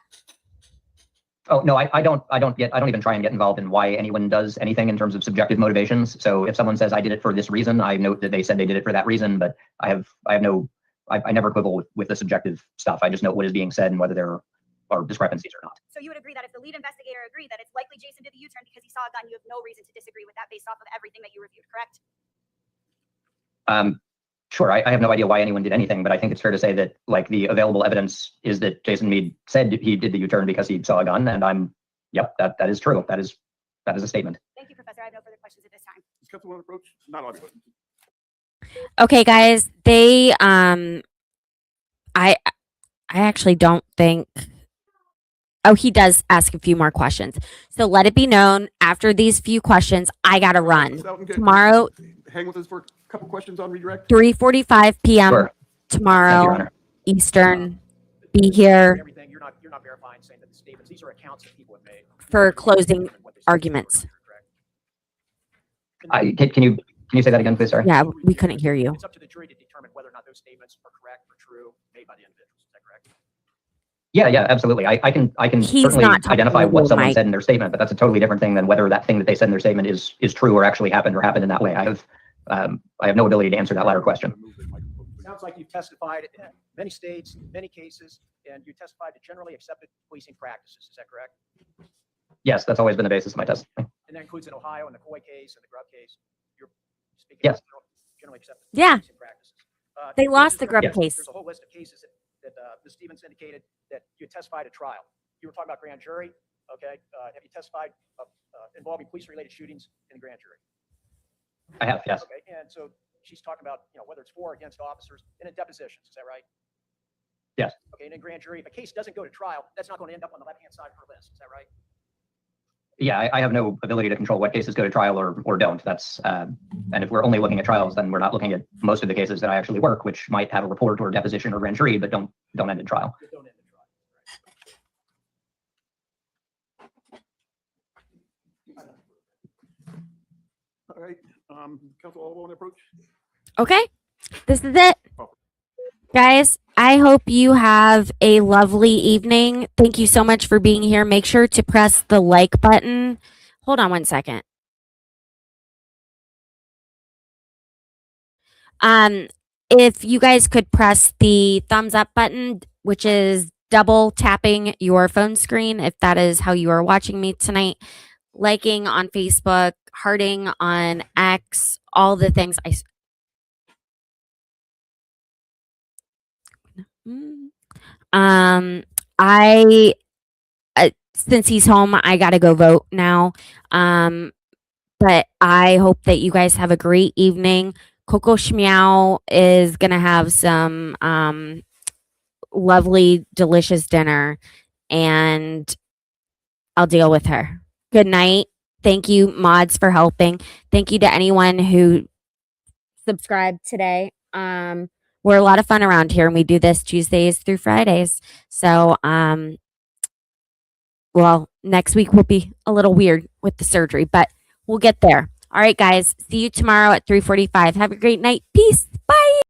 Oh, no, I don't even try and get involved in why anyone does anything in terms of subjective motivations. So if someone says I did it for this reason, I note that they said they did it for that reason, but I never quibble with the subjective stuff. I just note what is being said and whether there are discrepancies or not. So you would agree that if the lead investigator agreed that it's likely Jason did the U-turn because he saw a gun, you have no reason to disagree with that based off of everything that you reviewed, correct? Sure, I have no idea why anyone did anything, but I think it's fair to say that like the available evidence is that Jason Meade said he did the U-turn because he saw a gun, and yep, that is true. That is a statement. Thank you, Professor. I have no further questions at this time. Is Councilwoman approach? Not audible. Okay, guys, I actually don't think. Oh, he does ask a few more questions. So let it be known, after these few questions, I gotta run. Tomorrow, Hang with us for a couple questions on redirect. 3:45 p.m. Sure. Thank you, Your tomorrow, Honor. Eastern. Be here Everything, you're not verifying, saying that the statements, these are accounts that people have made. for closing arguments. Can you say that again, please? Sorry. Yeah, we couldn't hear you. It's up to the jury to determine whether or not those statements are correct or true, made by the individuals. Is that correct? Yeah, absolutely. I can He's certainly not talking identify to what you, someone Mike. said in their statement, but that's a totally different thing than whether that thing that they said in their statement is true or actually happened in that way. I have no ability to answer that latter question. Sounds like you've testified in many states, many cases, and you testified to generally accepted policing practices. Is that correct? Yes, that's always been the basis of my testimony. And that includes in Ohio and the Coy case and the Grubb case. You're speaking Yes. of generally accepted Yeah. policing practices. They lost the Grubb Yes. case. There's a whole list of cases that Ms. Stevens indicated that you testified at trial. You were talking about grand jury. Okay. Have you testified involving police-related shootings in the grand jury? I have, yes. Okay. And so she's talking about, whether it's for or against officers and in depositions. Is that right? Yes. Okay. And in grand jury, if a case doesn't go to trial, that's not going to end up on the left-hand side of her list. Is that right? Yeah, I have no ability to control what cases go to trial or don't. That's and if we're only looking at trials, then we're not looking at most of the cases that I actually work, which might have a report or deposition or grand jury, but don't end in trial. That don't end in trial. All right, Council Alderman approach. Okay, this is it. Guys, I hope you have a lovely evening. Thank you so much for being here. Make sure to press the like button. Hold on one second. If you guys could press the thumbs up button, which is double tapping your phone screen, if that is how you are watching me tonight, liking on Facebook, hearting on X, all the things. I since he's home, I gotta go vote now. But I hope that you guys have a great evening. Coco Schmeow is gonna have some lovely, delicious dinner, and I'll deal with her. Good night. Thank you, mods, for helping. Thank you to anyone who subscribed today. We're a lot of fun around here, and we do this Tuesdays through Fridays. So, well, next week will be a little weird with the surgery, but we'll get there. All right, guys. See you tomorrow at 3:45. Have a great night. Peace. Bye.